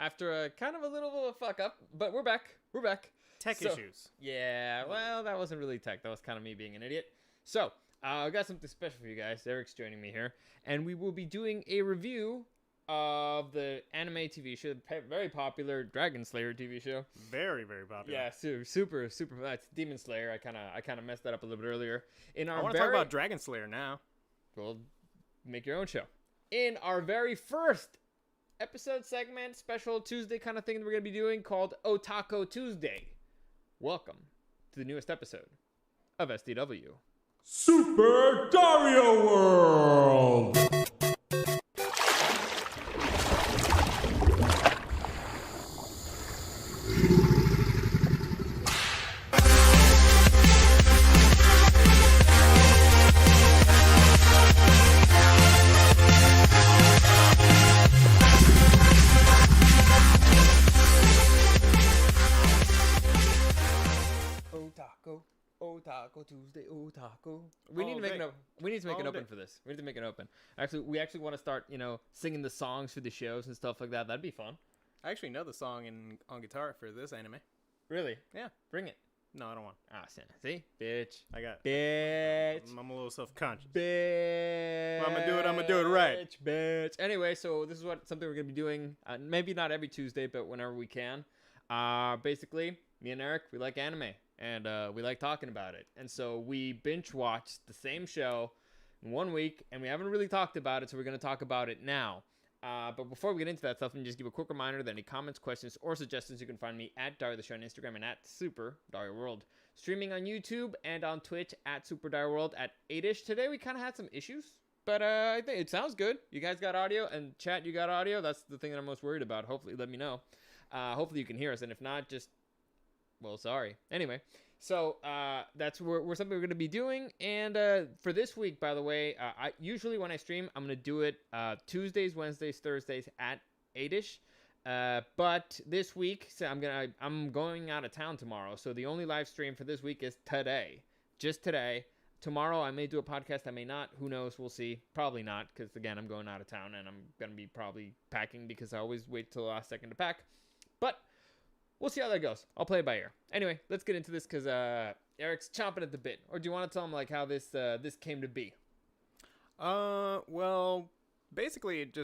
After a kind of a little bit of a fuck up, but we're back. We're back. Tech issues. Yeah, well, that wasn't really tech. That was kind of me being an idiot. So, I got something special for you guys. Eric's joining me here, and we will be doing a review of the anime TV show, very popular Dragon Slayer TV show. Very, very popular. Yeah, super. That's Demon Slayer. I kind of messed that up a little bit earlier. I want to talk about Dragon Slayer now. Well, make your own show. In our very first episode segment, special Tuesday kind of thing that we're going to be doing called OTAKO Tuesday. Welcome to the newest episode of SDW. Super Dario World! OTAKO Tuesday, OTAKO. We need to make an open for this. We need to make it open. Actually, we want to start, singing the songs for the shows and stuff like that. That'd be fun. I actually know the song on guitar for this anime. Really? Yeah. Bring it. No, I don't want. Ah, see? Bitch. I got it. Bitch. I'm a little self-conscious. Bitch. Well, I'm gonna do it right. Bitch. Anyway, so this is something we're gonna be doing. Maybe not every Tuesday, but whenever we can. Basically, me and Eric, we like anime. And we like talking about it. And so we binge watched the same show in 1 week, and we haven't really talked about it, so we're going to talk about it now. But before we get into that stuff, let me just give a quick reminder that any comments, questions, or suggestions, you can find me at Dario the Show on Instagram and at Super Dario World. Streaming on YouTube and on Twitch at Super Dario World at 8-ish. Today we kind of had some issues, but I think it sounds good. You guys got audio, and chat, you got audio. That's the thing that I'm most worried about. Hopefully, let me know. Hopefully you can hear us, and if not, just... well, sorry. Anyway, so that's we're something we're going to be doing. And for this week, by the way, I usually when I stream, I'm going to do it Tuesdays, Wednesdays, Thursdays at 8-ish. But this week, so I'm going out of town tomorrow. So the only live stream for this week is today. Just today. Tomorrow, I may do a podcast. I may not. Who knows? We'll see. Probably not, because, again, I'm going out of town, and I'm going to be probably packing because I always wait till the last second to pack. But... we'll see how that goes. I'll play it by ear. Anyway, let's get into this because Eric's chomping at the bit. Or do you want to tell him how this came to be? Well, basically it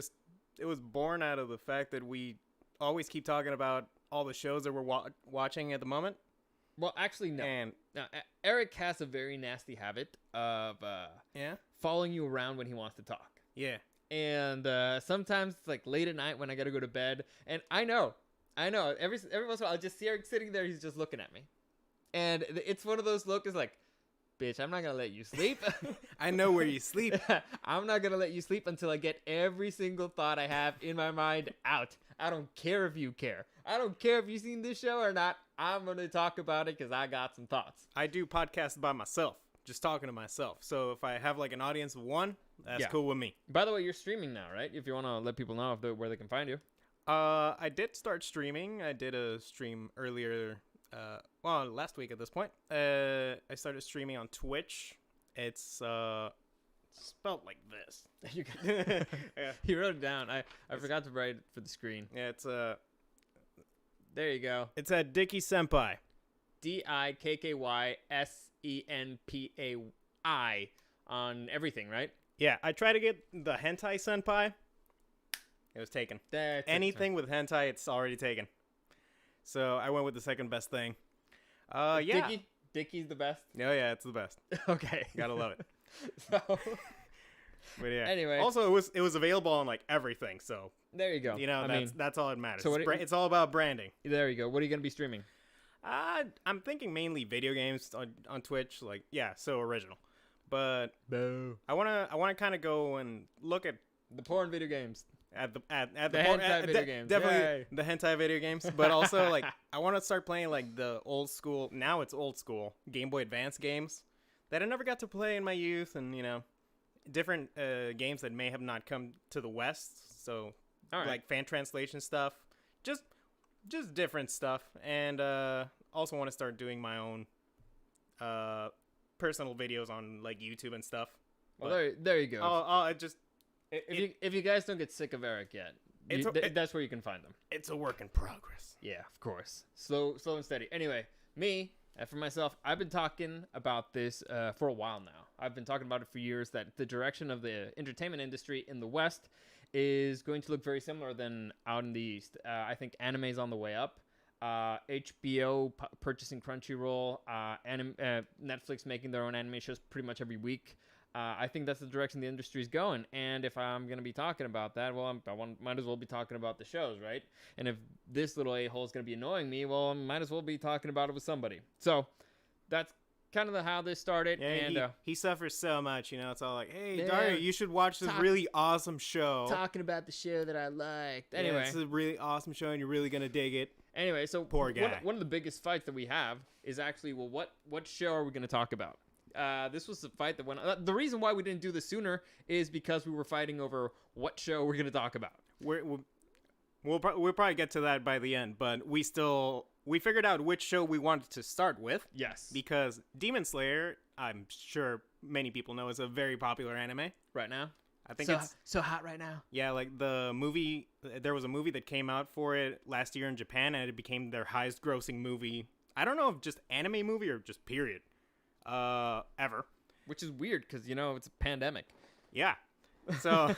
was born out of the fact that we always keep talking about all the shows that we're watching at the moment. Well, actually, no. And Eric has a very nasty habit of following you around when he wants to talk. Yeah. And sometimes it's like late at night when I got to go to bed. And I know. Every once in a while, I'll just see Eric sitting there. He's just looking at me. And it's one of those looks like, bitch, I'm not going to let you sleep. I know where you sleep. I'm not going to let you sleep until I get every single thought I have in my mind out. I don't care if you care. I don't care if you've seen this show or not. I'm going to talk about it because I got some thoughts. I do podcasts by myself, just talking to myself. So if I have an audience of one, that's cool with me. By the way, you're streaming now, right? If you want to let people know where they can find you. I did start streaming. I did a stream earlier, last week at this point. I started streaming on Twitch. It's spelled like this. Yeah. You wrote it down. I forgot to write it for the screen. Yeah, it's there you go. It's at Dicky Senpai. DIKKYSENPAI on everything, right? Yeah, I tried to get the Hentai Senpai. It was taken. Anything with hentai, it's already taken. So I went with the second best thing. Yeah. Dickie's the best? Oh, yeah, it's the best. Okay. Gotta love it. So, but yeah. Anyway. Also, it was available on everything, so. There you go. That's all that matters. So it's all about branding. There you go. What are you going to be streaming? I'm thinking mainly video games on Twitch. So original. But Boo. I wanna kind of go and look at The porn video games. the hentai video games. definitely Yay. the hentai video games, but also like I want to start playing like the old school. Now it's old school Game Boy Advance games that I never got to play in my youth, and different games that may have not come to the West. So All right. like fan translation stuff, just different stuff, and also want to start doing my own personal videos on like YouTube and stuff. Well, there you go. I just If you guys don't get sick of Eric yet, that's where you can find them. it's a work in progress. Yeah, of course. Slow and steady. Anyway, me, for myself, I've been talking about this for a while now. I've been talking about it for years, that the direction of the entertainment industry in the West is going to look very similar than out in the East. I think anime's on the way up. HBO purchasing Crunchyroll, Netflix making their own anime shows pretty much every week. I think that's the direction the industry is going. And if I'm going to be talking about that, well, might as well be talking about the shows, right? And if this little a-hole is going to be annoying me, well, I might as well be talking about it with somebody. So that's kind of how this started. Yeah, and he suffers so much, it's all like, hey, Yeah. Dario, you should watch this really awesome show. talking about the show that I liked. Yeah, Anyway, it's a really awesome show, and you're really going to dig it. Anyway, so Poor guy. One of the biggest fights that we have is actually, well, what show are we going to talk about? This was the fight that went. The reason why we didn't do this sooner is because we were fighting over what show we're going to talk about. We'll probably get to that by the end, but we figured out which show we wanted to start with. Yes. Because Demon Slayer, I'm sure many people know, is a very popular anime. Right now. I think so, it's so hot right now. Yeah, like the movie. There was a movie that came out for it last year in Japan, and it became their highest grossing movie. I don't know if just anime movie or just period. Ever. Which is weird because it's a pandemic. Yeah. So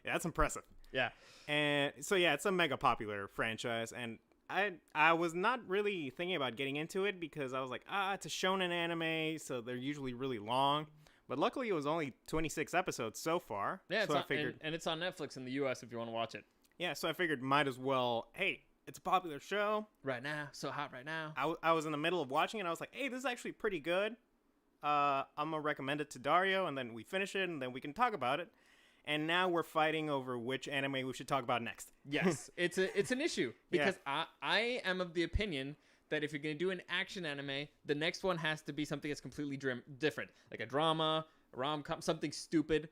that's impressive. Yeah. And so yeah, it's a mega popular franchise, and I was not really thinking about getting into it because I was like, it's a shonen anime, so they're usually really long. But luckily, it was only 26 episodes so far. Yeah, so I figured, and it's on Netflix in the U.S. if you want to watch it. Yeah, so I figured might as well. Hey, it's a popular show. Right now, so hot right now. I was in the middle of watching it. I was like, hey, this is actually pretty good. I'm gonna recommend it to Dario, and then we finish it, and then we can talk about it. And now we're fighting over which anime we should talk about next. Yes, it's an issue because I am of the opinion that if you're going to do an action anime, the next one has to be something that's completely different, like a drama, a rom-com, something stupid.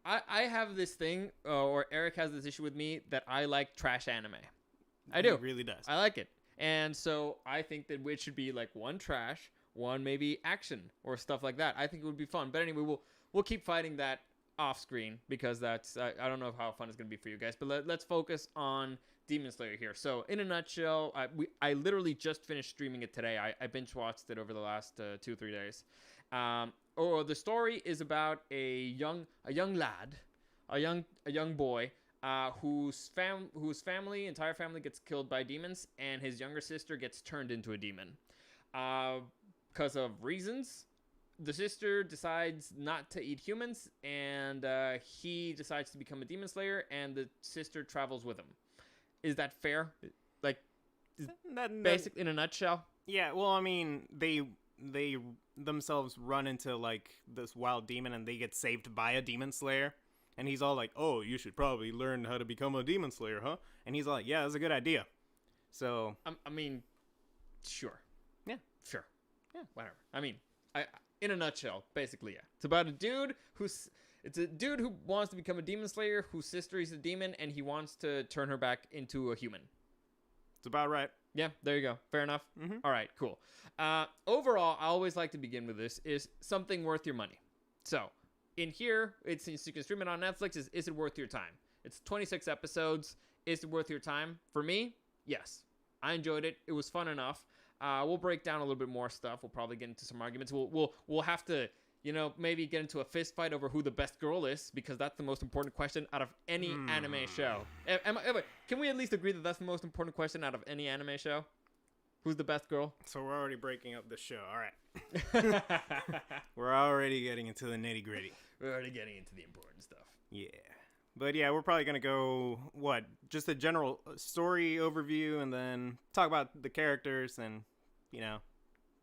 I have this thing, or Eric has this issue with me, that I like trash anime. I do. He really does. I like it. And so I think that it should be like one trash, one maybe action, or stuff like that. I think it would be fun. But anyway, we'll keep fighting that off screen because that's I don't know how fun it's going to be for you guys. But let's focus on Demon Slayer here. So in a nutshell, I literally just finished streaming it today. I binge watched it over the last 2-3 days. The story is about a young lad, a young boy whose entire family gets killed by demons, and his younger sister gets turned into a demon. Because of reasons, the sister decides not to eat humans, and he decides to become a demon slayer, and the sister travels with him. Is that fair? Like, basic in a nutshell? Yeah, well, I mean, they themselves run into, like, this wild demon, and they get saved by a demon slayer. And he's all like, oh, you should probably learn how to become a demon slayer, huh? And he's like, yeah, that's a good idea. So... I mean, sure. Yeah. Sure. Yeah, whatever. I mean, in a nutshell, basically, yeah. It's about a dude who wants to become a demon slayer, whose sister is a demon, and he wants to turn her back into a human. It's about right. Yeah, there you go. Fair enough? Mm-hmm. All right, cool. Overall, I always like to begin with this, is something worth your money. So, in here, since you can stream it on Netflix, is it worth your time? It's 26 episodes. Is it worth your time? For me, yes. I enjoyed it. It was fun enough. We'll break down a little bit more stuff. We'll probably get into some arguments. We'll have to, maybe get into a fist fight over who the best girl is, because that's the most important question out of any anime show. Can we at least agree that that's the most important question out of any anime show? Who's the best girl? So we're already breaking up the show. All right. We're already getting into the nitty gritty. We're already getting into the important stuff. Yeah. But yeah, we're probably going to go, just a general story overview, and then talk about the characters and,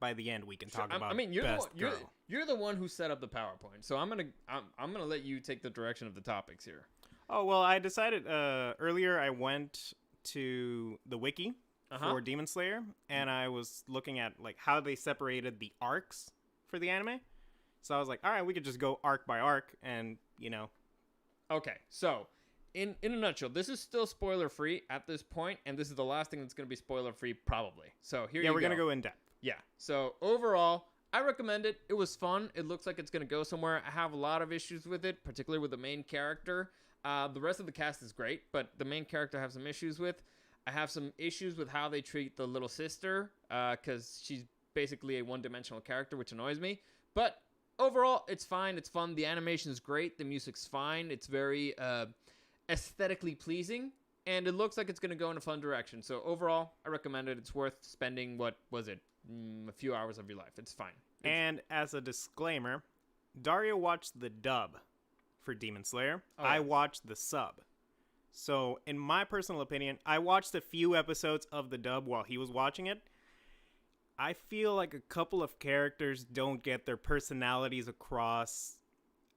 by the end we can talk about. I mean, you're best the one, girl. you're the one who set up the PowerPoint, so I'm gonna let you take the direction of the topics here. Oh well, I decided earlier. I went to the wiki for Demon Slayer, and I was looking at like how they separated the arcs for the anime. So I was like, all right, we could just go arc by arc, and Okay, so in a nutshell, this is still spoiler free at this point, and this is the last thing that's gonna be spoiler free probably. So here you go. we're gonna go in depth. Yeah. So overall, I recommend it. It was fun. It looks like it's going to go somewhere. I have a lot of issues with it, particularly with the main character. The rest of the cast is great, but the main character I have some issues with. I have some issues with how they treat the little sister, because she's basically a one-dimensional character, which annoys me. But overall, it's fine. It's fun. The animation is great. The music's fine. It's very aesthetically pleasing, and it looks like it's going to go in a fun direction. So overall, I recommend it. It's worth spending, what was it? A few hours of your life. It's fine. And as a disclaimer, Dario watched the dub for Demon Slayer. Oh, I watched the sub. So, in my personal opinion, I watched a few episodes of the dub while he was watching it. I feel like a couple of characters don't get their personalities across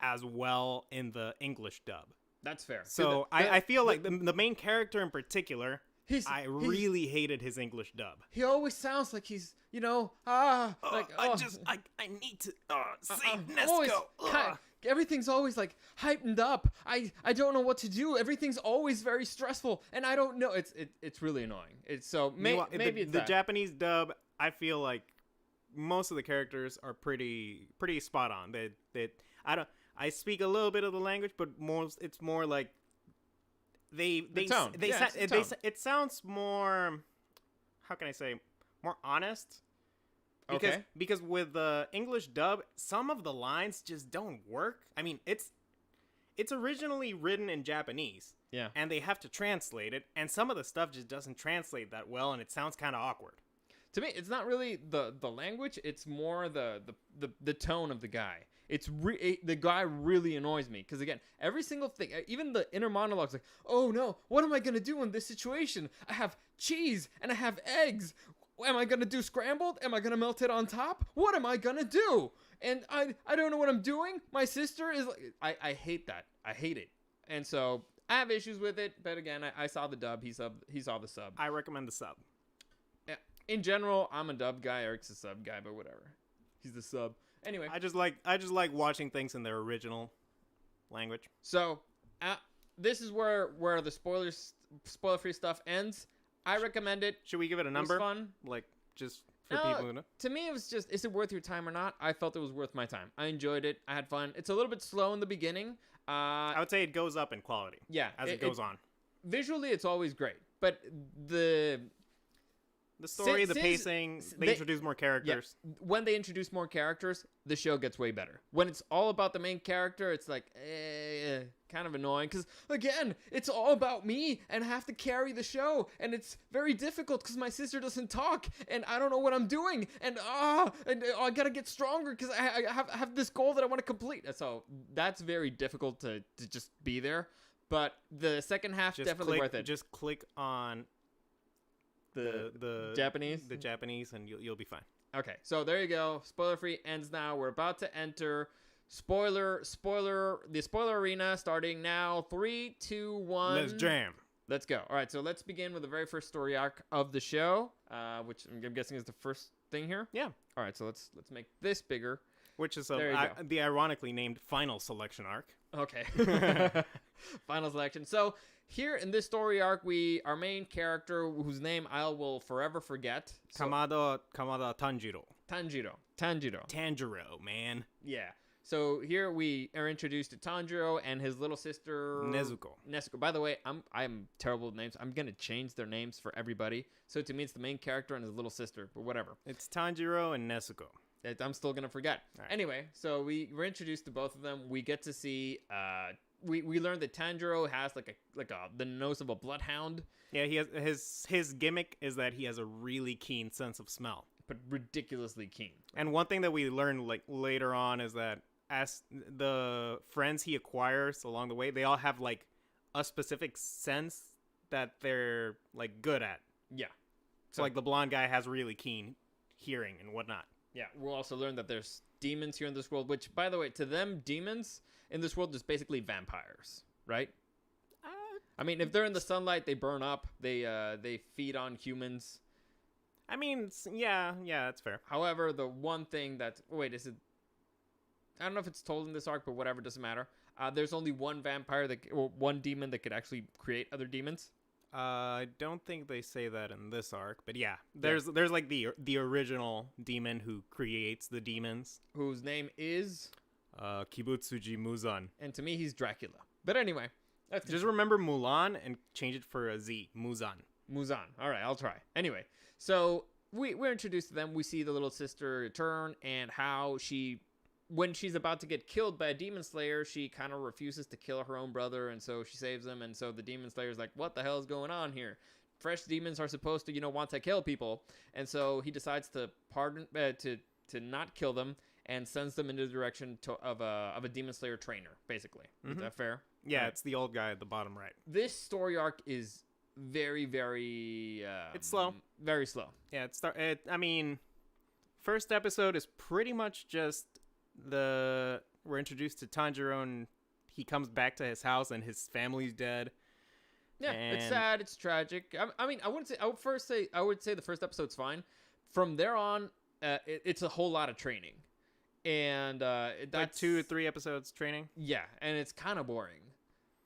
as well in the English dub. That's fair. So, I feel like the main character in particular, I really hated his English dub. He always sounds like he's, I need to save Nesco. Everything's always like hyped up. I don't know what to do. Everything's always very stressful, and I don't know. It's really annoying. It's so maybe it's the that. Japanese dub. I feel like most of the characters are pretty spot on. I speak a little bit of the language, but it's more like it sounds more, how can I say, more honest. Because with the English dub, some of the lines just don't work. I mean, it's originally written in Japanese. Yeah. And they have to translate it, and some of the stuff just doesn't translate that well, and it sounds kind of awkward. To me, it's not really the language. It's more the tone of the guy. The guy really annoys me because, again, every single thing, even the inner monologues, like, oh no, what am I gonna do in this situation? I have cheese and I have eggs. Am I gonna do scrambled? Am I gonna melt it on top? What am I gonna do? And I don't know what I'm doing. My sister is like, I hate that. I hate it. And so I have issues with it. But again, I saw the dub. He saw the sub. I recommend the sub. Yeah. In general, I'm a dub guy. Eric's a sub guy, but whatever. He's the sub. Anyway, I just like watching things in their original language. So this is where the spoiler-free stuff ends. I recommend it. Should we give it a number? It was fun. Like, just for people who know? To me, it was just, is it worth your time or not? I felt it was worth my time. I enjoyed it. I had fun. It's a little bit slow in the beginning. I would say it goes up in quality. Yeah. As it goes on. Visually, it's always great. But the story, the pacing, they introduce more characters. Yeah, when they introduce more characters, the show gets way better. When it's all about the main character, it's like, kind of annoying. Because, again, it's all about me, and I have to carry the show. And it's very difficult because my sister doesn't talk, and I don't know what I'm doing. And I got to get stronger because I have this goal that I want to complete. So that's very difficult to just be there. But the second half, definitely worth it. Just click on the Japanese, and you'll be fine. Okay, so there you go. Spoiler free ends now. We're about to enter the spoiler arena starting now. 3, 2, 1. Let's jam. Let's go. All right, so let's begin with the very first story arc of the show, which I'm guessing is the first thing here. Yeah. All right, so let's make this bigger. Which is the ironically named final selection arc. Okay. Final selection. So here in this story arc, our main character, whose name I will forever forget. Kamada Tanjiro. Tanjiro, man. Yeah. So here we are introduced to Tanjiro and his little sister Nezuko. By the way, I'm terrible with names. I'm gonna change their names for everybody. So to me, it's the main character and his little sister, but whatever. It's Tanjiro and Nezuko. I'm still gonna forget. Right. Anyway, so we're introduced to both of them. We get to see. We learned that Tanjiro has the nose of a bloodhound. Yeah, he has his gimmick is that he has a really keen sense of smell, but ridiculously keen. And one thing that we learn later on is that as the friends he acquires along the way, they all have a specific sense that they're good at. Yeah. So the blonde guy has really keen hearing and whatnot. Yeah, we'll also learn that there's demons here in this world, which, by the way, to them, demons in this world is basically vampires, right? I mean, if they're in the sunlight, they burn up. They feed on humans. I mean, yeah, that's fair. However, the one thing that... Wait, is it... I don't know if it's told in this arc, but whatever, doesn't matter. There's only one vampire, or one demon that could actually create other demons. I don't think they say that in this arc, but yeah, there's like the original demon who creates the demons, Whose name is... Kibutsuji Muzan. And to me, he's Dracula. But anyway... Just remember Mulan and change it for a Z. Muzan. Muzan. All right, I'll try. Anyway, so we're introduced to them. We see the little sister turn and how she, when she's about to get killed by a demon slayer, she kind of refuses to kill her own brother, and so she saves him. And so the demon slayer's like, what the hell is going on here? Fresh demons are supposed to, want to kill people. And so he decides to to not kill them and sends them into the direction of a demon slayer trainer, basically. Is that fair? Yeah, Right. It's the old guy at the bottom right. This story arc is very, very... it's slow. Very slow. Yeah, I mean, first episode is pretty much just we're introduced to Tanjiro and he comes back to his house and his family's dead. Yeah, it's sad, it's tragic. I mean, I would say the first episode's fine. From there on, it's a whole lot of training. And that's like 2 or 3 episodes training. Yeah, and it's kind of boring.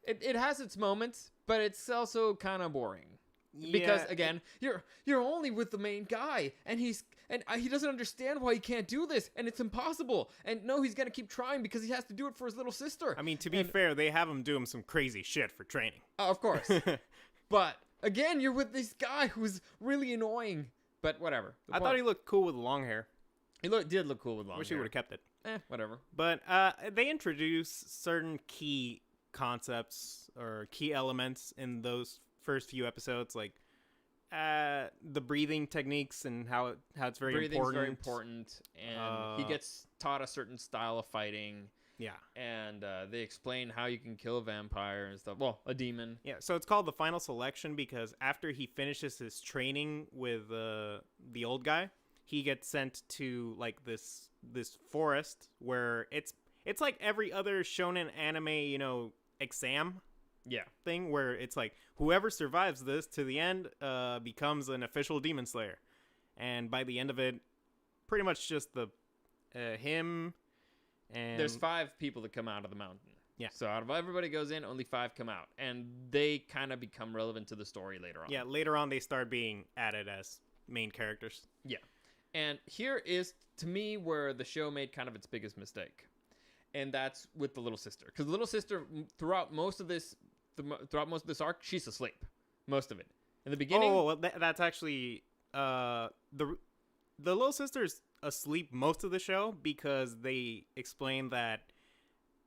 It has its moments, but it's also kind of boring. Because again, you're only with the main guy, and he doesn't understand why he can't do this, and it's impossible. And no, he's gonna keep trying because he has to do it for his little sister. I mean, to be fair, they have him doing some crazy shit for training. Of course. But again, you're with this guy who's really annoying. But whatever. I thought he looked cool with long hair. He did look cool with long Wish hair. he would have kept it. Whatever. But they introduce certain key concepts or key elements in those first few episodes, like the breathing techniques and how it's very Breathing's important. very important, and he gets taught a certain style of fighting. Yeah. And they explain how you can kill a vampire and stuff. Well, a demon. Yeah, so it's called the final selection because after he finishes his training with the old guy, he gets sent to like this forest where it's like every other shonen anime, exam thing where it's like whoever survives this to the end becomes an official demon slayer. And by the end of it, pretty much just him and there's 5 people that come out of the mountain. Yeah. So out of everybody goes in, only 5 come out, and they kind of become relevant to the story later on. Yeah, later on they start being added as main characters. Yeah. And here is, to me, where the show made kind of its biggest mistake. And that's with the little sister. Because the little sister, throughout most of this arc, she's asleep. Most of it. In the beginning... Oh, well, that's actually... the little sister's asleep most of the show because they explain that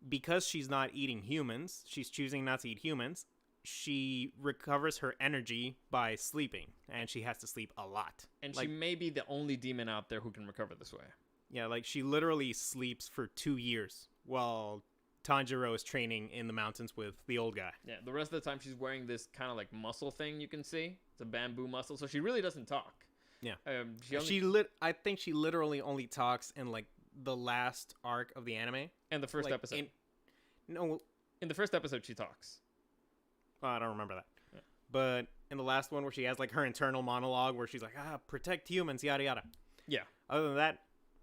because she's not eating humans, she's choosing not to eat humans, she recovers her energy by sleeping, and she has to sleep a lot. And she may be the only demon out there who can recover this way. Yeah, like she literally sleeps for 2 years while Tanjiro is training in the mountains with the old guy. Yeah, the rest of the time she's wearing this kind of like muscle thing you can see. It's a bamboo muscle, so she really doesn't talk. Yeah. I think she literally only talks in like the last arc of the anime. And the first episode. In the first episode she talks. Oh, I don't remember that. Yeah. But in the last one where she has like her internal monologue where she's like, protect humans, yada yada. Yeah. Other than that,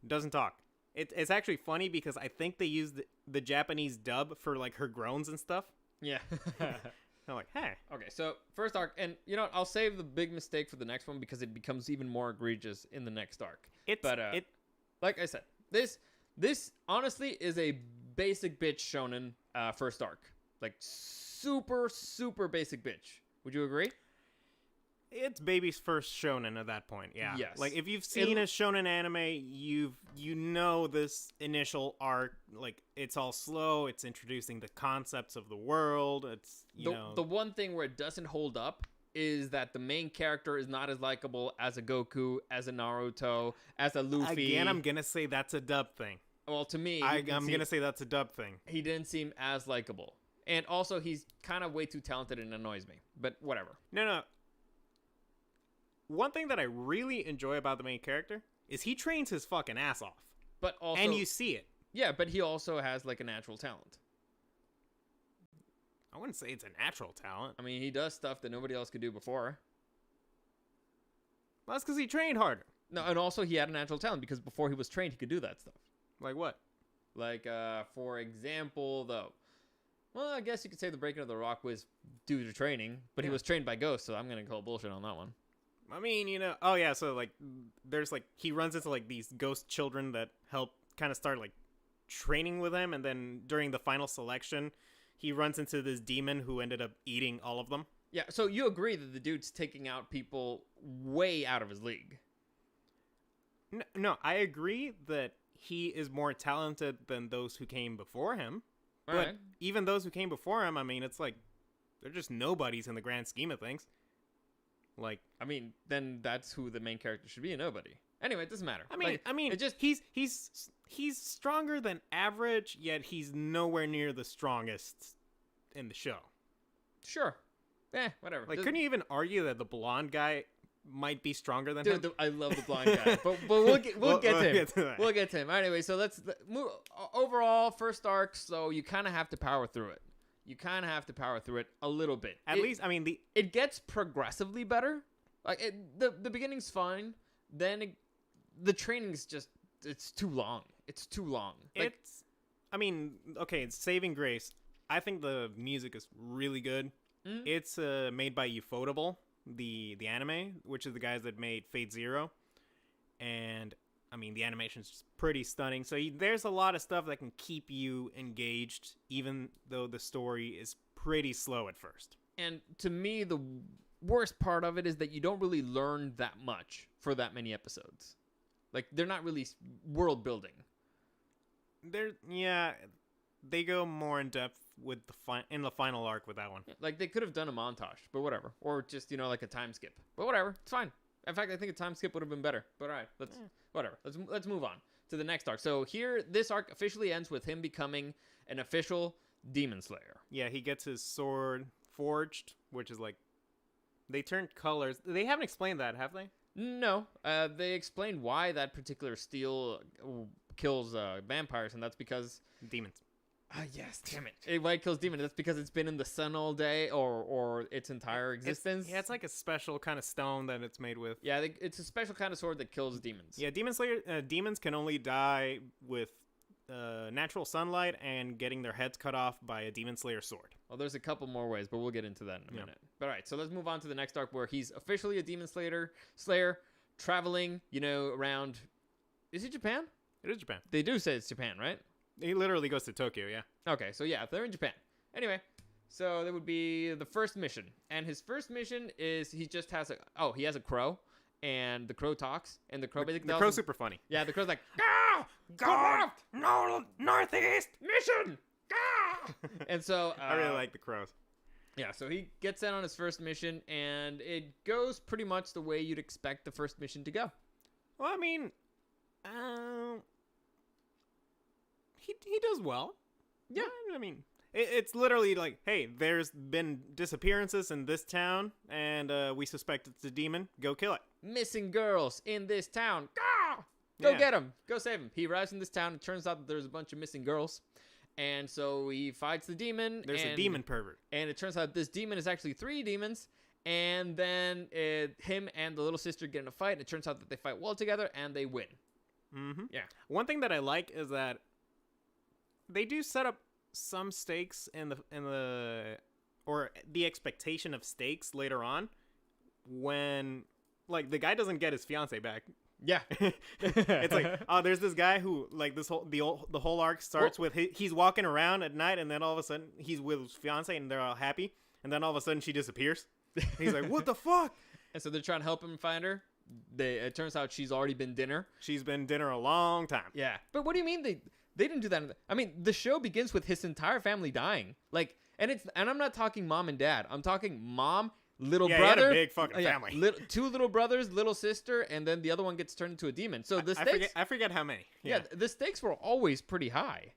doesn't talk. It's actually funny because I think they used the Japanese dub for like her groans and stuff. Yeah. I'm like, hey. Okay, so first arc, and you know what, I'll save the big mistake for the next one because it becomes even more egregious in the next arc. Like I said, this honestly is a basic bitch shonen first arc. Like super, super basic bitch. Would you agree? It's baby's first shonen at that point, yeah. Yes. Like if you've seen a shonen anime, you know this initial arc, like it's all slow, it's introducing the concepts of the world, it's the one thing where it doesn't hold up is that the main character is not as likable as a Goku, as a Naruto, as a Luffy. Again, I'm gonna say that's a dub thing. Well, to me, I'm gonna say that's a dub thing. He didn't seem as likable. And also he's kind of way too talented and annoys me. But whatever. No. One thing that I really enjoy about the main character is he trains his fucking ass off. But also, And you see it. yeah, but he also has like a natural talent. I wouldn't say it's a natural talent. I mean, he does stuff that nobody else could do before. Well, that's because he trained harder. No, and also he had a natural talent because before he was trained, he could do that stuff. Like what? Like, for example, though, well, I guess you could say the breaking of the rock was due to training, but he was trained by ghosts, so I'm gonna call bullshit on that one. I mean, oh yeah, so like, there's like, he runs into like these ghost children that help kind of start like training with him, and then during the final selection, he runs into this demon who ended up eating all of them. Yeah, so you agree that the dude's taking out people way out of his league. No, I agree that he is more talented than those who came before him. All But right. even those who came before him, I mean, it's like, they're just nobodies in the grand scheme of things. Like, I mean, then that's who the main character should be, a nobody. Anyway, it doesn't matter. I mean, it just he's stronger than average, yet he's nowhere near the strongest in the show. sure. Whatever. Like, couldn't you even argue that the blonde guy might be stronger than him? Dude, I love the blind guy, but we'll get to him. Get to that. We'll get to him. Anyway, so let's move overall first arc. So you kind of have to power through it. You kind of have to power through it a little bit. At least, I mean, it gets progressively better. Like the beginning's fine. Then the training's just it's too long. It's too long. Like, I mean, okay, it's saving grace. I think the music is really good. Mhm. It's made by Ufotable, the anime, which is the guys that made Fate Zero, and I mean the animation's just pretty stunning. So there's a lot of stuff that can keep you engaged, even though the story is pretty slow at first. And to me, the worst part of it is that you don't really learn that much for that many episodes. Like, they're not really world building. They go more in depth with in the final arc with that one. Like, they could have done a montage, but whatever. Or just, like a time skip. But whatever, it's fine. In fact, I think a time skip would have been better. But all right, whatever. Let's move on to the next arc. So here, this arc officially ends with him becoming an official Demon Slayer. Yeah, he gets his sword forged, which is like, they turned colors. They haven't explained that, have they? No, they explained why that particular steel kills vampires, and that's because... Demons. Yes, damn it. Why it kills demons? That's because it's been in the sun all day or its entire existence. It's like a special kind of stone that it's made with. Yeah, it's a special kind of sword that kills demons. Yeah, demons can only die with natural sunlight and getting their heads cut off by a demon slayer sword. Well, there's a couple more ways, but we'll get into that in a minute. But all right, so let's move on to the next arc where he's officially a demon slayer traveling, around... Is it Japan? It is Japan. They do say it's Japan, right? He literally goes to Tokyo, yeah. Okay, so yeah, they're in Japan. Anyway, so that would be the first mission. And his first mission is he just has he has a crow, and the crow talks, and the crow basically The crow's super funny. Yeah, the crow's like, go northeast mission! And so... I really like the crows. Yeah, so he gets in on his first mission, and it goes pretty much the way you'd expect the first mission to go. Well, I mean, he does well. Yeah. I mean, it's literally like, hey, there's been disappearances in this town, and we suspect it's a demon. Go kill it. Missing girls in this town. Go get them. Go save them. He arrives in this town. It turns out that there's a bunch of missing girls. And so he fights the demon. There's a demon pervert. And it turns out this demon is actually 3 demons. And then him and the little sister get in a fight. And it turns out that they fight well together and they win. Mm-hmm. Yeah. One thing that I like is that they do set up some stakes in the expectation of stakes later on when, like, the guy doesn't get his fiance back. Yeah. It's like, there's this guy who, like, the whole arc starts with he's walking around at night, and then all of a sudden he's with his fiance and they're all happy, and then all of a sudden she disappears. And he's like, what the fuck? And so they're trying to help him find her. It turns out she's already been dinner. She's been dinner a long time. Yeah. But what do you mean they didn't do that? I mean, the show begins with his entire family dying. Like, and I'm not talking mom and dad. I'm talking mom, little brother. He had a big fucking family. 2 little brothers, little sister, and then the other one gets turned into a demon. So the stakes... I forget how many. Yeah, the stakes were always pretty high.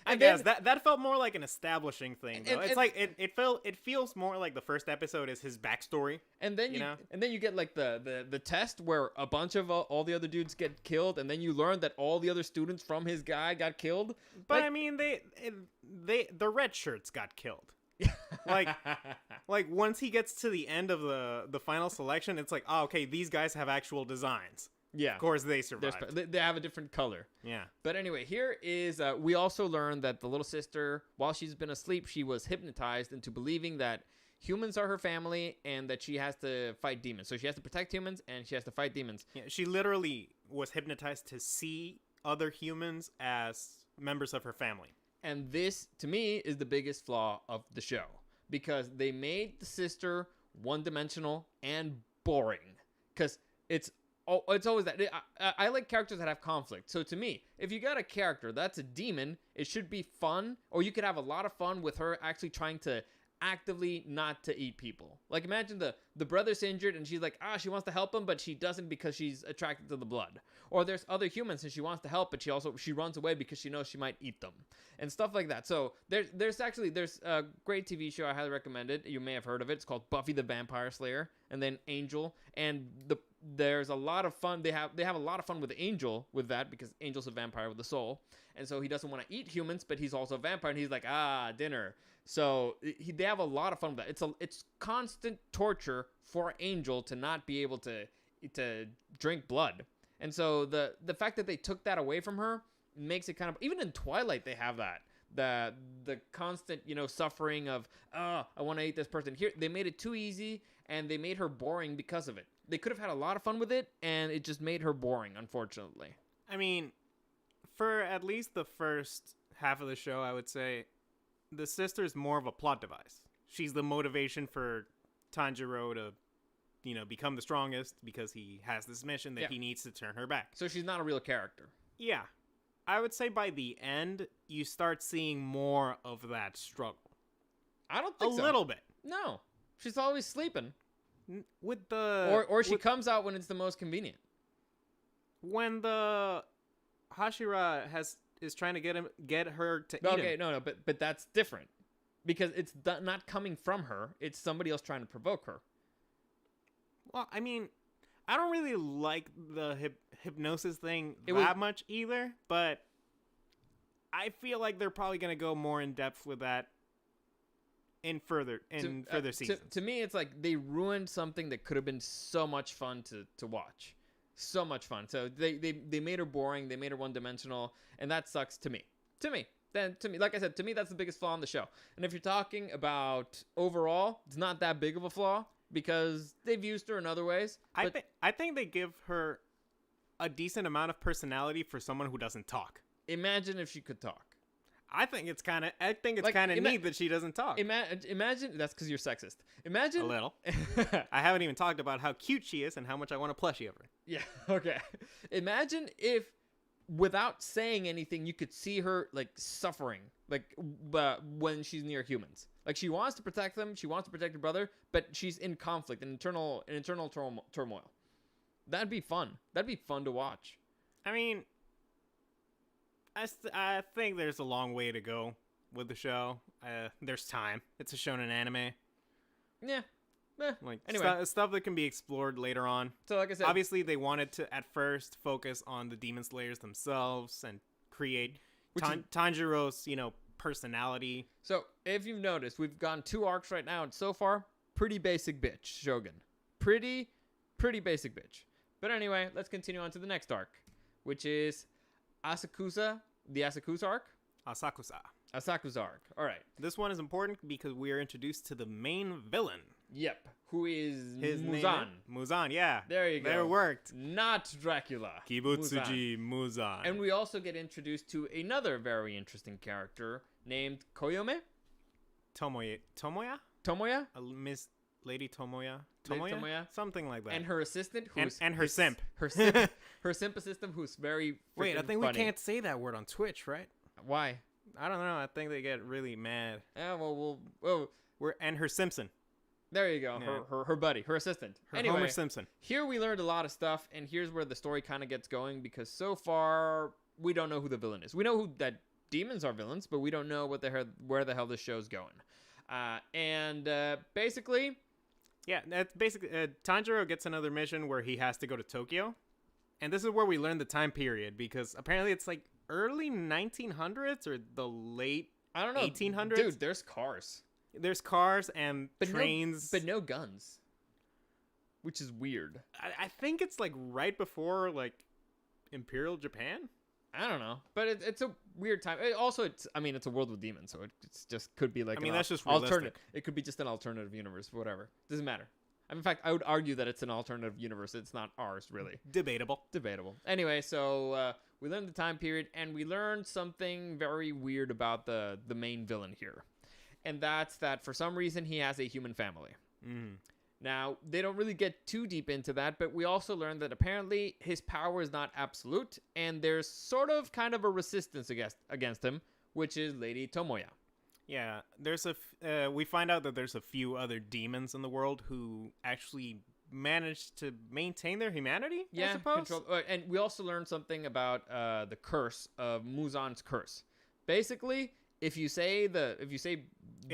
I guess that felt more like an establishing thing, though. It's like it feels more like the first episode is his backstory. And then you get like the test where a bunch of all the other dudes get killed, and then you learn that all the other students from his guy got killed. But like, I mean, the red shirts got killed. like once he gets to the end of the final selection, it's like, oh, okay, these guys have actual designs. Yeah, of course they survived. They have a different color. Yeah. But anyway, here is we also learned that the little sister, while she's been asleep, she was hypnotized into believing that humans are her family and that she has to fight demons. So she has to protect humans and she has to fight demons. Yeah, she literally was hypnotized to see other humans as members of her family. And this, to me, is the biggest flaw of the show, because they made the sister one-dimensional and boring. Because it's always that. I like characters that have conflict. So to me, if you got a character that's a demon, it should be fun, or you could have a lot of fun with her actually trying to actively not to eat people. Like, imagine the brother's injured and she's like, she wants to help him, but she doesn't because she's attracted to the blood. Or there's other humans and she wants to help, but she runs away because she knows she might eat them and stuff like that. So there's a great TV show I highly recommend it. You may have heard of it. It's called Buffy the Vampire Slayer, and then Angel, and there's a lot of fun. They have a lot of fun with Angel with that, because Angel's a vampire with a soul, and so he doesn't want to eat humans, but he's also a vampire, and he's like, dinner. So they have a lot of fun with that. It's constant torture for Angel to not be able to drink blood, and so the fact that they took that away from her makes it kind of, even in Twilight they have that. The constant, suffering of, I want to eat this person. Here they made it too easy, and they made her boring because of it. They could have had a lot of fun with it, and it just made her boring, unfortunately. I mean, for at least the first half of the show, I would say the sister's more of a plot device. She's the motivation for Tanjiro to, become the strongest, because he has this mission that he needs to turn her back. So she's not a real character. Yeah. I would say by the end, you start seeing more of that struggle. I don't think so. A little bit. No. She's always sleeping. With the... Or she comes out when it's the most convenient. When the Hashira is trying to get her to eat him. Okay, no, but that's different. Because it's not coming from her. It's somebody else trying to provoke her. Well, I mean, I don't really like the hypnosis thing much either, but I feel like they're probably going to go more in depth with that in further seasons. To me, it's like they ruined something that could have been so much fun to watch. So much fun. So they made her boring, they made her one-dimensional, and that sucks to me. Like I said, to me, that's the biggest flaw in the show. And if you're talking about overall, it's not that big of a flaw, because they've used her in other ways. I think they give her a decent amount of personality for someone who doesn't talk. Imagine if she could talk. I think it's kind of neat that she doesn't talk. Imagine that's because you're sexist. Imagine a little. I haven't even talked about how cute she is and how much I want a plushie of her. Yeah. Okay. Imagine if, without saying anything, you could see her like suffering, like when she's near humans. Like, she wants to protect them, she wants to protect her brother, but she's in conflict, an internal turmoil. That'd be fun. That'd be fun to watch. I mean, I think there's a long way to go with the show. There's time. It's a shonen anime. Yeah. Anyway, stuff that can be explored later on. So, like I said, obviously they wanted to at first focus on the demon slayers themselves and create Tanjiro's, personality. So, if you've noticed, we've gone 2 arcs right now, and so far, pretty basic bitch, Shogun. Pretty basic bitch. But anyway, let's continue on to the next arc, which is the Asakusa arc? Asakusa arc. All right. This one is important because we are introduced to the main villain. Yep. Who is his Muzan. Muzan, yeah. There you go. There worked. Not Dracula. Kibutsuji Muzan. And we also get introduced to another very interesting character named Koyome? Tomoya? Miss Lady Tomoya? Lady Tomoya? Something like that. And her assistant, who's... And her simp. Her simp assistant, who's very Wait, I think funny. we can't say that word on Twitch, right? Why? I don't know. I think they get really mad. Yeah, well... And her Simpson. There you go. Yeah. Her buddy, her assistant. Anyway, Homer Simpson. Here we learned a lot of stuff, and here's where the story kind of gets going, because so far we don't know who the villain is. We know who that demons are villains, but we don't know where the hell this show's going. Basically, Yeah, that's basically Tanjiro gets another mission where he has to go to Tokyo, and this is where we learn the time period because apparently it's like early 1900s or the late I don't know, 1800s. dude. There's cars, There's cars and trains, but no guns, which is weird. I think it's like right before like Imperial Japan. I don't know, but it's a weird time. It's a world with demons, so it's just could be like that's just alternative. realistic. It could be just an alternative universe, whatever. Doesn't matter. In fact, I would argue that it's an alternative universe. It's not ours, really. Debatable. Anyway, so we learned the time period, and we learned something very weird about the main villain here, and that's that for some reason he has a human family. Mm. Now, they don't really get too deep into that, but we also learned that apparently his power is not absolute, and there's sort of kind of a resistance against him, which is Lady Tomoya. Yeah, we find out that there's a few other demons in the world who actually managed to maintain their humanity, I suppose. And we also learned something about the curse of Muzan's curse. Basically, if you say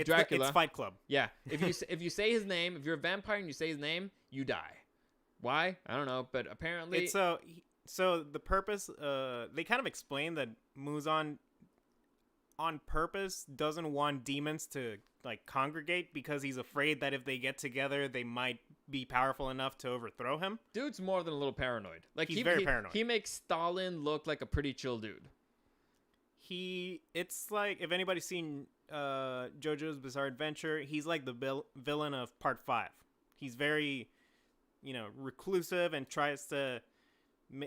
Dracula, it's Fight Club. Yeah, if you say his name, if you're a vampire and you say his name, you die. Why? I don't know, but apparently It's so the purpose. They kind of explain that Muzan, on purpose, doesn't want demons to like congregate because he's afraid that if they get together, they might be powerful enough to overthrow him. Dude's more than a little paranoid. Like he's very paranoid. He makes Stalin look like a pretty chill dude. It's like if anybody's seen JoJo's Bizarre Adventure, he's like the villain of Part 5. He's very, reclusive and tries to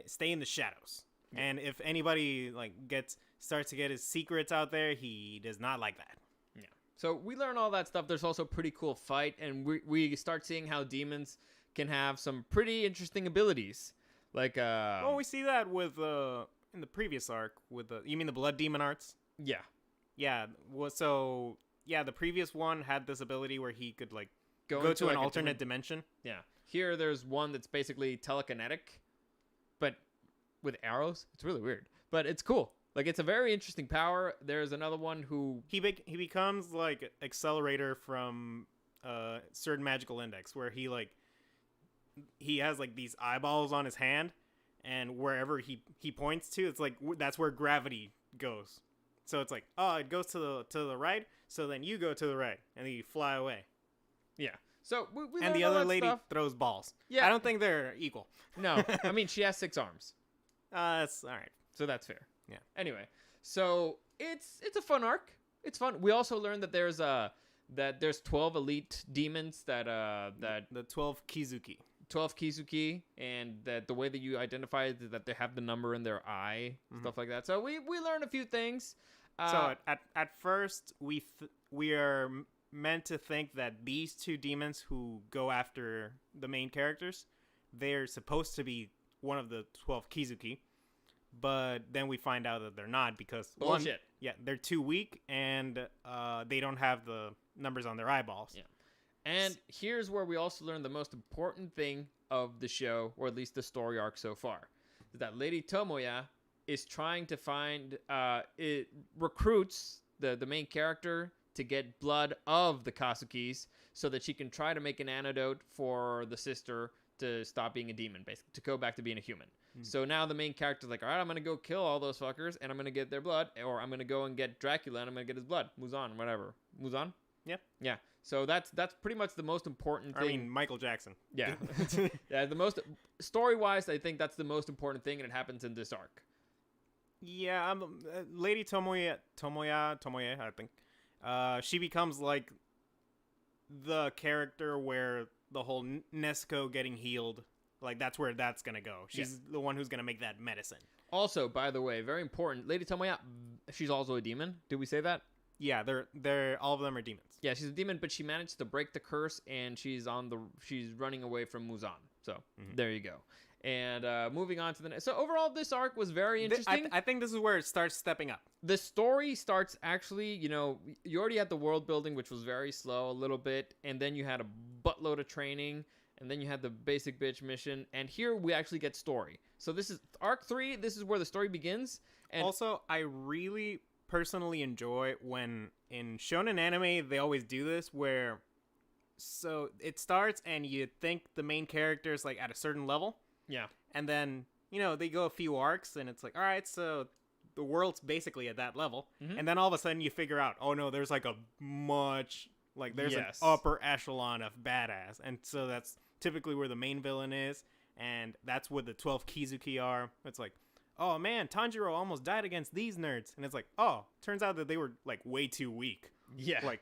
stay in the shadows. Yeah. And if anybody like starts to get his secrets out there, he does not like that. Yeah. So we learn all that stuff. There's also a pretty cool fight, and we start seeing how demons can have some pretty interesting abilities. Like we see that with in the previous arc with you mean the Blood Demon arts? Yeah. Yeah. The previous one had this ability where he could like go to an alternate dimension. Yeah. Here there's one that's basically telekinetic, but with arrows. It's really weird, but it's cool. Like it's a very interesting power. There's another one who he becomes like Accelerator from Certain Magical Index, where he has like these eyeballs on his hand, and wherever he points to, it's like that's where gravity goes. So it's like, oh, it goes to the right, so then you go to the right, and then you fly away. Yeah. So we and the other lady throws balls. Yeah. I don't think they're equal. No, I mean she has 6 arms. That's all right. So that's fair. Yeah. Anyway, so it's a fun arc. It's fun. We also learned that there's 12 elite demons that the 12 Kizuki. 12 Kizuki, and that the way that you identify is that they have the number in their eye, stuff like that. So we learned a few things. So at first we are meant to think that these 2 demons who go after the main characters, they're supposed to be one of the 12 Kizuki, but then we find out that they're not because bullshit. They're too weak and they don't have the numbers on their eyeballs. Yeah. And here's where we also learn the most important thing of the show, or at least the story arc so far, is that Lady Tomoya is trying to find, it recruits the main character to get blood of the Kasukis so that she can try to make an antidote for the sister to stop being a demon, basically, to go back to being a human. So now the main character's like, all right, I'm going to go kill all those fuckers, and I'm going to get their blood, or I'm going to go and get Dracula, and I'm going to get his blood. Muzan, whatever. Muzan? Yeah. Yeah. So that's pretty much the most important thing. I mean, Michael Jackson. Yeah. Yeah, the most story-wise, I think that's the most important thing, and it happens in this arc. Yeah, Lady Tomoya, I think. She becomes like the character where the whole Nezuko getting healed, like that's where that's gonna go. She's the one who's gonna make that medicine. Also, by the way, very important, Lady Tomoya, she's also a demon. Did we say that? Yeah, they're all of them are demons. Yeah, she's a demon, but she managed to break the curse, and she's running away from Muzan. So there you go. And moving on to the next. So overall, this arc was very interesting. I think this is where it starts stepping up. The story starts actually, you already had the world building, which was very slow a little bit, and then you had a buttload of training, and then you had the basic bitch mission, and here we actually get story. So this is arc 3. This is where the story begins. And also, I really personally enjoy when in shonen anime they always do this where so it starts and you think the main character is like at a certain level. Yeah. And then, they go a few arcs and it's like, all right, so the world's basically at that level. Mhm. And then all of a sudden you figure out, oh no, there's like a much, like there's Yes. an upper echelon of badass. And so that's typically where the main villain is. And that's where the 12 Kizuki are. It's like, oh man, Tanjiro almost died against these nerds. And it's like, oh, turns out that they were like way too weak. Yeah. Like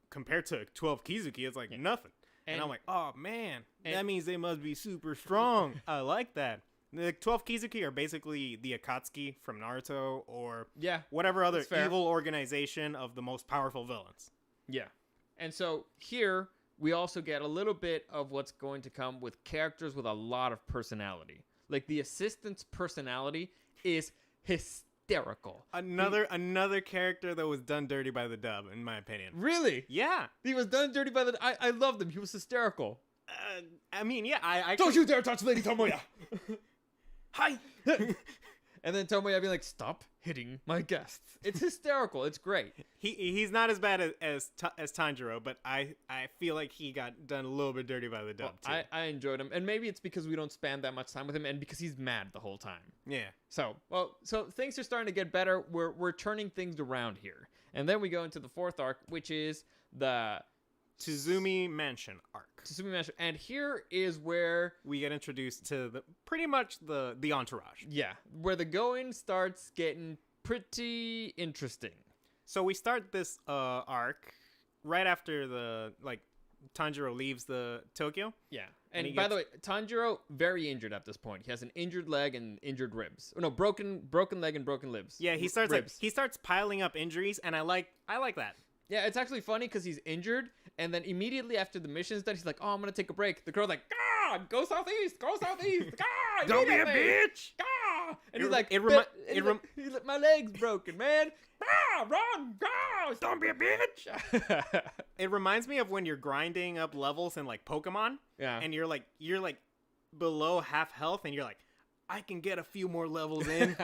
compared to 12 Kizuki, it's like nothing. And I'm like, oh man, that means they must be super strong. I like that. The 12 Kizuki are basically the Akatsuki from Naruto or whatever other evil organization of the most powerful villains. Yeah. And so here we also get a little bit of what's going to come with characters with a lot of personality. Like the assistant's personality is hysterical. Another character that was done dirty by the dub, in my opinion. Really? Yeah. He was done dirty by the... I loved him. He was hysterical. I mean, yeah, I Don't you dare touch Lady Tomoya! Hi! And then Tomoya being like, stop hitting my guests. It's hysterical. It's great. He's not as bad as Tanjiro, but I feel like he got done a little bit dirty by the dub, too. I enjoyed him. And maybe it's because we don't spend that much time with him and because he's mad the whole time. Yeah. So things are starting to get better. We're turning things around here. And then we go into the fourth arc, which is the Tsuzumi Mansion arc. Tsuzumi Mansion. And here is where we get introduced to pretty much the entourage. Yeah, where the going starts getting pretty interesting. So we start this arc right after Tanjiro leaves the Tokyo. Yeah. And by the way, Tanjiro very injured at this point. He has an injured leg and injured ribs. Oh, no, broken leg and broken ribs. Yeah, he starts piling up injuries, and I like that. Yeah, it's actually funny because he's injured, and then immediately after the mission's done, he's like, oh, I'm going to take a break. The girl's like, God, go southeast, God, don't be a bitch. God. And he's like, my leg's broken, man. Run, God, don't be a bitch. It reminds me of when you're grinding up levels in like Pokemon. Yeah. And you're like below half health, and you're like, I can get a few more levels in.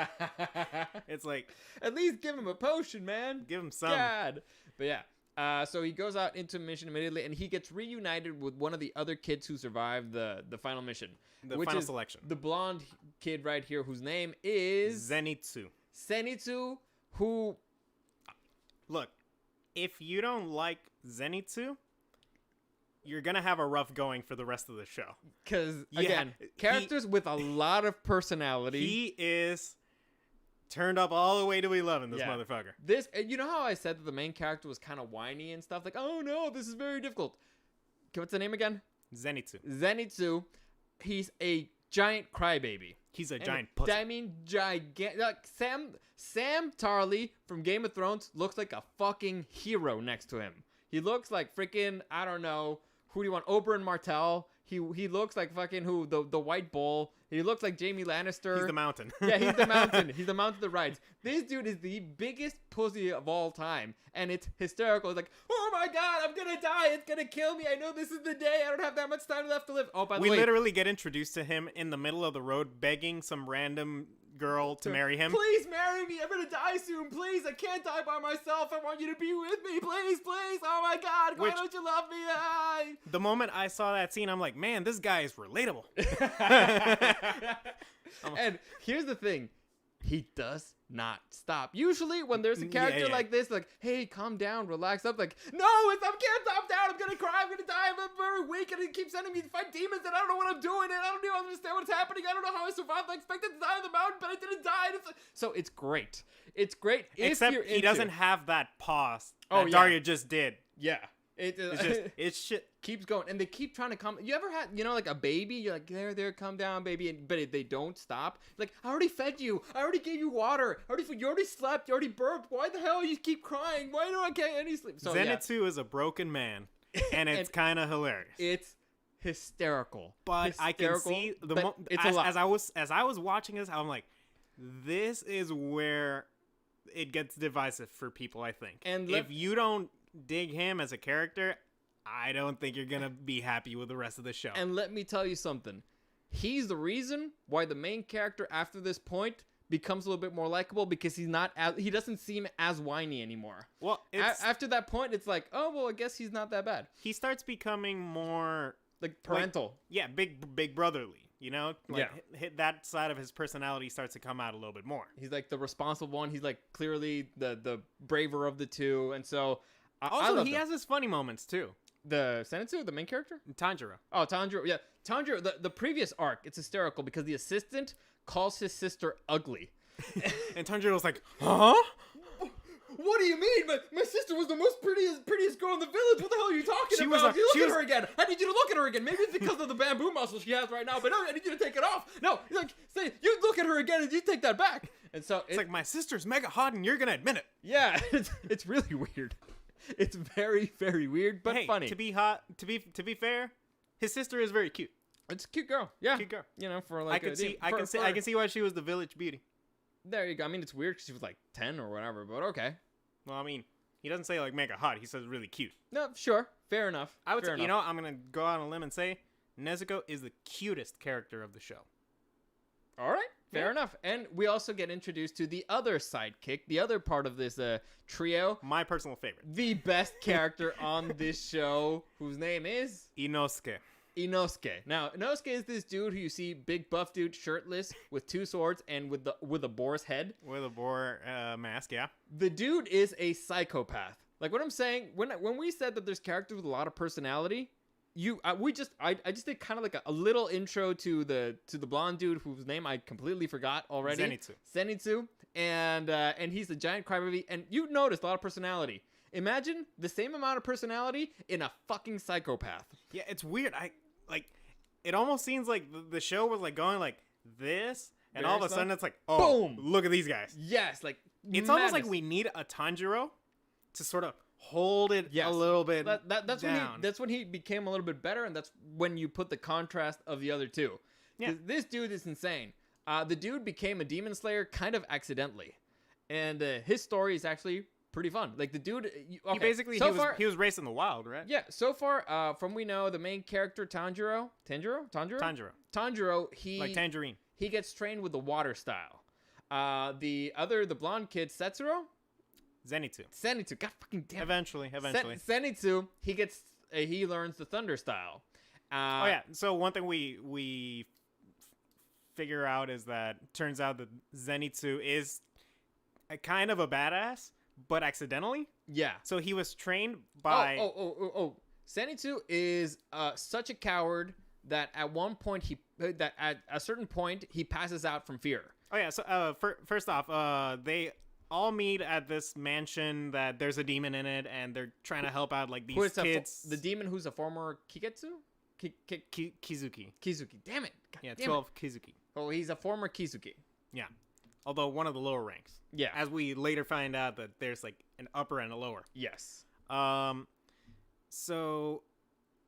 It's like, at least give him a potion, man. Give him some. God. But yeah. So he goes out into mission immediately, and he gets reunited with one of the other kids who survived the final mission. Which final selection. The blonde kid right here, whose name is... Zenitsu, who... Look, if you don't like Zenitsu, you're going to have a rough going for the rest of the show. Because, again, characters with a lot of personality. He is... turned up all the way to 11, this motherfucker. You know how I said that the main character was kind of whiny and stuff? Like, oh no, this is very difficult. Okay, what's the name again? Zenitsu. He's a giant crybaby. He's a giant pussy. I mean, gigantic. Like, Sam Tarly from Game of Thrones looks like a fucking hero next to him. He looks like freaking, I don't know, who do you want? Oberyn Martell. He looks like fucking who? The White Bull. He looks like Jaime Lannister. He's the Mountain. Yeah, he's the Mountain. He's the Mountain that rides. This dude is the biggest pussy of all time. And it's hysterical. It's like, oh my God, I'm going to die. It's going to kill me. I know this is the day. I don't have that much time left to live. Oh, by the way. We literally get introduced to him in the middle of the road begging some random girl to marry him. Please marry me. I'm going to die soon. Please. I can't die by myself. I want you to be with me. Please, please. Oh my God. Why don't you love me? The moment I saw that scene, I'm like, man, this guy is relatable. And here's the thing. He does not stop. Usually when there's a character like this, like, hey, calm down, relax up. Like, no, I can't stop down. I'm going to cry. I'm going to die. I'm very weak. And he keeps sending me to fight demons. And I don't know what I'm doing. And I don't even understand what's happening. I don't know how I survived. I expected to die on the mountain, but I didn't die. So it's great. It's great. Except he doesn't have that pause that Dario just did. Yeah. It's shit. Keeps going, and they keep trying to calm. You ever had, like a baby? You're like, there, calm down, baby, but they don't stop. Like, I already fed you. I already gave you water. You already slept. You already burped. Why the hell you keep crying? Why do I get any sleep? So, Zenitsu is a broken man, and it's kind of hilarious. It's hysterical. But I can see it's a lot. As I was watching this, I'm like, this is where it gets divisive for people. I think, and if you don't dig him as a character, I don't think you're gonna be happy with the rest of the show. And let me tell you something. He's the reason why the main character after this point becomes a little bit more likable because he doesn't seem as whiny anymore. Well, After that point, it's like, oh, well, I guess he's not that bad. he starts becoming more Like parental. big brotherly. You know, like Yeah. hit that side of his personality starts to come out a little bit more. He's like the responsible one. He's like clearly the braver of the two. And so I Also, love he him. has his funny moments too. The Senitsu, the main character? Tanjiro. Oh, Tanjiro. Yeah. Tanjiro, the previous arc, it's hysterical because the assistant calls his sister ugly. And Tanjiro's like, huh? What do you mean? My sister was the most prettiest girl in the village. What the hell are you talking She about? was a- she Look was- at her again. I need you to look at her again. Maybe it's because of the bamboo muscle she has right now, but no, I need you to take it off. No, like, say, you look at her again and you take that back. And so It's like, my sister's mega hot and you're gonna admit it. yeah, it's really weird. It's very, very weird, but hey, funny. to be fair, his sister is very cute. It's a cute girl. Yeah. Cute girl. You know, for like I can see why she was the village beauty. There you go. I mean, it's weird because she was like 10 or whatever, but okay. Well, I mean, he doesn't say like mega hot. He says really cute. No, sure. Fair enough. I would Fair say, enough. I'm gonna go out on a limb and say Nezuko is the cutest character of the show. All right. Fair Yeah. enough. And we also get introduced to the other sidekick, the other part of this trio, My personal favorite, the best character on this show, whose name is Inosuke. Inosuke. Now, Inosuke is this dude who you see, big buff dude, shirtless, with two swords and with a boar's head. With a boar mask, yeah. The dude is a psychopath. Like what I'm saying, when we said that there's characters with a lot of personality, I just did kind of like a little intro to the blonde dude whose name I completely forgot already. Zenitsu. And he's a giant crybaby, and you noticed a lot of personality. Imagine the same amount of personality in a fucking psychopath. Yeah, it's weird. It almost seems like the show was like going like this, and all of a sudden it's like, oh, boom, look at these guys. Yes, like It's almost like we need a Tanjiro to sort of hold it a little bit that's down. when he became a little bit better, and that's when you put the contrast of the other two. Yeah. This dude is insane. The dude became a demon slayer kind of accidentally, and his story is actually pretty fun. Like the dude, He basically he was raised in the wild, right? yeah. So far, from we know, the main character Tanjiro, he Like Tangerine. he gets trained with the water style. The blonde kid Setsuro, Zenitsu. God fucking damn. Eventually. Zenitsu, he learns the thunder style. Oh yeah. So one thing we figure out is that turns out that Zenitsu is a kind of a badass, but accidentally. Yeah. So he was trained by. Oh. Zenitsu is such a coward that at a certain point he passes out from fear. Oh yeah. So first off, they all meet at this mansion that there's a demon in it, and they're trying to help out like these kids. The demon who's a former Kigetsu? Kizuki. Kizuki. Damn it. God Yeah, damn 12 Kizuki. Oh, he's a former Kizuki. Yeah. Although one of the lower ranks. Yeah. As we later find out that there's like an upper and a lower. Yes. So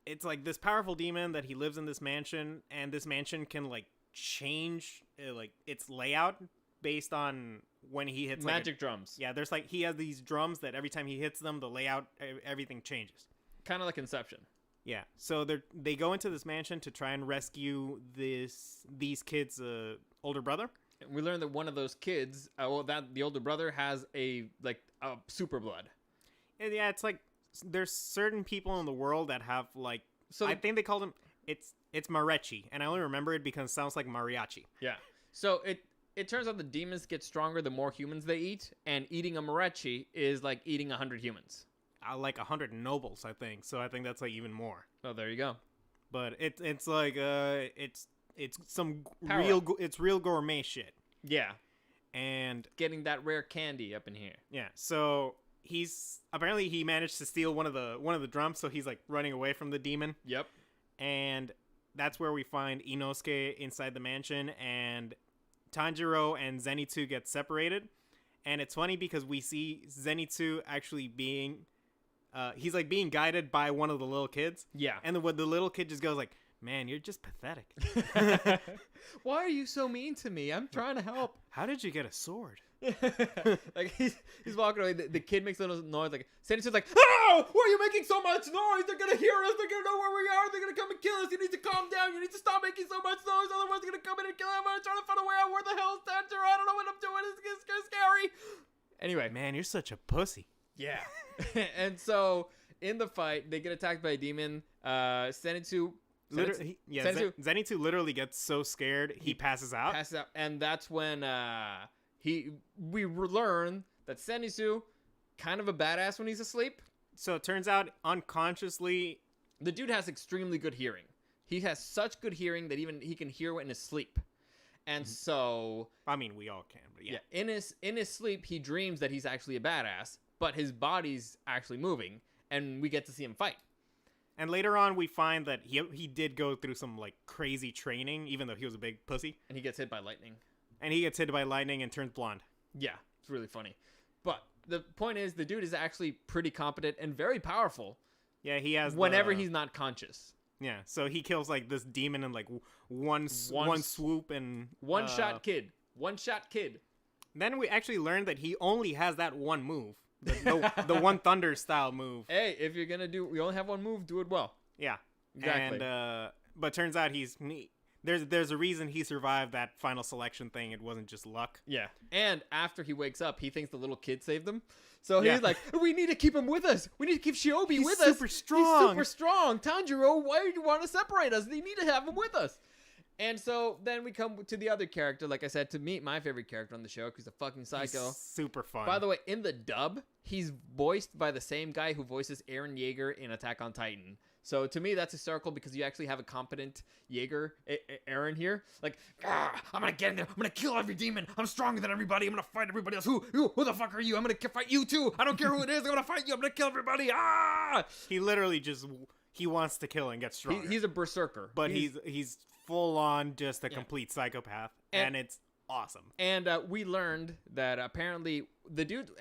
it's like this powerful demon that he lives in this mansion, and this mansion can like change like its layout based on when he hits magic drums. Yeah, there's like he has these drums that every time he hits them, the layout, everything changes. Kind of like Inception. Yeah, so they go into this mansion to try and rescue these kids' older brother. We learned that one of those kids, the older brother has a super blood. And yeah, it's like there's certain people in the world that have like. So I think they called him. It's Marechi, and I only remember it because it sounds like mariachi. Yeah. So it turns out the demons get stronger the more humans they eat, and eating a Marechi is like eating 100 humans. Like 100 nobles, I think. So I think that's like even more. Oh, there you go. But it's like it's some Power. real gourmet shit. Yeah. And getting that rare candy up in here. Yeah. So he managed to steal one of the drums, so he's like running away from the demon. Yep. And that's where we find Inosuke inside the mansion, and Tanjiro and Zenitsu get separated. And it's funny because we see Zenitsu actually being he's like being guided by one of the little kids. Yeah. And the little kid just goes like, "Man, you're just pathetic." Why are you so mean to me? I'm trying to help. How did you get a sword? Like he's walking away. The kid makes a little noise. Like Zenitsu's like, "Oh, why are you making so much noise? They're gonna hear us. They're gonna know where we are. They're gonna come and kill us. You need to calm down. You need to stop making so much noise. Otherwise, they're gonna come in and kill everyone. I'm trying to find a way out. Where the hell is Tanjiro? I don't know what I'm doing. It's scary." Anyway, Man, you're such a pussy. yeah. And so in the fight, they get attacked by a demon. Zenitsu. Literally, Zenitsu literally gets so scared he passes out. Passes out, and that's when we learn that Zenitsu kind of a badass when he's asleep. So it turns out unconsciously, The dude has extremely good hearing. He has such good hearing that even he can hear in his sleep. And so, I mean, we all can, but yeah. in his sleep, he dreams that he's actually a badass, but his body's actually moving, and we get to see him fight. And later on, we find that he did go through some like crazy training, even though he was a big pussy. And he gets hit by lightning. And he gets hit by lightning and turns blonde. Yeah, it's really funny. But the point is, the dude is actually pretty competent and very powerful. Yeah, he has. Whenever he's not conscious. Yeah, so he kills like this demon in like one swoop and One shot kid. Then we actually learned that he only has that one move, the one thunder style move. Hey, if you're gonna you only have one move, do it well. Yeah, Exactly. And but turns out there's a reason he survived that final selection thing. It wasn't just luck. Yeah. And after he wakes up, he thinks the little kid saved him. So Yeah. he's like, we need to keep him with us. We need to keep Shiobi with us. super strong. He's super strong. Tanjiro, why do you want to separate us? You need to have him with us. And so then we come to the other character, like I said, to meet my favorite character on the show, because he's a fucking psycho. He's super fun. By the way, in the dub, he's voiced by the same guy who voices Eren Yeager in Attack on Titan. So to me, that's historical because you actually have a competent Yeager, Eren here. Like, I'm gonna get in there. I'm gonna kill every demon. I'm stronger than everybody. I'm gonna fight everybody else. Who the fuck are you? I'm gonna fight you too. I don't care who it is. I'm gonna fight you. I'm gonna kill everybody. He literally he wants to kill and get stronger. He's a berserker. But he's full on just a complete psychopath, and it's awesome. And we learned that apparently the dude,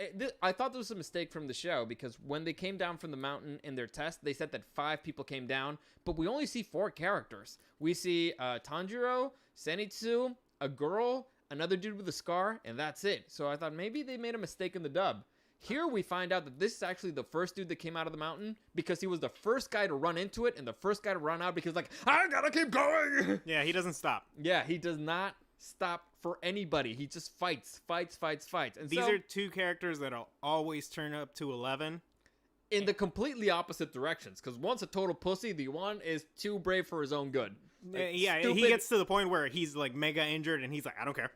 I thought there was a mistake from the show, because when they came down from the mountain in their test, they said that 5 people came down, but we only see 4 characters. We see Tanjiro, Zenitsu, a girl, another dude with a scar, and that's it. So I thought maybe they made a mistake in the dub. Here we find out that this is actually the first dude that came out of the mountain, because he was the first guy to run into it and the first guy to run out, because like, I gotta keep going. Yeah, he doesn't stop. Yeah, he does not stop for anybody. He just fights. And These are 2 characters that'll always turn up to 11 in the completely opposite directions, because one's a total pussy, the one is too brave for his own good. Like, yeah, stupid. he gets to the point where he's like mega injured and he's like, I don't care.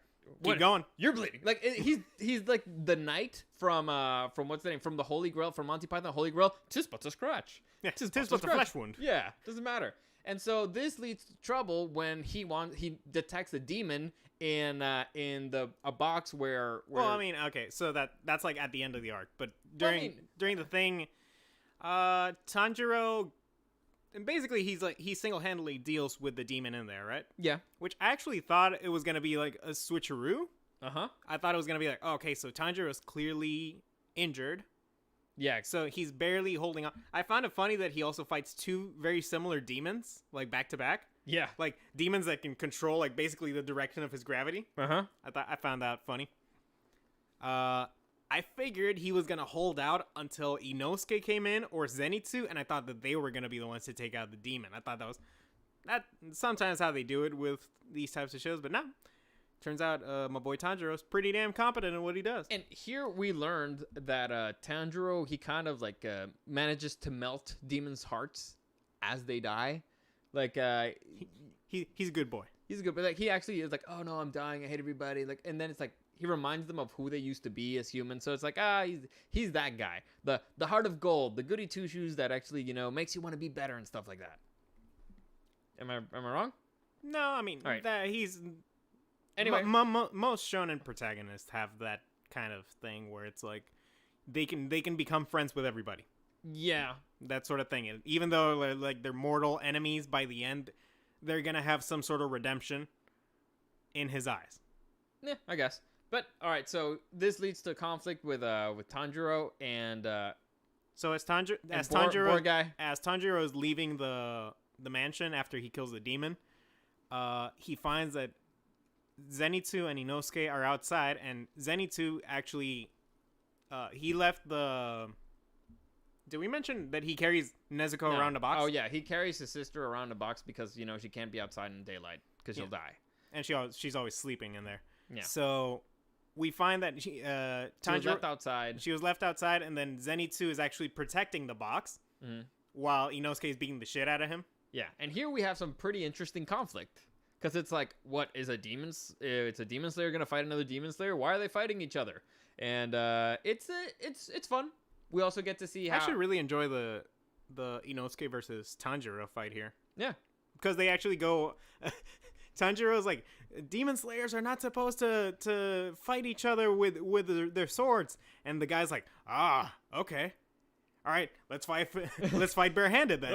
Keep going. You're bleeding. Like he's like the knight from what's the name, from the Holy Grail, from Monty Python, Holy Grail. Tis but a scratch. Yeah, tis but a flesh wound. Yeah, doesn't matter. And so this leads to trouble when he detects a demon in a box where. Well, I mean, okay, so that's like at the end of the arc, but during the thing, Tanjiro, and basically he single-handedly deals with the demon in there, right? Yeah. Which I actually thought it was gonna be like a switcheroo. Uh-huh. I thought it was gonna be like, okay, so Tanjiro is clearly injured. Yeah. So he's barely holding on. I found it funny that he also fights 2 very similar demons, like back to back. Yeah. Like demons that can control like basically the direction of his gravity. Uh-huh. I found that funny. I figured he was gonna hold out until Inosuke came in or Zenitsu, and I thought that they were gonna be the ones to take out the demon. I thought that sometimes how they do it with these types of shows, but no. Turns out my boy Tanjiro's pretty damn competent in what he does. And here we learned that Tanjiro, he kind of like manages to melt demons' hearts as they die. Like he's a good boy. He's a good boy. Like he actually is like, oh no, I'm dying. I hate everybody. Like, and then it's like he reminds them of who they used to be as humans. So it's like, he's that guy. The heart of gold, the goody two shoes that actually, makes you want to be better and stuff like that. Am I wrong? No, I mean, right. That he's. Anyway, most shonen protagonists have that kind of thing where it's like they can become friends with everybody. Yeah, that sort of thing. Even though like they're mortal enemies, by the end, they're gonna have some sort of redemption in his eyes. Yeah, I guess. But all right, so this leads to conflict with Tanjiro and so as Tanjiro is leaving the mansion after he kills the demon, he finds that Zenitsu and Inosuke are outside, and Zenitsu actually, he left the. Did we mention that he carries Nezuko around a box? Oh yeah, he carries his sister around a box because she can't be outside in daylight because she'll die. And she's always sleeping in there. Yeah. So we find that She was left outside. She was left outside, and then Zenitsu is actually protecting the box while Inosuke is beating the shit out of him. Yeah, and here we have some pretty interesting conflict because it's like, what is a demon? It's a demon slayer gonna fight another demon slayer? Why are they fighting each other? And it's fun. We also get to see how. I actually really enjoy the Inosuke versus Tanjiro fight here. Yeah, because they actually go. Tanjiro's like, demon slayers are not supposed to fight each other with their swords, and the guy's like, okay, all right, let's fight barehanded then.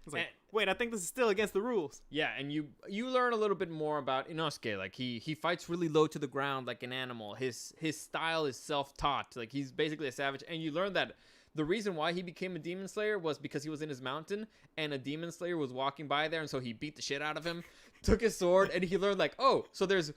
It's like, wait, I think this is still against the rules. Yeah, and you learn a little bit more about Inosuke. Like he fights really low to the ground like an animal. His style is self-taught. Like he's basically a savage, and you learn that the reason why he became a demon slayer was because he was in his mountain and a demon slayer was walking by there, and so he beat the shit out of him, took his sword, and he learned like, oh, so there's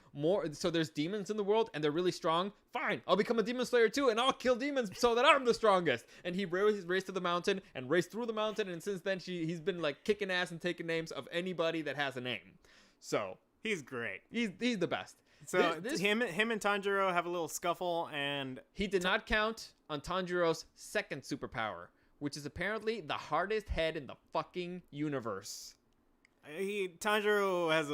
demons in the world and they're really strong. Fine, I'll become a demon slayer too, and I'll kill demons so that I'm the strongest. And he raced to the mountain and raced through the mountain, and since then he's been like kicking ass and taking names of anybody that has a name. So he's great. He's the best. So him and Tanjiro have a little scuffle, and he did not count on Tanjiro's second superpower, which is apparently the hardest head in the fucking universe. Tanjiro has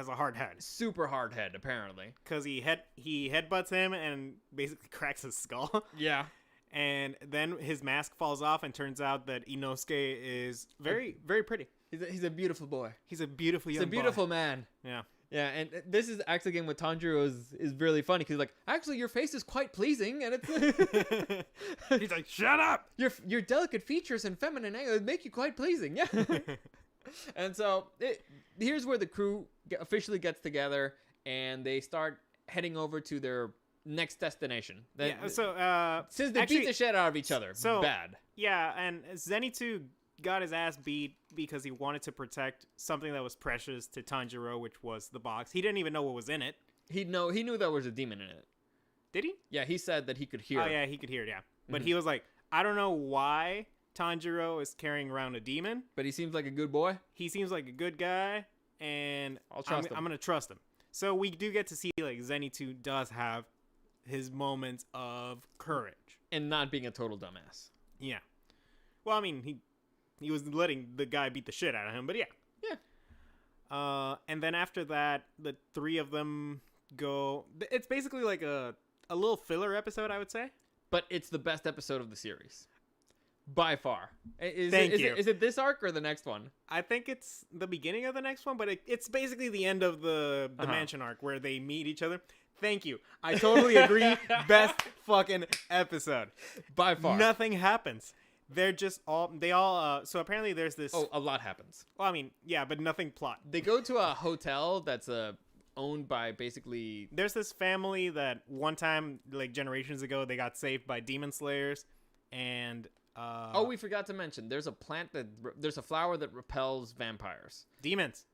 a hard head, super hard head apparently, because he headbutts him and basically cracks his skull. Yeah, and then his mask falls off, and turns out that Inosuke is very very pretty. He's a beautiful boy. He's a beautiful young boy. He's a beautiful man. Yeah. Yeah, and this is actually again with Tanjiro is really funny because like, actually your face is quite pleasing, and it's he's like, shut up. Your delicate features and feminine angles make you quite pleasing. Yeah. And so here's where the crew officially gets together and they start heading over to their next destination. Since they beat the shit out of each other, bad. Yeah, and Zenitsu got his ass beat because he wanted to protect something that was precious to Tanjiro, which was the box. He didn't even know what was in it. He knew there was a demon in it. Did he? Yeah, he said that he could hear. Oh yeah, he could hear it. Yeah, but he was like, I don't know why Tanjiro is carrying around a demon, but he seems like a good boy. He seems like a good guy, and I'm gonna trust him. So we do get to see like Zenitsu does have his moments of courage and not being a total dumbass. Yeah. Well, I mean, he was letting the guy beat the shit out of him, but yeah. Yeah. And then after that, the three of them go. It's basically like a little filler episode, I would say. But it's the best episode of the series. By far. Thank you. Is it this arc or the next one? I think it's the beginning of the next one, but it's basically the end of the mansion arc where they meet each other. Thank you. I totally agree. Best fucking episode. By far. Nothing happens. They're just so apparently there's this. Oh, a lot happens. Well, I mean, yeah, but nothing plot. They go to a hotel that's owned by basically. There's this family that one time, like generations ago, they got saved by demon slayers, and. We forgot to mention. There's a flower that repels vampires. Demons.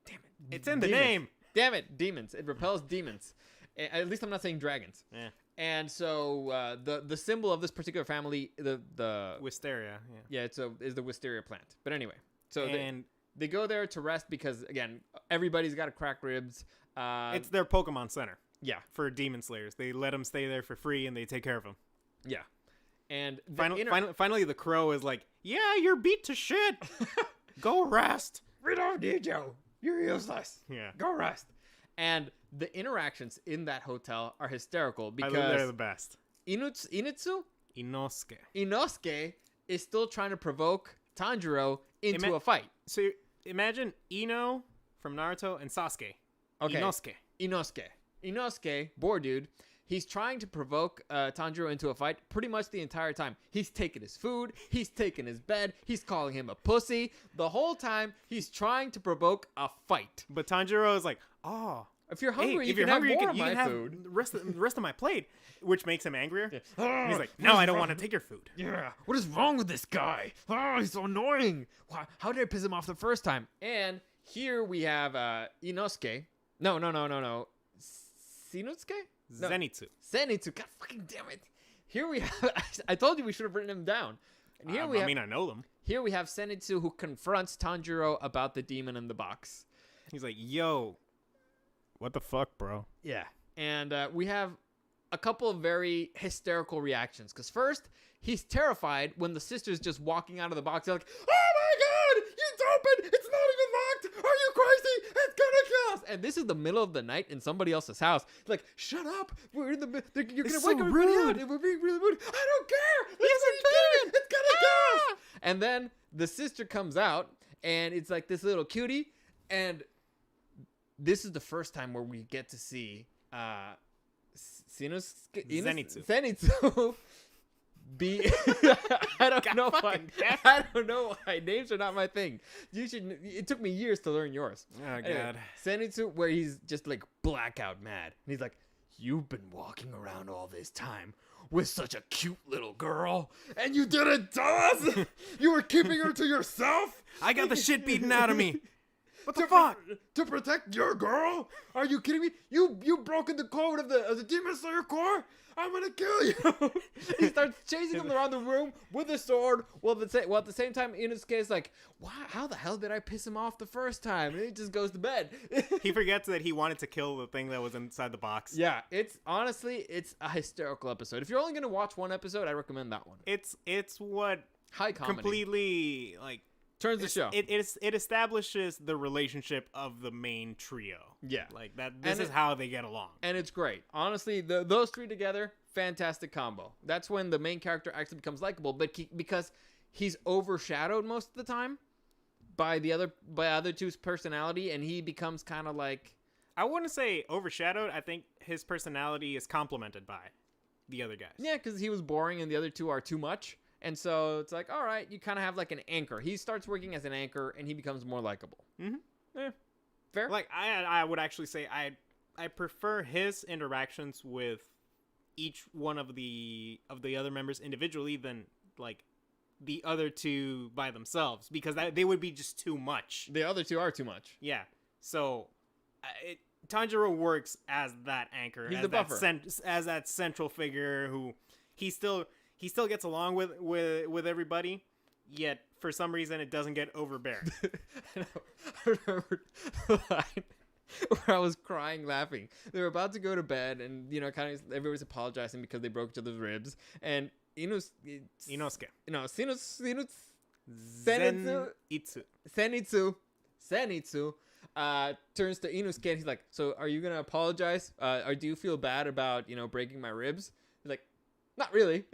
Damn it! It's in the name. Damn it! Demons. It repels demons. At least I'm not saying dragons. Yeah. And so the symbol of this particular family, the wisteria. Yeah. Is the wisteria plant. But anyway, so they go there to rest because again everybody's got to crack ribs. It's their Pokemon center. Yeah. For demon slayers, they let them stay there for free and they take care of them. Yeah. And finally, the crow is like, "Yeah, you're beat to shit. Go rest. We don't need you. You're useless. Yeah, go rest." And the interactions in that hotel are hysterical because they're the best. Inosuke is still trying to provoke Tanjiro into a fight. So imagine Ino from Naruto and Sasuke. Okay. Inosuke, boar dude. He's trying to provoke Tanjiro into a fight pretty much the entire time. He's taking his food. He's taking his bed. He's calling him a pussy. The whole time, he's trying to provoke a fight. But Tanjiro is like, oh. If you're hungry, you can have more of my food. The rest of my plate, which makes him angrier. Yeah. He's like, no, I don't want to take your food. Yeah. What is wrong with this guy? Oh, he's so annoying. How did I piss him off the first time? And here we have Inosuke No. Sinutsuke? No. Zenitsu. Zenitsu. God fucking damn it. Here we have. I told you we should have written him down. And here I know them. Here we have Zenitsu, who confronts Tanjiro about the demon in the box. He's like, yo, what the fuck, bro? Yeah. And we have a couple of very hysterical reactions. Because first, he's terrified when the sister's just walking out of the box. They're like, oh my god, it's open. It's not even locked. Are you crazy? It's gonna kill us. And this is the middle of the night in somebody else's house. It's like, shut up. We're in the you're gonna wake everybody up. And we're being really rude. I don't care. It's gonna kill us. And then the sister comes out, and it's like this little cutie. And this is the first time where we get to see Zenitsu be I don't know why names are not my thing. It took me years to learn yours. Oh god. Zenitsu, where he's just like blackout mad. And he's like, you've been walking around all this time with such a cute little girl, and you didn't tell us? You were keeping her to yourself? I got the shit beaten out of me. What the fuck? To protect your girl? Are you kidding me? You broken the code of the Demon Slayer Corps? I'm gonna kill you. He starts chasing him around the room with a sword. Well, at the same time, Inosuke is like, wow, how the hell did I piss him off the first time? And he just goes to bed. He forgets that he wanted to kill the thing that was inside the box. Yeah, it's a hysterical episode. If you're only gonna watch one episode, I recommend that one. It's what high comedy completely like turns the show. It establishes the relationship of the main trio. Yeah, like that. This is how they get along, and it's great. Honestly, those three together, fantastic combo. That's when the main character actually becomes likable, but because he's overshadowed most of the time by other two's personality, and he becomes kind of like, I wouldn't say overshadowed. I think his personality is complemented by the other guys. Yeah, because he was boring, and the other two are too much. And so it's like, all right, you kind of have like an anchor. He starts working as an anchor, and he becomes more likable. Mm-hmm. Yeah. Fair? Like, I would actually say I prefer his interactions with each one of the other members individually than, like, the other two by themselves. Because they would be just too much. The other two are too much. Yeah. So, Tanjiro works as that anchor. He's as the buffer. As that central figure who he still gets along with everybody, yet for some reason it doesn't get overbearing. I remember the line where I was crying laughing. They were about to go to bed, and kind of everybody's apologizing because they broke each other's ribs. And Zenitsu turns to Inosuke, and he's like, "So are you gonna apologize? Or do you feel bad about breaking my ribs?" He's like, not really.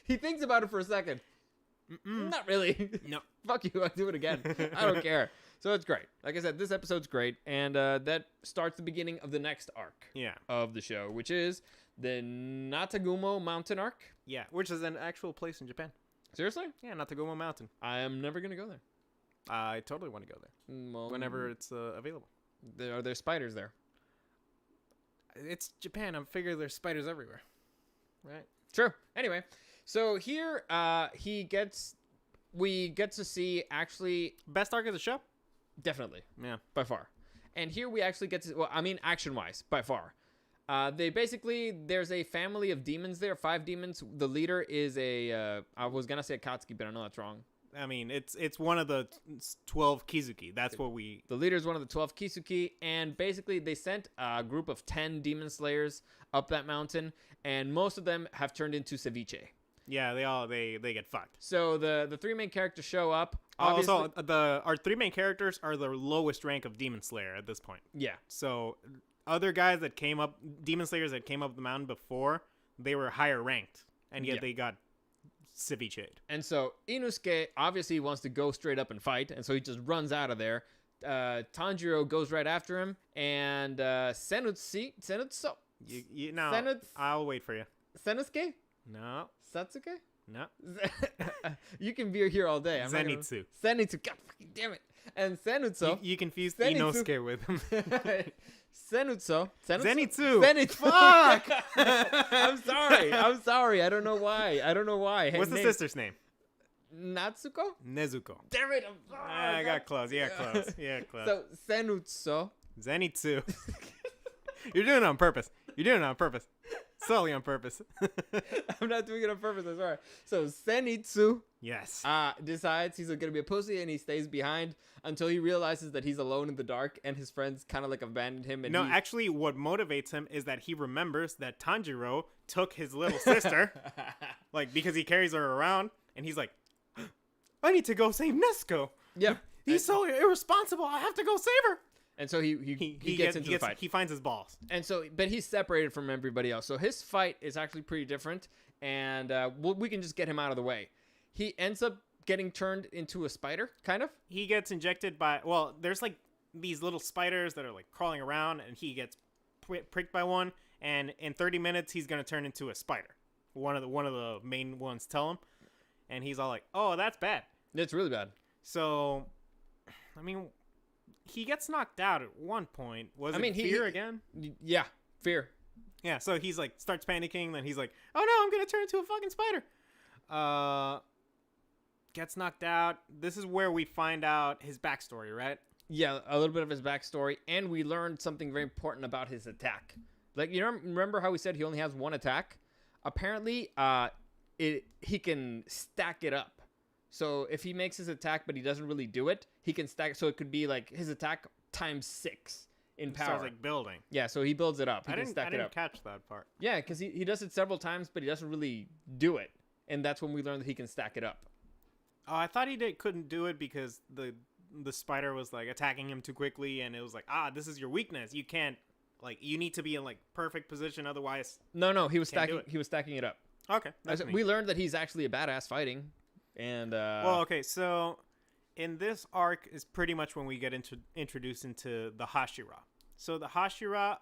He thinks about it for a second. Not really. No. Fuck you. I'll do it again. I don't care. So it's great. Like I said, this episode's great. And that starts the beginning of the next arc of the show, which is the Natagumo Mountain arc. Yeah, which is an actual place in Japan. Seriously? Yeah, Natagumo Mountain. I am never going to go there. I totally want to go there. Well, whenever it's available. Are there spiders there? It's Japan. I figure there's spiders everywhere. Right. True. Anyway, so here we get to see actually best arc of the show. Definitely. Yeah. By far. And here we actually get to, action-wise, by far. There's a family of demons there, 5 demons. The leader is I was going to say Akatsuki, but I know that's wrong. I mean, it's one of the 12 Kizuki. That's what The leader is one of the 12 Kizuki, and basically they sent a group of 10 demon slayers up that mountain, and most of them have turned into ceviche. Yeah, they get fucked. So the 3 main characters show up. Also, our 3 main characters are the lowest rank of demon slayer at this point. Yeah. So other guys that came up, demon slayers that came up the mountain before, they were higher ranked, and yet they got ceviche'd. And so Inosuke obviously wants to go straight up and fight, and so he just runs out of there. Tanjiro goes right after him, and Senutsu. I'll wait for you. Senusuke? No. Satsuke? No. You can be here all day. Zenitsu. Senitsu. God fucking damn it. And Senutsu. You confused Inosuke with him. Zenitsu. Zenitsu. Fuck! I'm sorry. I don't know why. What's the sister's name? Natsuko? Nezuko. Damn it. I got close. Yeah, close. So, Senutsu. Zenitsu. You're doing it on purpose. You're doing it on purpose. Solely on purpose. I'm not doing it on purpose. I'm sorry. So Zenitsu Yes. decides he's gonna be a pussy, and he stays behind until he realizes that he's alone in the dark, and his friends kind of like abandoned him. And No, actually, what motivates him is that he remembers that Tanjiro took his little sister, like, because he carries her around, and he's like, I need to go save Nesco. Yeah. He's so irresponsible. I have to go save her. And so he gets into the fight. He finds his balls. And so, but he's separated from everybody else. So his fight is actually pretty different, and we can just get him out of the way. He ends up getting turned into a spider, kind of. He gets injected by, well, there's like these little spiders that are like crawling around, and he gets pricked by one, and in 30 minutes he's gonna turn into a spider. One of the main ones tell him, and he's all like, "Oh, that's bad." It's really bad. So, I mean, he gets knocked out at one point. Was it fear again? Yeah, fear. Yeah, so he's like starts panicking, then he's like, "Oh no, I'm gonna turn into a fucking spider." Gets knocked out. This is where we find out his backstory, right? Yeah, a little bit of his backstory, and we learned something very important about his attack. Like, you remember how we said he only has one attack? Apparently, he can stack it up. So if he makes his attack, but he doesn't really do it, he can stack it. So it could be like his attack times 6 in power. Sounds like building. Yeah, so he builds it up. He can stack I it didn't up. catch that part. Yeah, because he does it several times, but he doesn't really do it. And that's when we learned that he can stack it up. Oh, I thought he couldn't do it because the spider was like attacking him too quickly, and it was like, this is your weakness. You can't, like, you need to be in like perfect position, otherwise. No, he was stacking. He was stacking it up. Okay, We learned that he's actually a badass fighting, and well, okay, so in this arc is pretty much when we get introduced into the Hashira. So the Hashira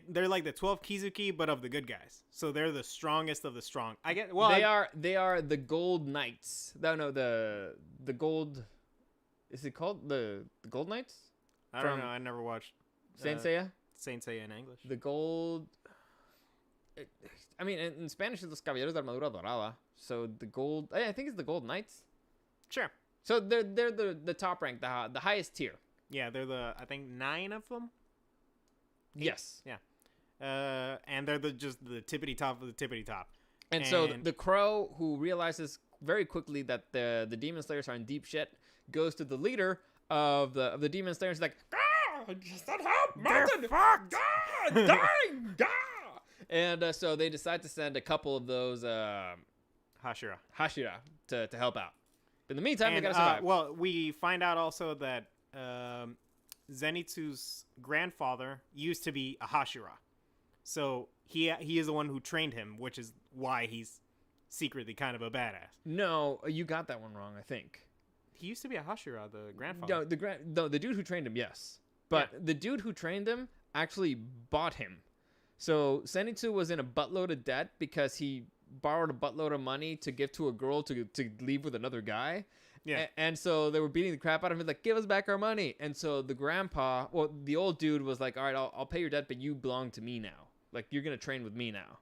they're like the 12 Kizuki, but of the good guys. So they're the strongest of the strong. They are the Gold Knights. No, the Gold. Is it called the Gold Knights? I don't know. I never watched Saint Seiya. Saint Seiya in English. The Gold. I mean, in Spanish it's Los Caballeros de Armadura Dorada. So the Gold. I think it's the Gold Knights. Sure. So they're the top rank, the highest tier. Yeah, they're I think 9 of them. 8? Yes. Yeah. And they're just the tippity top of the tippity top. And so the crow, who realizes very quickly that the demon slayers are in deep shit, goes to the leader of the demon slayers, like, just help, Martin, dying, and so they decide to send a couple of those Hashira to help out. In the meantime, they gotta survive. Well, we find out also that Zenitsu's grandfather used to be a Hashira. So he is the one who trained him, which is why he's secretly kind of a badass. No, you got that one wrong, I think. He used to be a Hashira, the grandfather. No, the dude who trained him, yes. But the dude who trained him actually bought him. So Zenitsu was in a buttload of debt because he borrowed a buttload of money to give to a girl to leave with another guy. Yeah. And so they were beating the crap out of him, like, give us back our money. And so the grandpa, well, the old dude was like, all right, I'll pay your debt, but you belong to me now. Like, you're going to train with me now.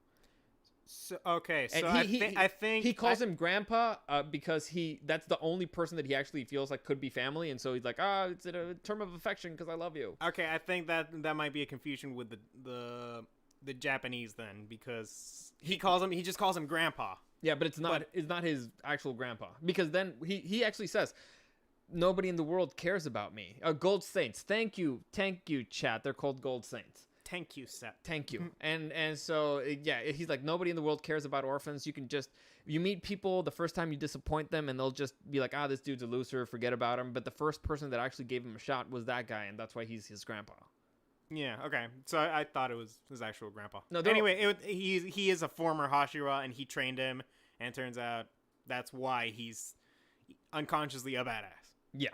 So, okay, so and I think... He calls him grandpa because that's the only person that he actually feels like could be family. And so he's like, it's a term of affection because I love you. Okay, I think that might be a confusion with the Japanese then, because he just calls him grandpa. Yeah, but it's not his actual grandpa, because then he actually says, nobody in the world cares about me. Gold Saints. Thank you, chat. They're called Gold Saints. Thank you, Seth. Thank you. And so, yeah, he's like, nobody in the world cares about orphans. You meet people the first time you disappoint them, and they'll just be like, this dude's a loser, forget about him. But the first person that actually gave him a shot was that guy, and that's why he's his grandpa. Yeah, okay. So I thought it was his actual grandpa. No, anyway, he is a former Hashira, and he trained him, and it turns out that's why he's unconsciously a badass. Yeah.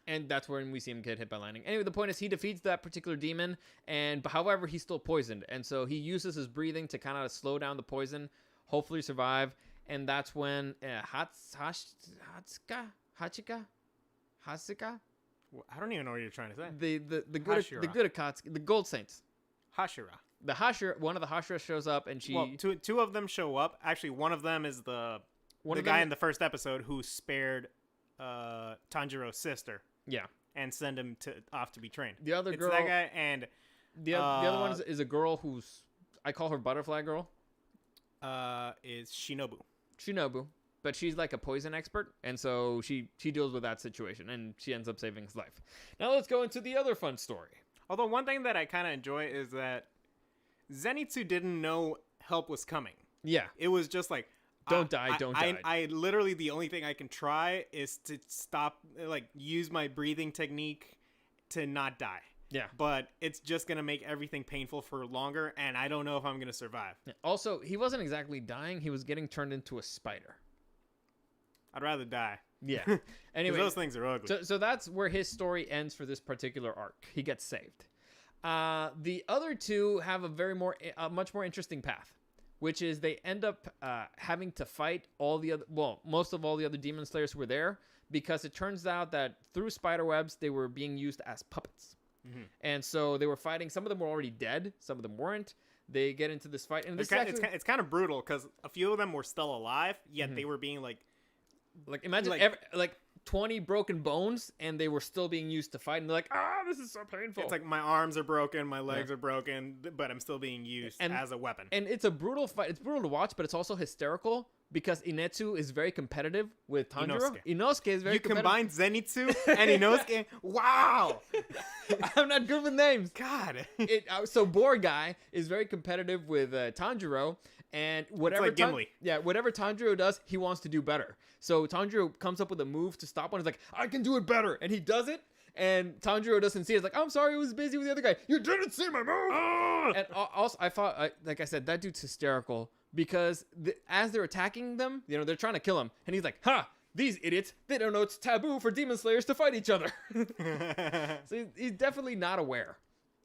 And that's when we see him get hit by lightning. Anyway, the point is he defeats that particular demon, but however, he's still poisoned. And so he uses his breathing to kind of slow down the poison, hopefully survive. And that's when Hachika? I don't even know what you're trying to say. The good Akatsuki, the Gold Saints. Hashira. One of the Hashira shows up, and two of them show up. Actually, one of them is the guy in the first episode who spared Tanjiro's sister. Yeah. and send him off to be trained. The other it's girl, that guy, and the other one is a girl who's, I call her Butterfly Girl. Is Shinobu. Shinobu, but she's like a poison expert, and so she deals with that situation, and she ends up saving his life. Now let's go into the other fun story. Although one thing that I kind of enjoy is that Zenitsu didn't know help was coming. Yeah. It was just like, Don't die. I literally, the only thing I can try is to stop, like, use my breathing technique to not die. Yeah. But it's just going to make everything painful for longer, and I don't know if I'm going to survive. Also, he wasn't exactly dying. He was getting turned into a spider. I'd rather die. Yeah. Anyway, those things are ugly. So that's where his story ends for this particular arc. He gets saved. The other two have a much more interesting path, which is they end up having to fight most of all the other demon slayers who were there, because it turns out that through spider webs they were being used as puppets. Mm-hmm. And so they were fighting. Some of them were already dead. Some of them weren't. They get into this fight, and it's kind of brutal because a few of them were still alive, yet mm-hmm. they were being like imagine 20 broken bones, and they were still being used to fight, and they're like, this is so painful. It's like my arms are broken, my legs are broken, but I'm still being used as a weapon. And it's a brutal fight. It's brutal to watch, but it's also hysterical because Inetsu is very competitive with Tanjiro. Inosuke is very competitive. You combine Zenitsu and Inosuke? Wow! I'm not good with names. God. So Boar Guy is very competitive with Tanjiro, and whatever it's like Gimli. Whatever Tanjiro does, he wants to do better. So Tanjiro comes up with a move to stop one. He's like, I can do it better, and he does it. And Tanjiro doesn't see it. It's like, I'm sorry, I was busy with the other guy. You didn't see my move. And also, I thought, like I said, that dude's hysterical because as they're attacking them, they're trying to kill him, and he's like, these idiots, they don't know it's taboo for demon slayers to fight each other. So he's definitely not aware.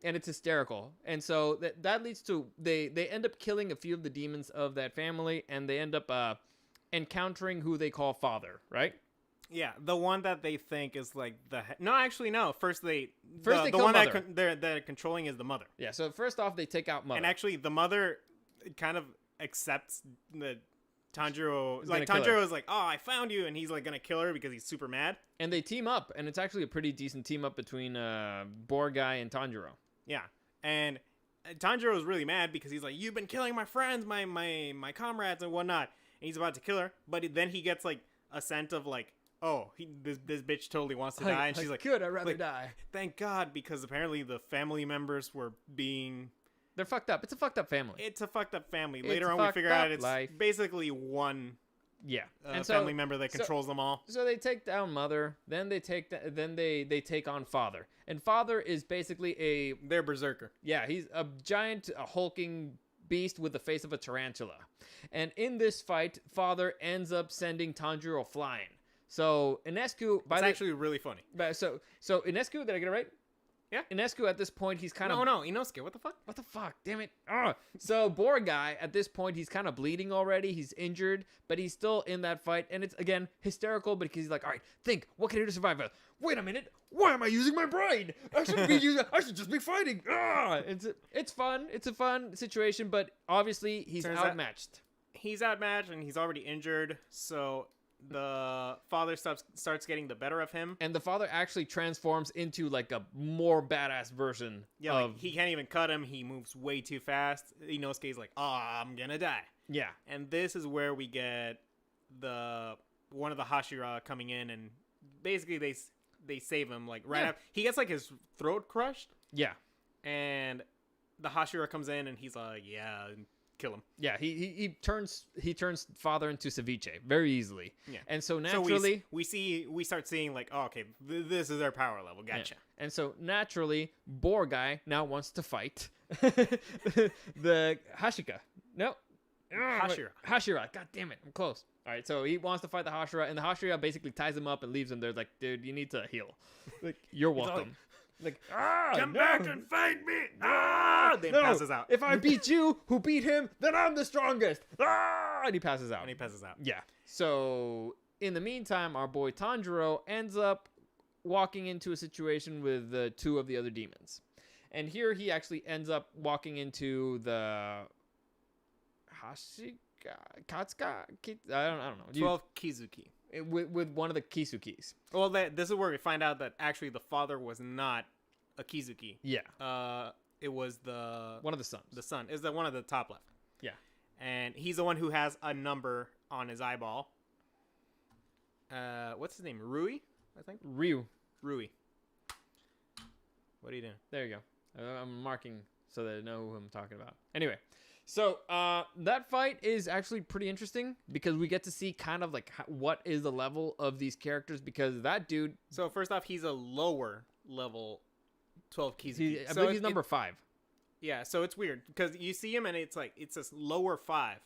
And it's hysterical. And so that leads to, they end up killing a few of the demons of that family, and they end up encountering who they call Father, right? Yeah, the one that they think is like no. First they kill one Mother. that they're controlling is the mother. Yeah, so first off, they take out Mother. And actually, the mother kind of accepts that Tanjiro, Tanjiro is like, oh, I found you, and he's like gonna kill her because he's super mad. And they team up, and it's actually a pretty decent team up between Boar Guy and Tanjiro. Yeah, and Tanjiro is really mad because he's like, you've been killing my friends, my comrades and whatnot, and he's about to kill her, but then he gets like a scent of like, oh, this bitch totally wants to die, and she's like, good, I'd rather die. Thank God, because apparently the family members were being... They're fucked up. It's a fucked up family. It's a fucked up family. Later on, we figure out it's basically one family member that controls them all. So they take down Mother, then they take on Father. And Father is basically they're berserker. Yeah, he's a giant, hulking beast with the face of a tarantula. And in this fight, Father ends up sending Tanjiro flying. So Inescu, it's actually really funny. So Inescu, did I get it right? Yeah. Inescu at this point, he's kind of... No, Inosuke, what the fuck? What the fuck? Damn it. So Boar Guy, at this point, he's kind of bleeding already. He's injured, but he's still in that fight. And it's, again, hysterical because he's like, all right, think, what can I do to survive? Wait a minute. Why am I using my brain? I should just be fighting. It's fun. It's a fun situation, but obviously he's outmatched. He's outmatched and he's already injured, so... the father starts getting the better of him, and the father actually transforms into like a more badass version. Yeah, like he can't even cut him. He moves way too fast. Inosuke's like, "Oh, I'm gonna die." Yeah, and this is where we get one of the Hashira coming in, and basically they save him. Like after he gets like his throat crushed. Yeah, and the Hashira comes in, and he's like, "Yeah." Kill him. Yeah, he turns Father into ceviche very easily. Yeah, and so naturally we start seeing like, oh, okay, this is our power level. Gotcha. Yeah. And so naturally, Boar Guy now wants to fight the Hashira. No, Hashira. God damn it, I'm close. All right, so he wants to fight the Hashira, and the Hashira basically ties him up and leaves him there. Like, dude, you need to heal. Like, you're welcome. Like, come back and fight me! Then passes out. If I beat you, who beat him, then I'm the strongest. And he passes out. Yeah. So in the meantime, our boy Tanjiro ends up walking into a situation with two of the other demons, and here he actually ends up walking into the Katsuka. I don't know. 12 Kizuki. with one of the Kisukis. Well, this is where we find out that actually the father was not a Kizuki. Yeah. It was the One of the sons. the son. Is the one at the top left? Yeah. And he's the one who has a number on his eyeball. What's his name? Rui, I think. Ryu. Rui. What are you doing? There you go. I'm marking so that I know who I'm talking about. Anyway, so that fight is actually pretty interesting because we get to see kind of like what is the level of these characters, because that dude. So first off, he's a lower level 12 Kizuki. I believe he's number 5. Yeah, so it's weird because you see him and it's like it's this lower 5.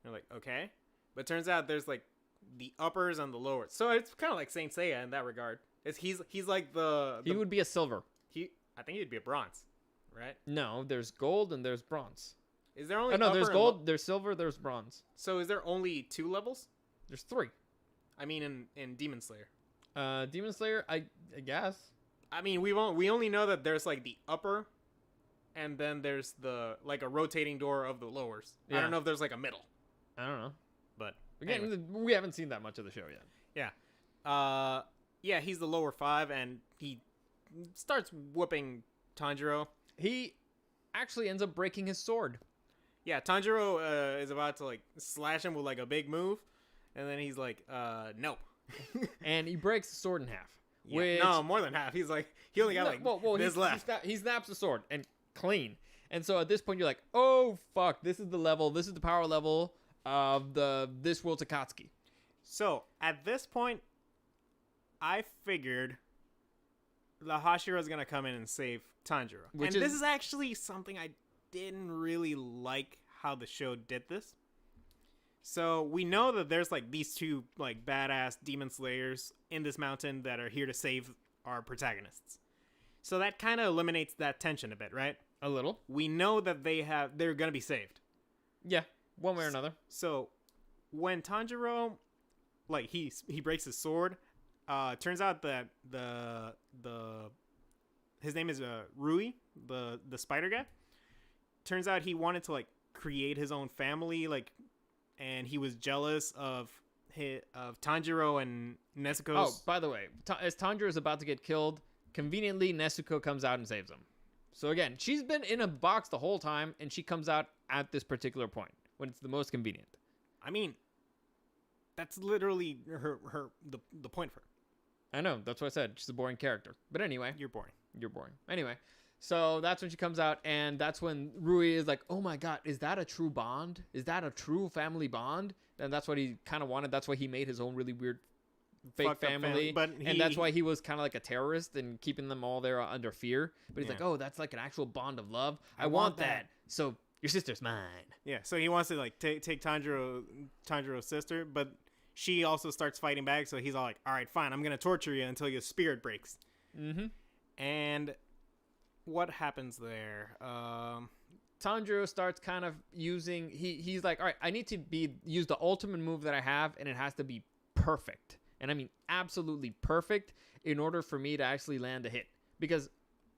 You're like, okay, but it turns out there's like the uppers and the lowers. So it's kind of like Saint Seiya in that regard. He's like He would be a silver. I think he'd be a bronze, right? No, there's gold and there's bronze. Is there only Oh no, upper there's and gold, there's silver, there's bronze. So is there only 2 levels? There's 3. I mean, in Demon Slayer. Demon Slayer, I guess. I mean, we only know that there's like the upper, and then there's the like a rotating door of the lowers. I Yeah. don't know if there's like a middle, I don't know. but Again, anyway. we haven't seen that much of the show yet. Yeah, he's the lower 5, and he starts whooping Tanjiro. He actually ends up breaking his sword. Yeah, Tanjiro is about to like slash him with like a big move, and then he's like, no. And he breaks the sword in half. Yeah, Which, no, more than half. He's like, he only got this left. He snaps the sword and clean. And so at this point, you're like, oh, fuck, this is the level. This is the power level of this world Takatsuki. So at this point, I figured the Hashira's gonna come in and save Tanjiro. This is actually something I didn't really like how the show did this. So we know that there's like these 2 like badass demon slayers in this mountain that are here to save our protagonists. So that kind of eliminates that tension a bit, right? A little. We know that they're gonna be saved. Yeah, one way or another. So when Tanjiro, like he breaks his sword, turns out that his name is Rui, the spider guy. Turns out he wanted to like create his own family, like, and he was jealous of Tanjiro and Nezuko's. Oh, by the way, as Tanjiro is about to get killed, conveniently Nezuko comes out and saves him. So again, she's been in a box the whole time, and she comes out at this particular point when it's the most convenient. I mean, that's literally the point for her. I know, that's what I said. She's a boring character. But anyway. You're boring. You're boring. Anyway, so that's when she comes out, and that's when Rui is like, oh my god, is that a true bond? Is that a true family bond? And that's what he kind of wanted. That's why he made his own really weird fake family. And that's why he was kind of like a terrorist and keeping them all there under fear. But he's like, oh, that's like an actual bond of love. I want that. So your sister's mine. Yeah, so he wants to like take Tanjiro's sister, but she also starts fighting back. So he's all like, all right, fine, I'm going to torture you until your spirit breaks. Mm-hmm. And what happens there? Tanjiro starts kind of using, he's like, all right, I need to use the ultimate move that I have, and it has to be perfect. And I mean absolutely perfect in order for me to actually land a hit. Because,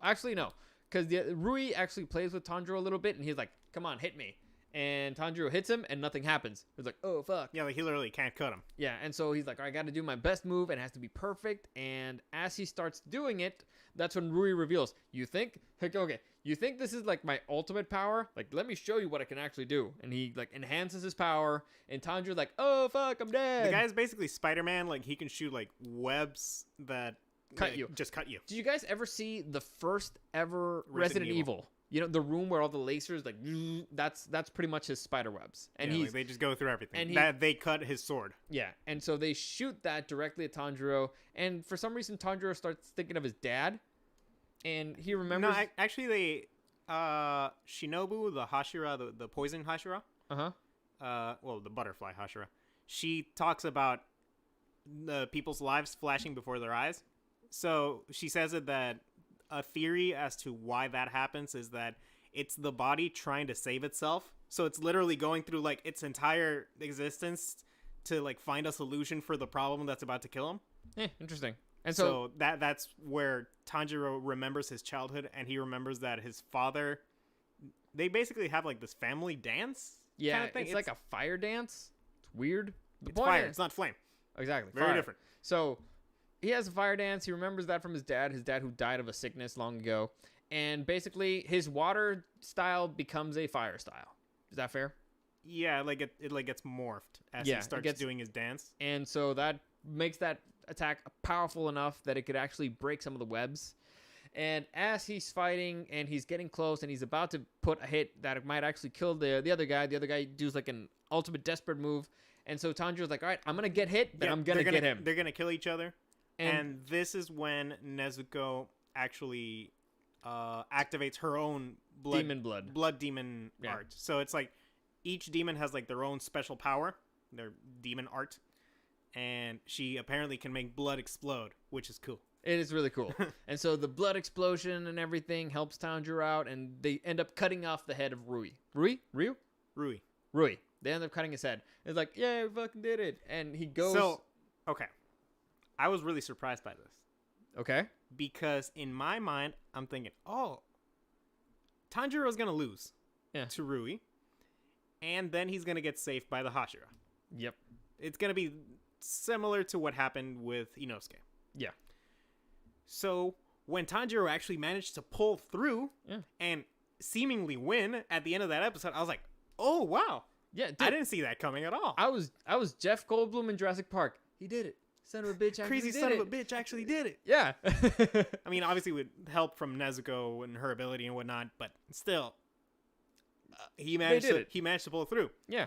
actually no, because Rui actually plays with Tanjiro a little bit, and he's like, come on, hit me. And Tanjiro hits him, and nothing happens. He's like, oh, fuck. Yeah, like he literally can't cut him. Yeah, and so he's like, I got to do my best move, and it has to be perfect. And as he starts doing it, that's when Rui reveals, you think this is like my ultimate power? Like, let me show you what I can actually do. And he like enhances his power, and Tanjiro's like, oh, fuck, I'm dead. The guy's basically Spider-Man. Like, he can shoot like webs that just cut you. Did you guys ever see the first ever Resident Evil? You know, the room where all the lasers, like, that's pretty much his spider webs. And like they just go through everything. And they cut his sword. Yeah, and so they shoot that directly at Tanjiro. And for some reason, Tanjiro starts thinking of his dad. And he remembers... No, actually, they... Shinobu, the Hashira, the poison Hashira. Uh-huh. Well, the butterfly Hashira. She talks about the people's lives flashing before their eyes. So she says that a theory as to why that happens is that it's the body trying to save itself. So it's literally going through like its entire existence to like find a solution for the problem that's about to kill him. Interesting. And so that's where Tanjiro remembers his childhood, and he remembers that his father, they basically have like this family dance. Yeah, kind of thing. it's like a fire dance. It's weird. It's fire. It's not flame. Exactly. Very fire. different. So he has a fire dance. He remembers that from his dad who died of a sickness long ago. And basically, his water style becomes a fire style. Is that fair? Yeah, like it like gets morphed as he starts doing his dance. And so that makes that attack powerful enough that it could actually break some of the webs. And as he's fighting and he's getting close and he's about to put a hit that might actually kill the other guy does like an ultimate desperate move. And so Tanjiro's like, all right, I'm going to get hit, but I'm going to get him. They're going to kill each other. And this is when Nezuko actually activates her own blood demon art. So it's like each demon has like their own special power, their demon art. And she apparently can make blood explode, which is cool. It is really cool. And so the blood explosion and everything helps Tanjiro out, and they end up cutting off the head of Rui. Rui. They end up cutting his head. It's like, yeah, we fucking did it. And he goes... So, okay. I was really surprised by this. Okay. Because in my mind, I'm thinking, oh, Tanjiro's going to lose to Rui. And then he's going to get saved by the Hashira. Yep. It's going to be similar to what happened with Inosuke. Yeah. So when Tanjiro actually managed to pull through and seemingly win at the end of that episode, I was like, oh, wow. Yeah, dude, I didn't see that coming at all. I was Jeff Goldblum in Jurassic Park. He did it. Son of a bitch actually Crazy did son it. of a bitch actually did it. Yeah. I mean, obviously with help from Nezuko and her ability and whatnot, but still, he managed to pull through. Yeah.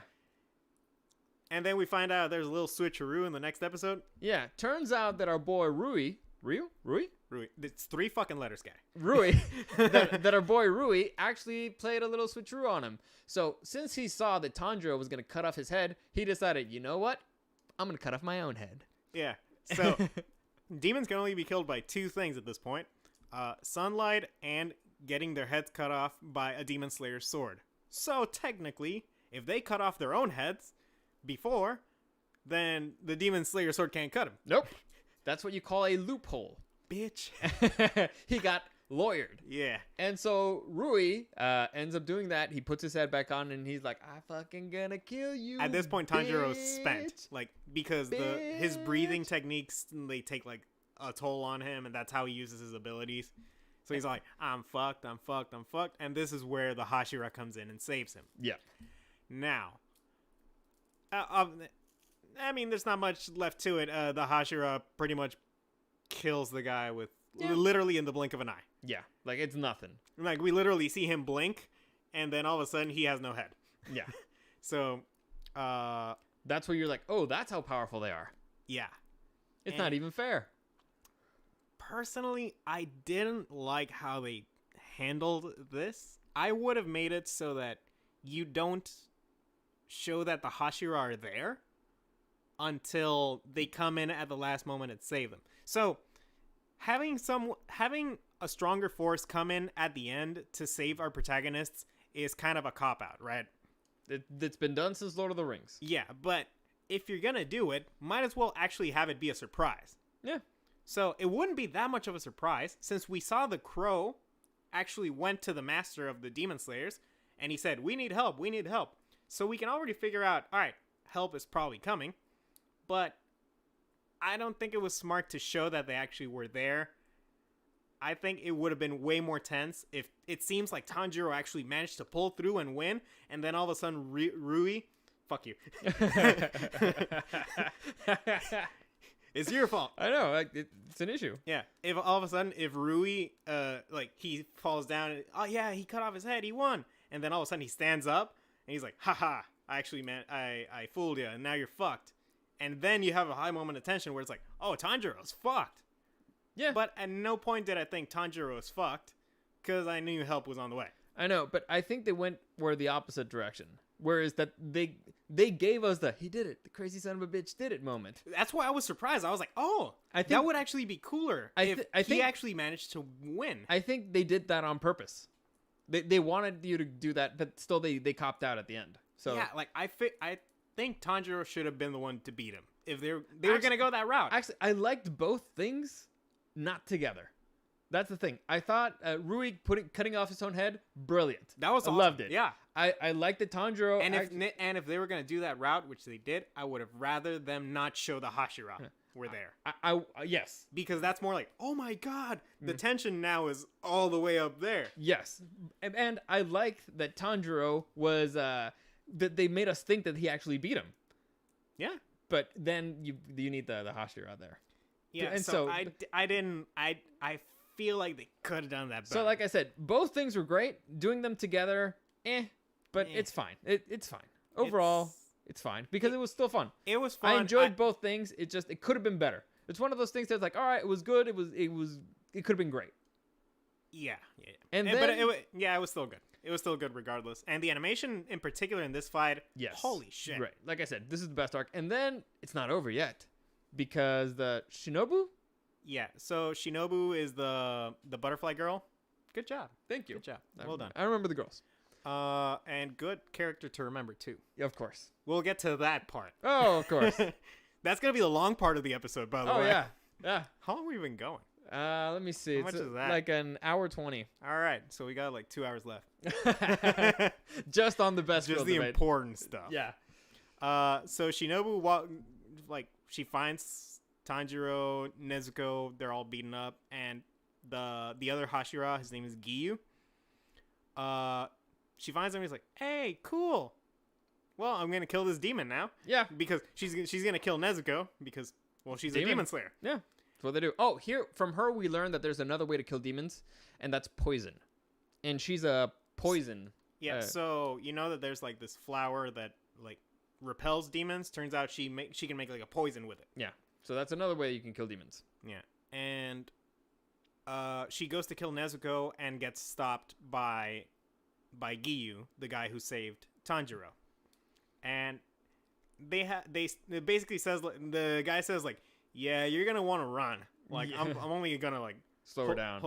And then we find out there's a little switcheroo in the next episode. Yeah. Turns out that our boy Rui. It's 3 fucking letters, guy. Rui. that our boy Rui actually played a little switcheroo on him. So since he saw that Tanjiro was going to cut off his head, he decided, you know what? I'm going to cut off my own head. Yeah. So demons can only be killed by 2 things at this point. Sunlight and getting their heads cut off by a demon slayer's sword. So technically, if they cut off their own heads before, then the demon slayer sword can't cut them. Nope. That's what you call a loophole. Bitch. He got lawyered. Yeah. And so Rui ends up doing that. He puts his head back on and he's like, I fucking gonna kill you. At this point, Tanjiro's spent. Like, because his breathing techniques, they take like a toll on him, and that's how he uses his abilities. So he's like, I'm fucked. And this is where the Hashira comes in and saves him. Yeah. Now, I mean, there's not much left to it. The Hashira pretty much kills the guy with literally in the blink of an eye. Yeah, like it's nothing. Like, we literally see him blink, and then all of a sudden he has no head. Yeah. So, that's where you're like, oh, that's how powerful they are. Yeah. It's not even fair. Personally, I didn't like how they handled this. I would have made it so that you don't show that the Hashira are there until they come in at the last moment and save them. So having a stronger force come in at the end to save our protagonists is kind of a cop-out, right? It's been done since Lord of the Rings. Yeah, but if you're gonna do it, might as well actually have it be a surprise. Yeah. So it wouldn't be that much of a surprise since we saw the crow actually went to the master of the demon slayers and he said, we need help. So we can already figure out, all right, help is probably coming. But I don't think it was smart to show that they actually were there. I think it would have been way more tense if it seems like Tanjiro actually managed to pull through and win, and then all of a sudden Rui, fuck you. It's your fault. I know, it's an issue. Yeah, if all of a sudden if Rui, he falls down, and, oh yeah, he cut off his head, he won, and then all of a sudden he stands up and he's like, haha, I fooled you, and now you're fucked. And then you have a high moment of tension where it's like, oh, Tanjiro's fucked. Yeah. But at no point did I think Tanjiro was fucked because I knew help was on the way. I know, but I think they went the opposite direction. Whereas that they gave us the, he did it, the crazy son of a bitch did it moment. That's why I was surprised. I was like, oh, that would actually be cooler if he actually managed to win. I think they did that on purpose. They wanted you to do that, but still they copped out at the end. So yeah, like I think Tanjiro should have been the one to beat him if they were going to go that route. Actually, I liked both things, not together. That's the thing. I thought Rui cutting off his own head, brilliant. That was I awesome. loved it. Yeah. I liked the Tanjiro. And if they were gonna do that route, which they did, I would have rather them not show the Hashira were there. Yes. Because that's more like, oh my god, the tension now is all the way up there. Yes. And I liked that Tanjiro was that they made us think that he actually beat him. Yeah. But then you need the Hashira there. Yeah. And so I feel like they could have done that better. So like I said, both things were great. Doing them together, but it's fine. It's fine. Overall, it's fine because it was still fun. It was fun. I enjoyed both things. It could have been better. It's one of those things that's like, all right, it was good. It could have been great. Yeah. And then, but it was still good. It was still good regardless. And the animation in particular in this fight, yes, holy shit. Right. Like I said, this is the best arc. And then it's not over yet because the Shinobu. Yeah. So Shinobu is the butterfly girl. Good job. Thank you. Good job. Well done. I remember the girls. And good character to remember too. Yeah, of course. We'll get to that part. Oh, of course. That's gonna be the long part of the episode, by the way. Oh yeah. Yeah. How long have we been going? Let me see. How much is that? Like an hour 20. All right, so we got like 2 hours left. Just on the best. Just the debate. important stuff. Yeah. So Shinobu, she finds Tanjiro, Nezuko. They're all beaten up, and the other Hashira, his name is Giyu. She finds him. He's like, "Hey, cool. Well, I'm gonna kill this demon now." Yeah. Because she's gonna kill Nezuko because she's a demon slayer. Yeah. That's what they do. Oh, here from her we learned that there's another way to kill demons, and that's poison. And she's a poison. Yeah. So you know that there's like this flower that like repels demons. Turns out she can make like a poison with it. Yeah. So that's another way you can kill demons. Yeah. And she goes to kill Nezuko and gets stopped by Giyu, the guy who saved Tanjiro. And they basically says, the guy says like, yeah, you're gonna want to run. Like I'm only gonna like slow her down.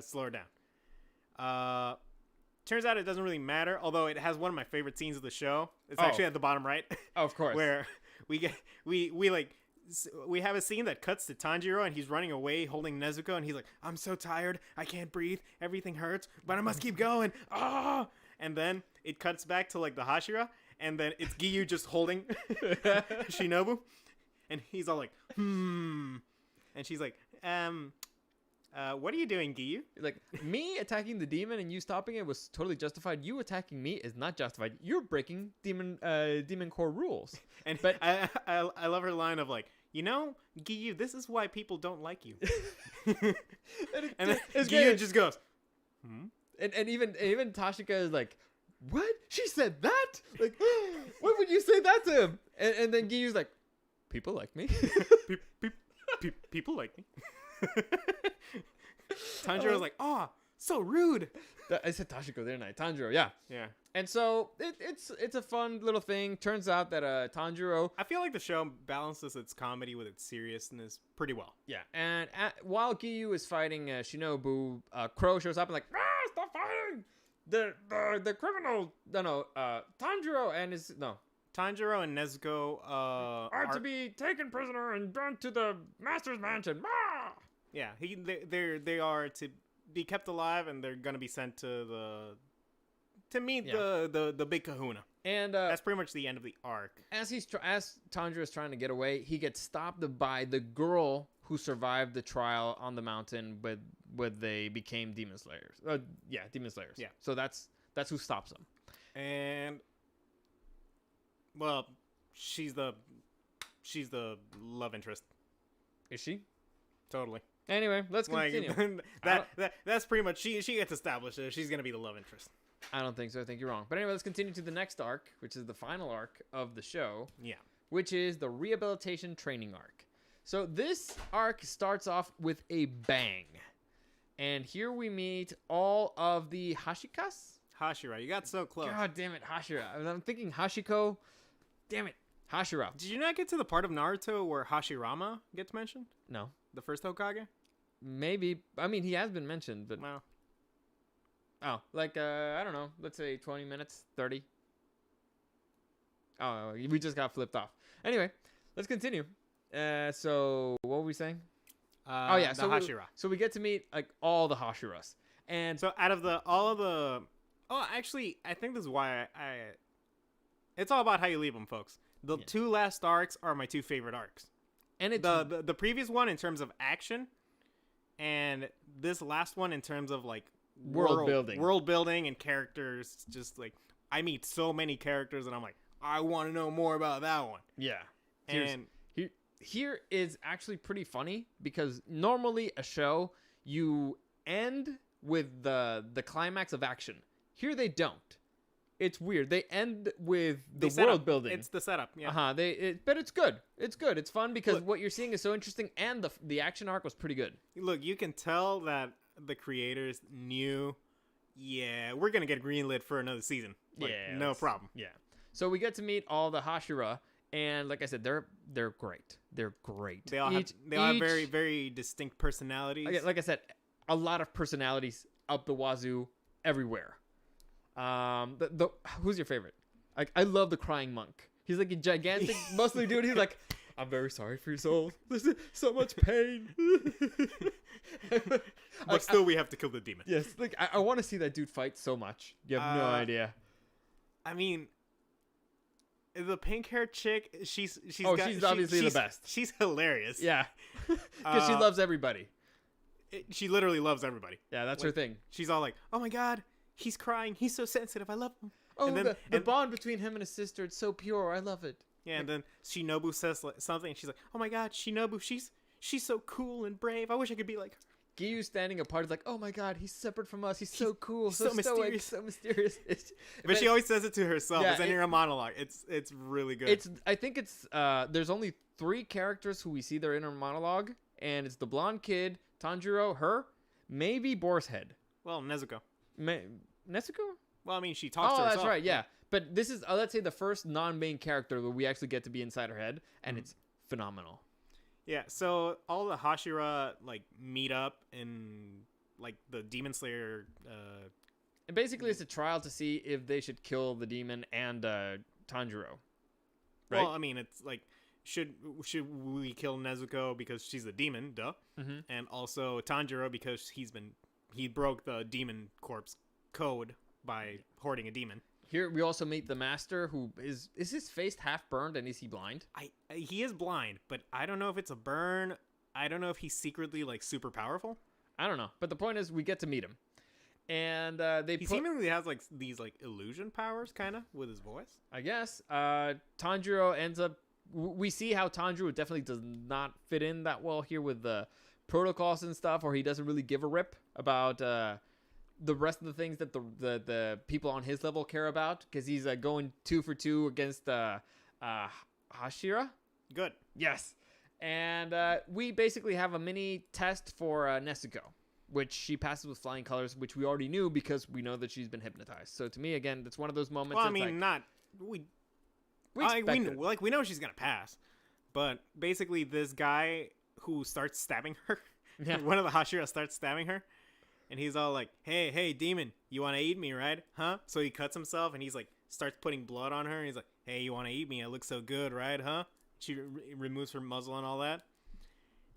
Slow her down. Turns out it doesn't really matter. Although it has one of my favorite scenes of the show. It's actually at the bottom right. Oh, of course. Where we have a scene that cuts to Tanjiro and he's running away holding Nezuko and he's like, I'm so tired, I can't breathe, everything hurts, but I must keep going. Ah! And then it cuts back to like the Hashira and then it's Giyu just holding Shinobu and he's all like, and she's like, what are you doing, Giyu? Like, me attacking the demon and you stopping it was totally justified. You attacking me is not justified. You're breaking demon core rules. But I love her line of like, you know, Giyu, this is why people don't like you. and then Giyu just goes, And even Tashika is like, what? She said that? Like, why would you say that to him? And then Giyu's like, people like me. People like me. Tanjiro's like, so rude. I said Tashiko, didn't I? Tanjiro, yeah. Yeah. And so it's a fun little thing. Turns out that Tanjiro. I feel like the show balances its comedy with its seriousness pretty well. Yeah. And while Giyu is fighting Shinobu, Crow shows up and like, stop fighting! The criminal. No. Tanjiro and his Tanjiro and Nezuko are to be taken prisoner and burnt to the master's mansion. Yeah, they are to be kept alive, and they're gonna be sent to meet the big Kahuna. And that's pretty much the end of the arc. As Tanjiro is trying to get away, he gets stopped by the girl who survived the trial on the mountain, when they became demon slayers. Demon slayers. Yeah. So that's who stops them. And well, she's the love interest. Is she? Totally. Anyway, let's continue. That's pretty much she gets established. She's gonna be the love interest. I don't think so. I think you're wrong. But anyway, let's continue to the next arc, which is the final arc of the show. Yeah. Which is the rehabilitation training arc. So this arc starts off with a bang. And here we meet all of the Hashikas? Hashira, you got so close. God damn it, Hashira. I'm thinking Hashiko. Damn it, Hashira. Did you not get to the part of Naruto where Hashirama gets mentioned? No. The first Hokage? Maybe. I mean, he has been mentioned, but... Well. Oh, like, I don't know. Let's say 20 minutes, 30. Oh, we just got flipped off. Anyway, let's continue. So, what were we saying? Oh yeah, the Hashira. So we get to meet like all the Hashiras, and So out of all of the, actually, I think this is why it's all about how you leave them, folks. The two last arcs are my two favorite arcs. and it's The previous one in terms of action, and this last one in terms of like World building and characters. Just like I meet so many characters, and I'm like, I want to know more about that one. yeah. And Here is actually pretty funny because normally a show you end with the climax of action. Here they don't. It's weird. They end with the world building. It's the setup. Yeah. But it's good. It's good. It's fun because what you're seeing is so interesting, and the action arc was pretty good. Look, you can tell that the creators knew. Yeah, we're gonna get greenlit for another season. Like, no problem. Yeah. So we get to meet all the Hashira, and like I said, they're great. They're great. They all have very, very distinct personalities. Like I said, a lot of personalities up the wazoo everywhere. Who's your favorite? I love the crying monk. He's like a gigantic, muscly dude. He's like, I'm very sorry for your soul. There's so much pain. But still, we have to kill the demon. Yes, like I want to see that dude fight so much. You have no idea. I mean, the pink-haired chick, she's obviously the best. She's hilarious. Yeah, because she loves everybody. She literally loves everybody. Yeah, that's her thing. She's all like, "Oh my god, he's crying. He's so sensitive. I love him." Oh, and then, the bond between him and his sister, it's so pure. I love it. Yeah, and then Shinobu says something, and she's like, "Oh my god, Shinobu, she's so cool and brave. I wish I could be like her." Giyu's standing apart, is like, "Oh my god, he's separate from us. He's so cool, he's so mysterious, so mysterious." But she always says it to herself. Yeah, it's in her monologue. It's really good. I think it's there's only 3 characters who we see their inner monologue, and it's the blonde kid, Tanjiro, her, maybe Boar's Head. Well, Nezuko. Nezuko? Well, I mean, she talks to herself. That's right, yeah. But this is, let's say, the first non-main character that we actually get to be inside her head, and it's phenomenal. Yeah, so all the Hashira, like, meet up in, like, the Demon Slayer, And basically, it's a trial to see if they should kill the demon and Tanjiro. Right? Well, I mean, it's like, should we kill Nezuko because she's a demon, duh. Mm-hmm. And also Tanjiro because he broke the demon corpse code by hoarding a demon. Here we also meet the master, who is his face half burned, and is he blind? He is blind, but I don't know if it's a burn. I don't know if he's secretly like super powerful. I don't know, but the point is we get to meet him, and he seemingly has like these like illusion powers, kind of, with his voice. I guess Tanjiro ends up. We see how Tanjiro definitely does not fit in that well here with the protocols and stuff, or he doesn't really give a rip about the rest of the things that the people on his level care about, because he's going 2 for 2 against Hashira. Good. Yes. And we basically have a mini test for Nezuko, which she passes with flying colors, which we already knew because we know that she's been hypnotized. So to me, again, that's one of those moments. Well, I mean, we know she's gonna pass, but basically this guy who starts stabbing her, one of the Hashira starts stabbing her, and he's all like, hey, demon, you want to eat me, right? Huh? So he cuts himself, and he's like, starts putting blood on her, and he's like, hey, you want to eat me? I look so good, right? Huh? She removes her muzzle and all that.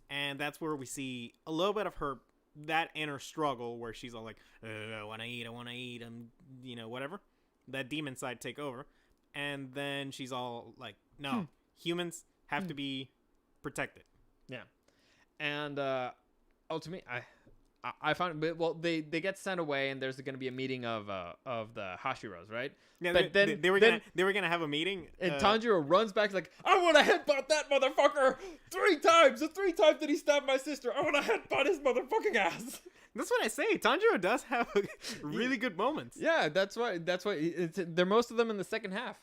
And that's where we see a little bit of that inner struggle where she's all like, I want to eat, whatever. That demon side take over. And then she's all like, no, humans have to be protected. Yeah. And ultimately, I found, well, they get sent away, and there's going to be a meeting of the Hashiras, right? Yeah, but they were gonna have a meeting, and Tanjiro runs back like, I want to headbutt that motherfucker 3 times. The 3 times that he stabbed my sister, I want to headbutt his motherfucking ass. That's what I say. Tanjiro does have really good moments. Yeah, that's why they're most of them in the second half.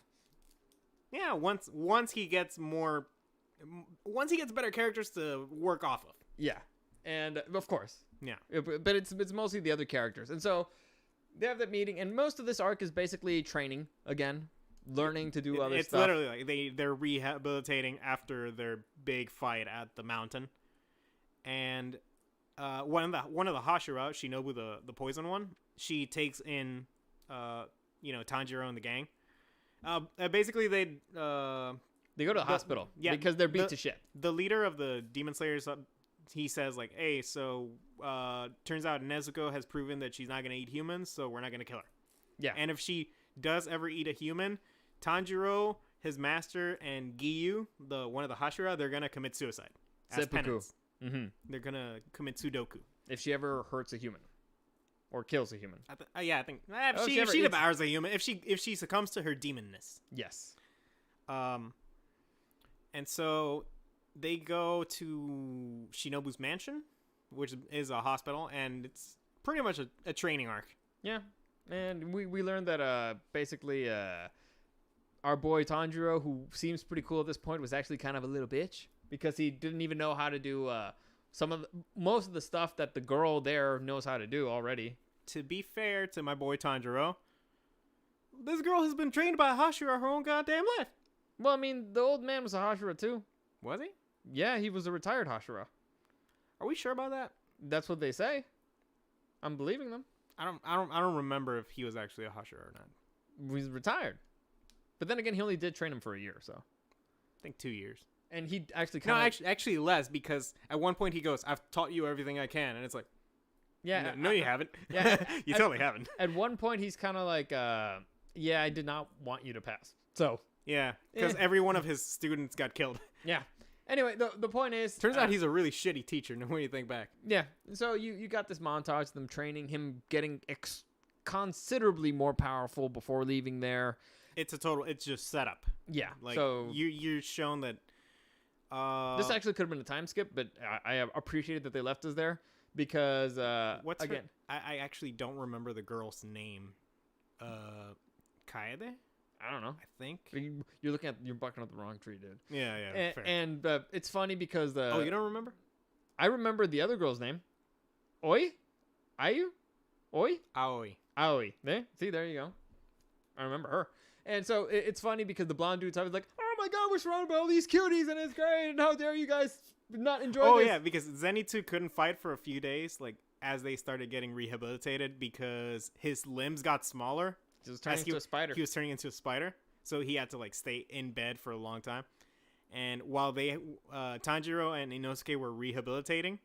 Yeah, once he gets better characters to work off of. Yeah, and of course. Yeah, but it's mostly the other characters, and so they have that meeting, and most of this arc is basically training again, learning to do other stuff. It's literally like they're rehabilitating after their big fight at the mountain, and one of the Hashira, Shinobu, the poison one, she takes in Tanjiro and the gang. Basically they go to the hospital because they're beat to shit. The leader of the Demon Slayers he says like, hey, so turns out Nezuko has proven that she's not gonna eat humans, so we're not gonna kill her. Yeah. And if she does ever eat a human, Tanjiro, his master, and Giyu, one of the Hashira, they're gonna commit suicide as Seppuku. penance. Mm-hmm. They're gonna commit Sudoku. If she ever hurts a human, or kills a human. I think Oh, if she devours a human, if she succumbs to her demonness. Yes. And so they go to Shinobu's mansion, which is a hospital, and it's pretty much a training arc. Yeah. And we learned that basically our boy Tanjiro, who seems pretty cool at this point, was actually kind of a little bitch because he didn't even know how to do most of the stuff that the girl there knows how to do already. To be fair to my boy Tanjiro, this girl has been trained by Hashira her own goddamn life. Well, I mean, the old man was a Hashira too. Was he? Yeah, he was a retired Hashira. Are we sure about that? That's what they say. I'm believing them. I don't remember if he was actually a Hashira or not. He's retired. But then again, he only did train him for a year, so. I think 2 years. And he actually kind of... No, actually less, because at one point he goes, I've taught you everything I can. And it's like, yeah, no, you haven't. Yeah, you totally haven't. At one point, he's kind of like, yeah, I did not want you to pass. So... Yeah, because every one of his students got killed. Yeah. Anyway, the point is... Turns out he's a really shitty teacher, when you think back. Yeah. So you got this montage of them training, him getting considerably more powerful before leaving there. It's just setup. Yeah. Like, so you're shown that... this actually could have been a time skip, but I appreciated that they left us there because, again... I actually don't remember the girl's name. Kaede? I don't know. I think you're barking up the wrong tree, dude. Yeah. Fair. And it's funny because oh, you don't remember? I remember the other girl's name. Oi, Ayu, Oi, Aoi. There, see, there you go. I remember her. And so it's funny because the blonde dude's always like, "Oh my god, we're surrounded by all these cuties, and it's great. And how dare you guys not enjoy this?" Oh yeah, because Zenitsu couldn't fight for a few days, like as they started getting rehabilitated because his limbs got smaller. He was turning into a spider. He was turning into a spider, so he had to like stay in bed for a long time. And while Tanjiro and Inosuke were rehabilitating,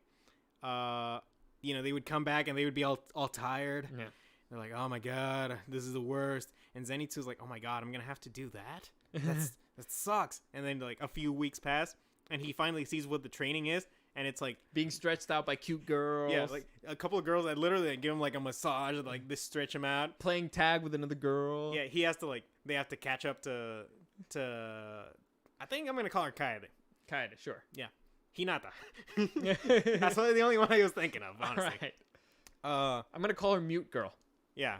they would come back and they would be all tired. Yeah. They're like, "Oh my god, this is the worst." And Zenitsu's like, "Oh my god, I'm gonna have to do that. That sucks." And then like a few weeks pass, and he finally sees what the training is. And it's like being stretched out by cute girls. Yeah, like a couple of girls that literally give him like a massage, like this stretch him out. Playing tag with another girl. Yeah, he has to they have to catch up to. I think I'm gonna call her Kaede. Kaede, sure. Yeah, Hinata. That's the only one I was thinking of, honestly. All right. I'm gonna call her Mute Girl. Yeah,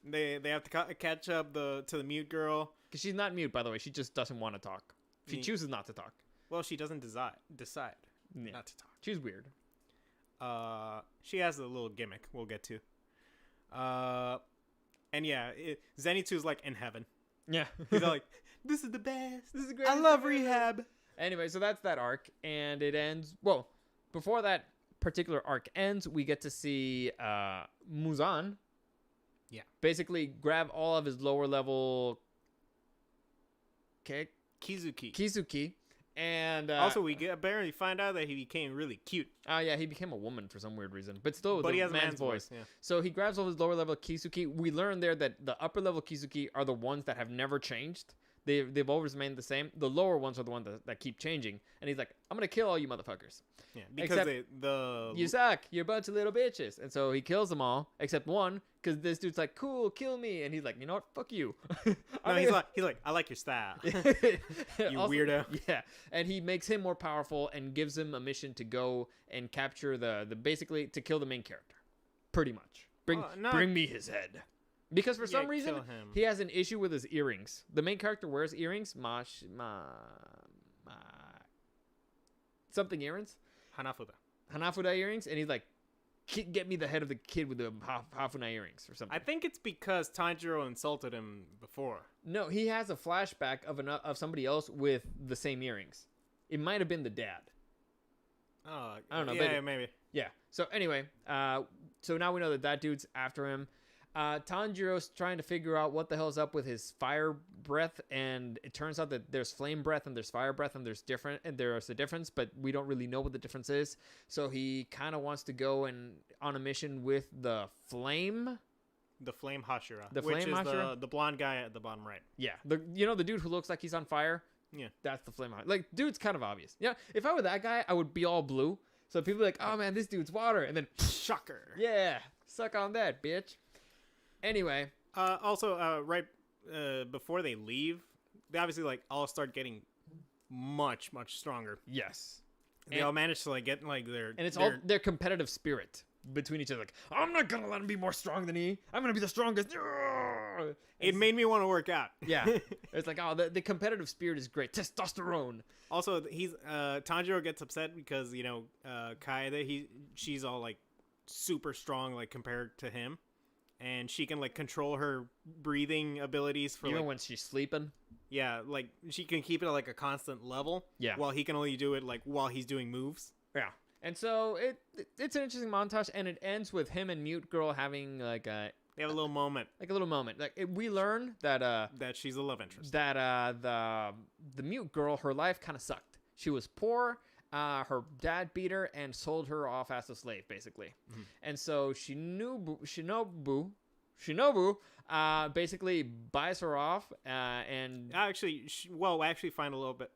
they have to catch up to the Mute Girl. Because she's not mute, by the way. She just doesn't want to talk. She chooses not to talk. Well, she doesn't decide. Yeah. Not to talk. She's weird. She has a little gimmick we'll get to. And yeah, Zenitsu's like in heaven. Yeah. He's like, "This is the best. This is great. I love rehab." Anyway, so that's that arc, and it ends. Well, before that particular arc ends, we get to see Muzan. Yeah. Basically, grab all of his lower level. Kizuki. And also, we barely find out that he became really cute. Oh yeah, he became a woman for some weird reason, but still, he has a man's voice. Yeah. So he grabs all his lower level Kisuki. We learn there that the upper level Kisuki are the ones that have never changed. They've always remained the same. The lower ones are the ones that keep changing. And he's like, "I'm gonna kill all you motherfuckers." Yeah, because you suck. You're a bunch of little bitches. And so he kills them all except one, because this dude's like, "Cool, kill me," and he's like, "You know what? Fuck you." No, he's like, "I like your style." You also, weirdo. Yeah, and he makes him more powerful and gives him a mission to go and capture the basically to kill the main character, pretty much. Bring me his head. Because for some reason, he has an issue with his earrings. The main character wears earrings. Something earrings? Hanafuda earrings. And he's like, "Get me the head of the kid with the Hafuna earrings," or something. I think it's because Tanjiro insulted him before. No, he has a flashback of somebody else with the same earrings. It might have been the dad. Oh, I don't know. Yeah, maybe. Yeah. So anyway, so now we know that dude's after him. Tanjiro's trying to figure out what the hell's up with his fire breath, and it turns out that there's flame breath and there's fire breath, and there's a difference, but we don't really know what the difference is. So he kind of wants to go on a mission with the flame. The Flame Hashira. The which Flame is Hashira? the blonde guy at the bottom right. Yeah, the dude who looks like he's on fire. Yeah. That's the flame Hashira. Like, dude's kind of obvious. Yeah, if I were that guy, I would be all blue. So people are like, oh man, this dude's water, and then Shocker. yeah, suck on that, bitch. Anyway, Also, right before they leave, they obviously like all start getting much stronger. yes. They all manage to like get like their all their competitive spirit between each other. Like, I'm not gonna let him be more strong than me. I'm gonna be the strongest. It made me want to work out. Yeah, it's like, oh, the competitive spirit is great. Testosterone. Also, Tanjiro gets upset because Kaede she's all like super strong like compared to him, and she can like control her breathing abilities for Even like, when she's sleeping. yeah, like she can keep it at like a constant level. Yeah. While he can only do it like while he's doing moves. Yeah. And so it's an interesting montage, and it ends with him and Mute Girl having like They have a little moment a little moment. Like we learn that that she's a love interest. that the Mute Girl, her life kind of sucked. She was poor. Her dad beat her and sold her off as a slave, basically. Mm-hmm. And so Shinobu basically buys her off, and Actually, actually find a little bit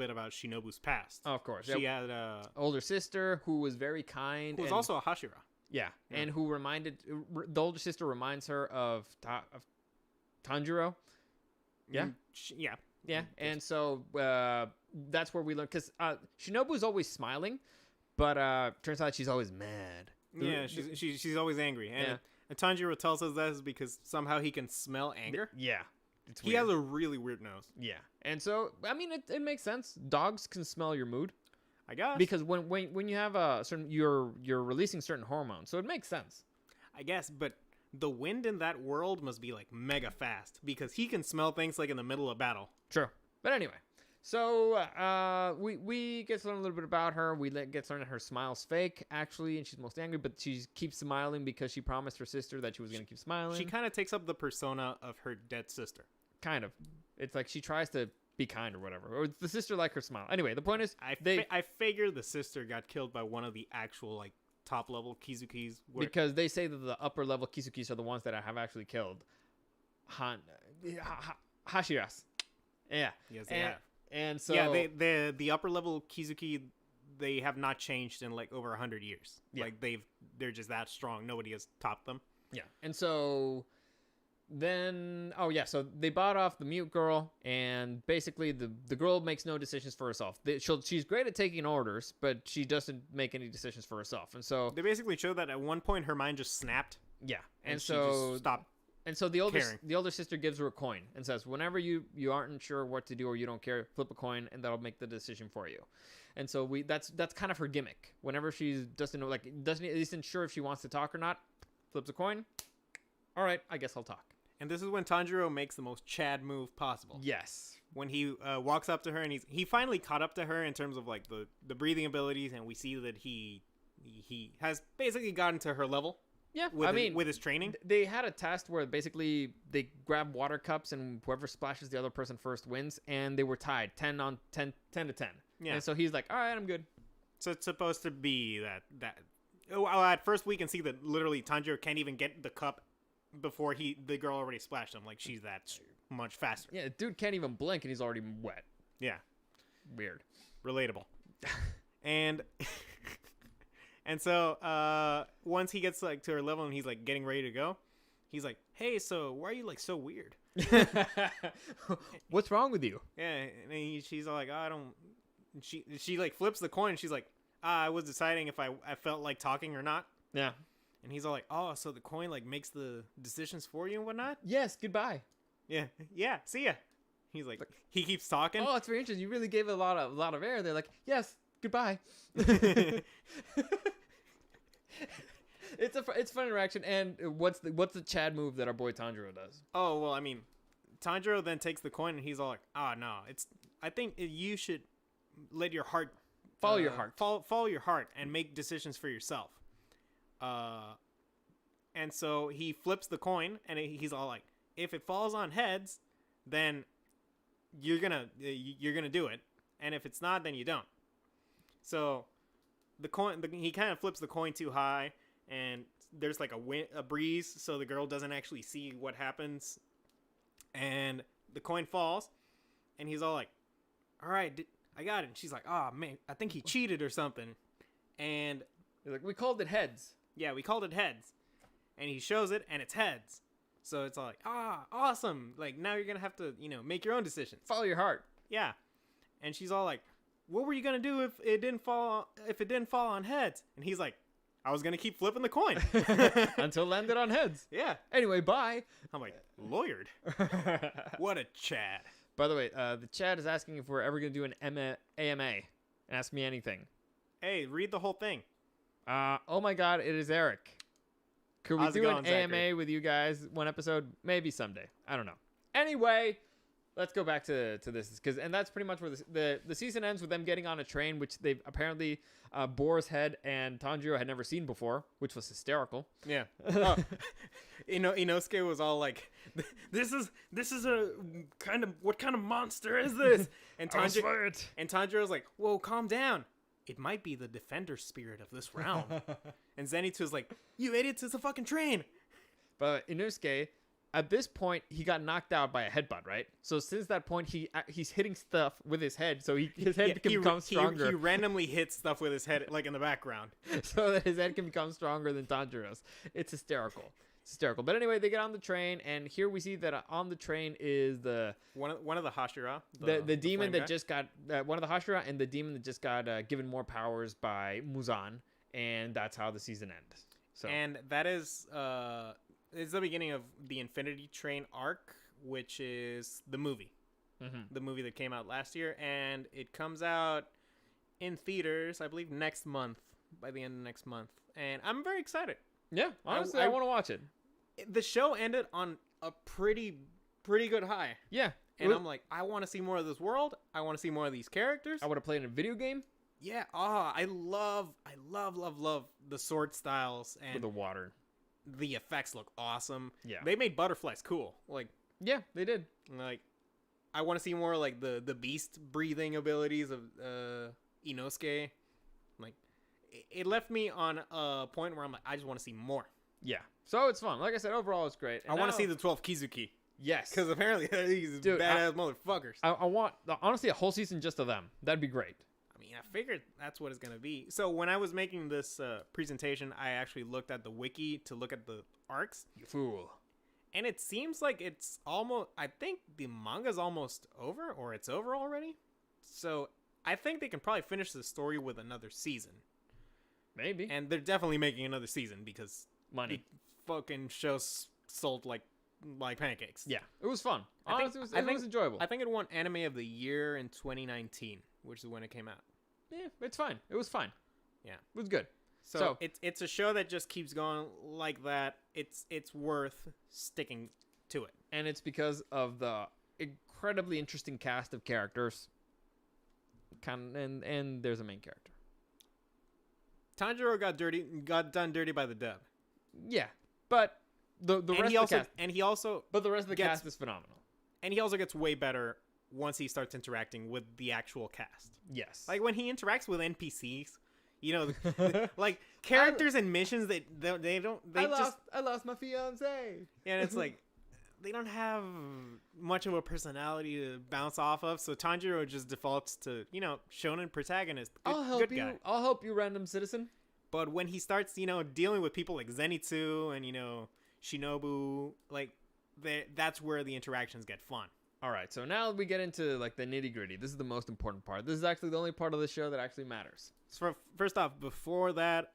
about Shinobu's past. oh, of course, She had older sister who was very kind. who was and, also a Hashira. yeah, and who the older sister reminds her of Tanjiro. Yeah. Yeah. Yeah, and so that's where we learn, because Shinobu's always smiling, but turns out she's always mad. Yeah, she's always angry, and Tanjiro tells us that is because somehow he can smell anger. Yeah, it's He weird. has a really weird nose. Yeah, and so I mean, it makes sense. Dogs can smell your mood I guess. because when you have a certain you're releasing certain hormones, so it makes sense. I guess, but the wind in that world must be like mega fast because he can smell things like in the middle of battle. True, but anyway. So we get to learn a little bit about her. We get to learn that her smile's fake, actually, and she's most angry, but she keeps smiling because she promised her sister that she was going to keep smiling. She kind of takes up the persona of her dead sister. Kind of. It's like she tries to be kind or whatever. Or the sister like her smile. Anyway, the point is, I figure the sister got killed by one of the actual like top level Kizukis. Because they say that the upper level Kizukis are the ones that have actually killed Hashiras. Yeah. Yes, they have. And so yeah, the upper level Kizuki, they have not changed in like over 100 years. Yeah. Like they're just that strong. Nobody has topped them. Yeah. And so then so they bought off the Mute Girl, and basically the girl makes no decisions for herself. She's great at taking orders, but she doesn't make any decisions for herself. And so they basically showed that at one point her mind just snapped. Yeah. And she so just stopped. And so the older sister gives her a coin and says, whenever you aren't sure what to do or you don't care, flip a coin and that'll make the decision for you. And so that's kind of her gimmick. Whenever she doesn't at least ensure if she wants to talk or not, flips a coin. All right, I guess I'll talk. And this is when Tanjiro makes the most Chad move possible. Yes. When he walks up to her and he finally caught up to her in terms of like the breathing abilities, and we see that he has basically gotten to her level. Yeah, with his training. They had a test where basically they grab water cups and whoever splashes the other person first wins, and they were tied 10 to 10. Yeah. And so he's like, all right, I'm good. So it's supposed to be that. Well, at first we can see that literally Tanjiro can't even get the cup before the girl already splashed him. Like she's that much faster. Yeah, dude can't even blink and he's already wet. Yeah. Weird. Relatable. And so once he gets like to her level and he's like getting ready to go, he's like, hey, so why are you like so weird? What's wrong with you? Yeah, and she's all like, oh, I don't. She like flips the coin and she's like, I was deciding if I felt like talking or not. Yeah. And he's all like, oh, so the coin like makes the decisions for you and whatnot? Yes, goodbye. Yeah, see ya. He's like he keeps talking. Oh, it's very interesting. You really gave it a lot of air. They're like, yes, goodbye. It's a fun interaction. And what's the Chad move that our boy Tanjiro does? Oh well, I mean, Tanjiro then takes the coin and he's all like, oh no, I think you should let your heart follow your heart. Follow your heart and make decisions for yourself. And so he flips the coin, and he's all like, if it falls on heads, then you're gonna do it, and if it's not, then you don't. So he kind of flips the coin too high, and there's like a breeze, so the girl doesn't actually see what happens, and the coin falls, and he's all like, all right, I got it. And she's like, oh man, I think he cheated or something. And They're like, we called it heads. yeah, we called it heads. And he shows it, and it's heads. So it's all like, awesome. Like, now you're going to have to, make your own decisions. Follow your heart. Yeah. And she's all like, what were you going to do if it didn't fall on heads? And he's like, I was going to keep flipping the coin. Until it landed on heads. Yeah. Anyway, bye. I'm like, lawyered. What a Chad. By the way, the chat is asking if we're ever going to do an AMA. Ask me anything. Hey, read the whole thing. Oh my God, it is Eric. Could we How's it do going, an AMA with you guys one episode? Maybe someday. I don't know. Anyway, let's go back to this, and that's pretty much where the season ends with them getting on a train, which they've apparently Boar's Head and Tanjiro had never seen before, which was hysterical. Yeah. Inosuke was all like, "This is a what kind of monster is this?" And Tanjiro's like, "Whoa, calm down. It might be the defender spirit of this realm." And Zenitsu's like, "You idiots, it's a fucking train." But Inosuke, at this point, he got knocked out by a headbutt, right? So since that point, he's hitting stuff with his head, so his head can become stronger. He randomly hits stuff with his head, like in the background, so that his head can become stronger than Tanjiro's. It's hysterical. But anyway, they get on the train, and here we see that on the train is one of the Hashira, the demon that just got one of the Hashira, and the demon that just got given more powers by Muzan, and that's how the season ends. So and that is it's the beginning of the Infinity Train arc, which is the movie, the movie that came out last year, and it comes out in theaters, I believe, next month, by the end of next month, and I'm very excited. Yeah, honestly, I want to watch it. The show ended on a pretty good high. Yeah. And I'm like, I want to see more of this world. I want to see more of these characters. I want to play in a video game. Yeah. I love the sword styles, and With the water. the effects look awesome. Yeah. They made butterflies cool. Like, Yeah, they did. like I want to see more like the beast breathing abilities of Inosuke. Like, it left me on a point where I'm like, I just want to see more. Yeah. So it's fun. Like I said, overall, it's great. I want to see the 12 Kizuki. Yes. Because apparently these Dude, badass motherfuckers. I want, honestly, a whole season just of them. That'd be great. I mean, I figured that's what it's going to be. So when I was making this presentation, I actually looked at the wiki to look at the arcs. You fool. And it seems like it's almost, I think the manga's almost over, or it's over already. So I think they can probably finish the story with another season. Maybe. And they're definitely making another season because Money. the fucking show sold like pancakes. Yeah. It was fun. I think- Honestly, I it think- was enjoyable. I think it won Anime of the Year in 2019, which is when it came out. Yeah, it's fine. It was fine. Yeah. It was good. So it's a show that just keeps going like that. It's worth sticking to it. And it's because of the incredibly interesting cast of characters. And there's a main character. Tanjiro got done dirty by the dub. Yeah. But the rest of the cast. And he also But the rest of the gets- cast is phenomenal. and he also gets way better once he starts interacting with the actual cast. Yes. Like when he interacts with NPCs, like characters and missions that they I lost my fiance. and it's like they don't have much of a personality to bounce off of. So Tanjiro just defaults to shonen protagonist. Good guy. I'll help you, random citizen. But when he starts, dealing with people like Zenitsu and, Shinobu, like, that's where the interactions get fun. All right, so now we get into like the nitty gritty. This is the most important part. This is actually the only part of the show that actually matters. So first off, before that,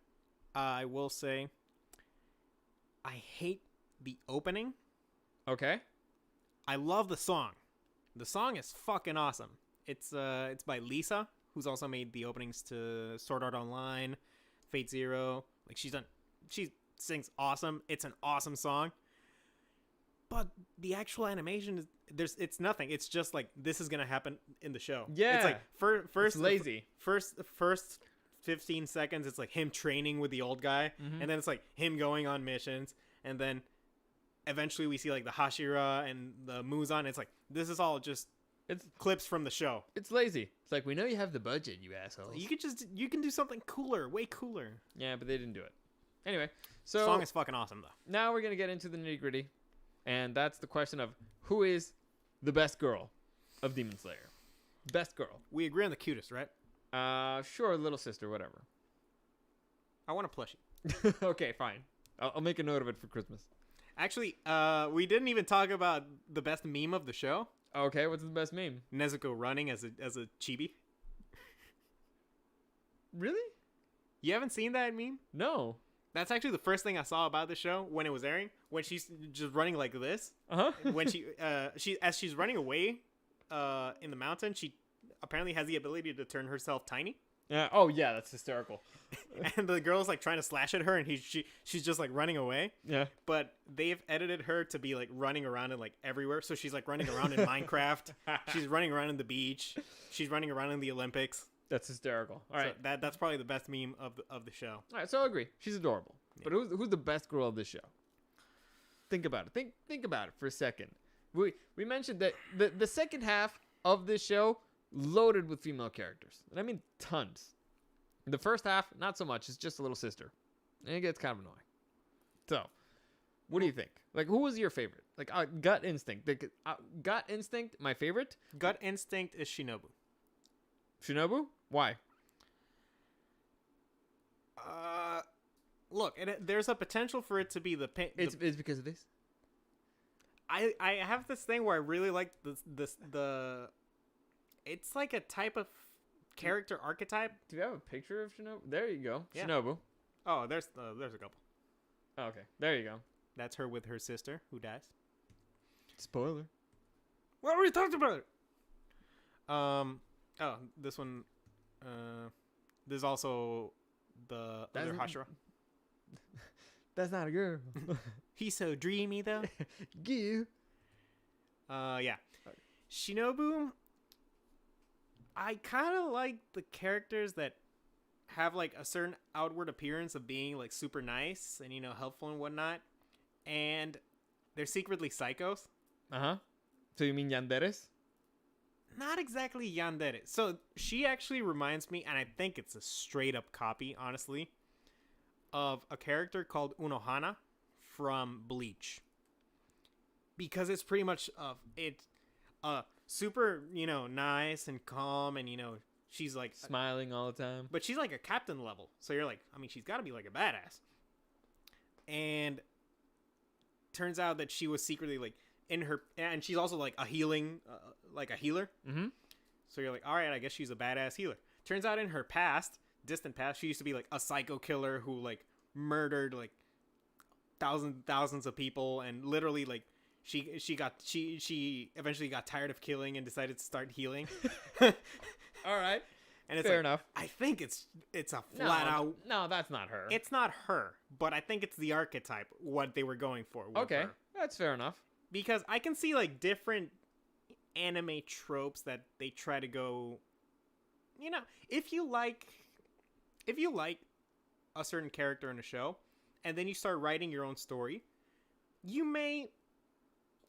I will say I hate the opening. Okay. I love the song. The song is fucking awesome. It's by Lisa, who's also made the openings to Sword Art Online, Fate Zero. Like she sings awesome. It's an awesome song. But the actual animation it's nothing. It's just like this is gonna happen in the show. Yeah. It's like first It's lazy. First 15 seconds, it's like him training with the old guy, and then it's like him going on missions, and then eventually we see like the Hashira and the Muzan. It's like this is all just It's clips from the show. it's lazy. It's like, we know you have the budget, you assholes. You can do something cooler, way cooler. Yeah, but they didn't do it. Anyway, The so song is fucking awesome though. now we're gonna get into the nitty gritty, and that's the question of who is the best girl of Demon Slayer. Best girl. We agree on the cutest, right? Sure, little sister, whatever. I want a plushie. Okay, fine. I'll make a note of it for Christmas. Actually, we didn't even talk about the best meme of the show. Okay, what's the best meme? Nezuko running as a chibi. Really? You haven't seen that meme? No. That's actually the first thing I saw about the show when it was airing. When she's just running like this. Uh huh. When as she's running away, in the mountain, she apparently has the ability to turn herself tiny. Yeah. Oh yeah, that's hysterical. And the girl's like trying to slash at her, and she's just like running away. Yeah. But they've edited her to be like running around in like everywhere. So she's like running around in Minecraft. She's running around in the beach. She's running around in the Olympics. That's hysterical. All right. So that's probably the best meme of the show. All right. So I agree. She's adorable. Yeah. But who's the best girl of this show? Think about it. Think about it for a second. We mentioned that the second half of this show loaded with female characters, and I mean tons. The first half, not so much. It's just a little sister, and it gets kind of annoying. So, what do you think? Like, who was your favorite? Like, gut instinct. Gut instinct, my favorite. Gut instinct is Shinobu. Shinobu? Why? Look, there's a potential for it to be It's because of this. I have this thing where I really like the it's like a type of character archetype. Do you have a picture of Shinobu? There you go. Yeah. Shinobu. Oh, there's a couple. Oh, okay. There you go. That's her with her sister who dies. Spoiler. We already talked about it. Oh, this one. There's also the other Hashira. That's not a girl. He's so dreamy though. You. Yeah. Shinobu. I kind of like the characters that have like a certain outward appearance of being like super nice and helpful and whatnot, and they're secretly psychos. So you mean yanderes? Not exactly yandere. So she actually reminds me, and I think it's a straight up copy, honestly, of a character called Unohana from Bleach. Because it's pretty much super, nice and calm, and she's like Smiling all the time. but she's like a captain level. So you're like, I mean, she's got to be like a badass. And turns out that she was secretly like in her, and she's also like a healing, like a healer. Mm-hmm. So you're like, all right, I guess she's a badass healer. Turns out in her past, distant past, she used to be like a psycho killer who like murdered like thousands of people, and literally like she eventually got tired of killing and decided to start healing. All right. And it's Fair like, enough. I think it's a flat out. No, that's not her. It's not her, but I think it's the archetype what they were going for. With Okay, her. that's fair enough. Because I can see like different anime tropes that they try to go. If you like a certain character in a show, and then you start writing your own story, you may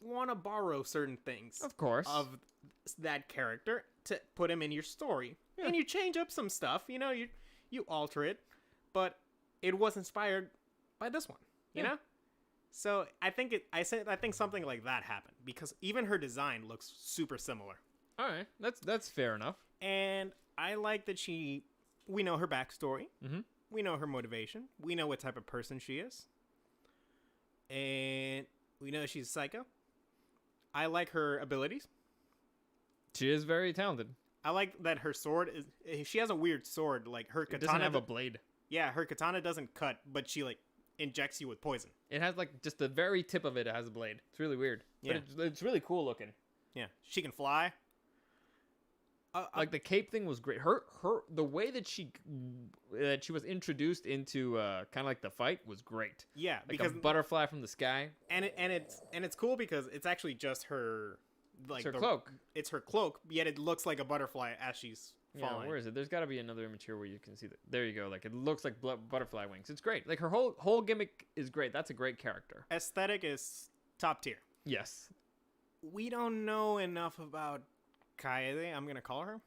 want to borrow certain things, Of course. of that character to put him in your story. Yeah. And you change up some stuff, you alter it, but it was inspired by this one, you know? So I think something like that happened, because even her design looks super similar. All right, that's fair enough. And I like that we know her backstory. Mm-hmm. We know her motivation. We know what type of person she is. And we know she's a psycho. I like her abilities. She is very talented. I like that her sword she has a weird sword. Like her It katana doesn't have a blade. Yeah, her katana doesn't cut, but she like injects you with poison. It has like just the very tip of it has a blade. It's really weird. Yeah. But it's really cool looking. Yeah, she can fly. Like the cape thing was great. Her the way that she was introduced into kind of like the fight was great. Yeah, Like because a butterfly from the sky. and it's cool because it's actually just her, like It's her cloak. It's her cloak, yet it looks like a butterfly as she's Yeah, following. where is it? There's got to be another image here where you can see that. There you go. Like, it looks like butterfly wings. It's great. Like, her whole gimmick is great. That's a great character. Aesthetic is top tier. Yes. We don't know enough about Kaede. I'm gonna call her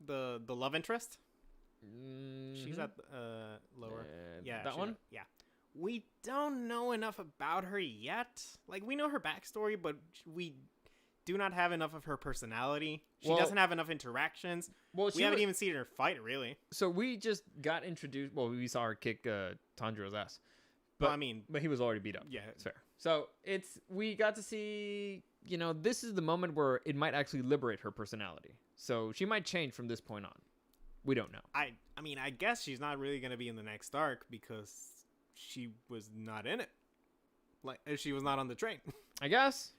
the love interest. She's at lower. Yeah, that one. Yeah. We don't know enough about her yet. Like, we know her backstory, but we do not have enough of her personality. She doesn't have enough interactions. Well, we haven't even seen her fight, really. So we just got introduced. Well, we saw her kick Tanjiro's ass. But, Well, I mean, but he was already beat up. yeah. It's fair. So we got to see, this is the moment where it might actually liberate her personality. So she might change from this point on. We don't know. I mean, I guess she's not really going to be in the next arc because she was not in it. Like, she was not on the train. I guess.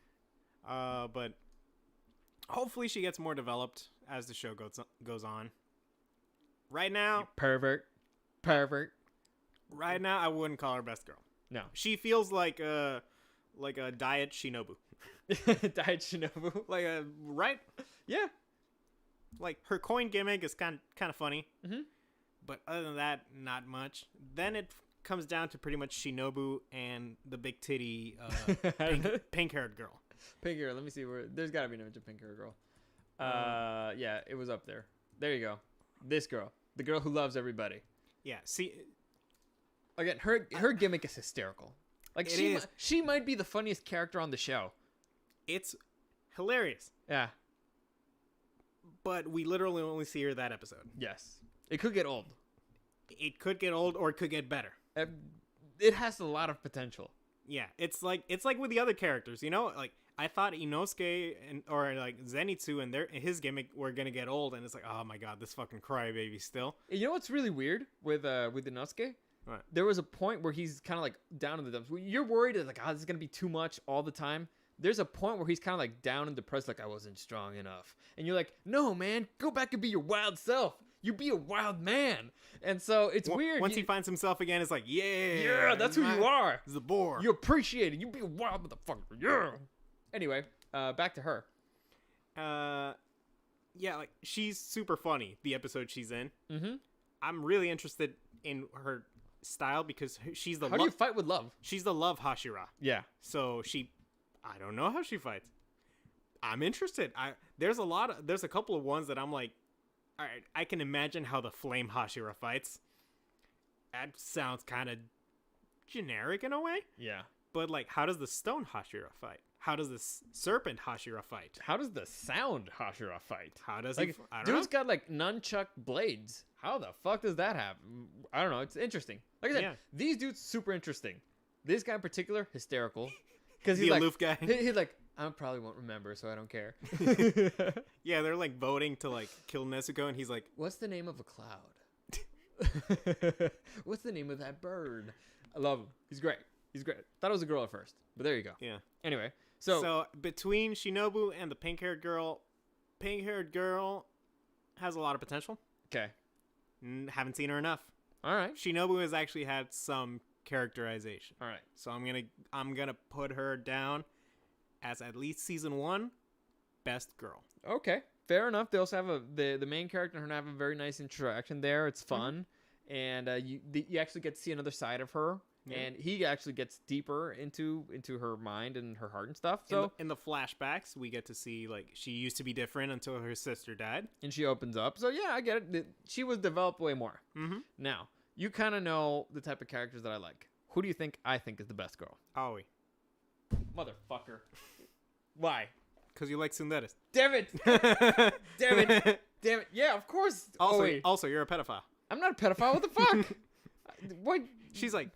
But hopefully she gets more developed as the show goes on. Right now, Pervert. right now, I wouldn't call her best girl. No. She feels like a diet Shinobu. Died Shinobu. Right? Yeah. Like, her coin gimmick is kind of funny. Mhm. But other than that, not much. Then it comes down to pretty much Shinobu and the big titty pink-haired girl. Pink hair. Let me see where. There's got to be an image of pink hair girl. Yeah, it was up there. There you go. This girl. The girl who loves everybody. Yeah, see, Again, her gimmick is hysterical. Like, It she might be the funniest character on the show. it's hilarious. Yeah. But we literally only see her that episode. Yes. It could get old. It could get old or it could get better. It has a lot of potential. Yeah, it's like with the other characters, Like, I thought Inosuke or like Zenitsu and his gimmick were gonna get old, and it's like, oh my god, this fucking crybaby still. You know what's really weird with Inosuke? What? There was a point where he's kind of like down in the dumps. You're worried that like, this is gonna be too much all the time. There's a point where he's kind of like down and depressed, like I wasn't strong enough, and you're like, no man, go back and be your wild self. You be a wild man. And so it's weird. Once he finds himself again, it's like, yeah, that's who you are. He's the boar. You appreciate it. You be a wild motherfucker. Yeah. Anyway, back to her. Yeah, like, she's super funny, the episode she's in. Mm-hmm. I'm really interested in her style because she's the How do you fight with love? she's the love Hashira. Yeah. So I don't know how she fights. I'm interested. There's a couple of ones that I'm like, all right, I can imagine how the flame Hashira fights. That sounds kind of generic in a way. Yeah. But like, how does the stone Hashira fight? How does the serpent Hashira fight? How does the sound Hashira fight? How does Like, I don't know. dude's got like nunchuck blades. How the fuck does that happen? I don't know. It's interesting. Like I said, Yeah. these dudes super interesting. This guy in particular, hysterical. Because The he's like, aloof guy. He's like, I probably won't remember, so I don't care. Yeah, they're like voting to like kill Nezuko, and he's like, What's the name of a cloud? What's the name of that bird? I love him. He's great. He's great. Thought it was a girl at first, but there you go. yeah. Anyway, so Between Shinobu and the pink-haired girl has a lot of potential. okay, Haven't seen her enough. all right, Shinobu has actually had some characterization, all right. so I'm gonna put her down as at least season 1 best girl. Okay, fair enough. They also have the main character and her have a very nice interaction there. It's fun, and you actually get to see another side of her, and he actually gets deeper into her mind and her heart and stuff. So In the flashbacks, we get to see like she used to be different until her sister died. and she opens up. So yeah, I get it. She was developed way more. Mm-hmm. Now you kind of know the type of characters that I like. Who do you think I think is the best girl? Aoi. Motherfucker. Why? Because you like tsunderes. Damn it! Damn it! Damn it! Yeah, of course. Also, you're a pedophile. I'm not a pedophile. What the fuck? What? She's like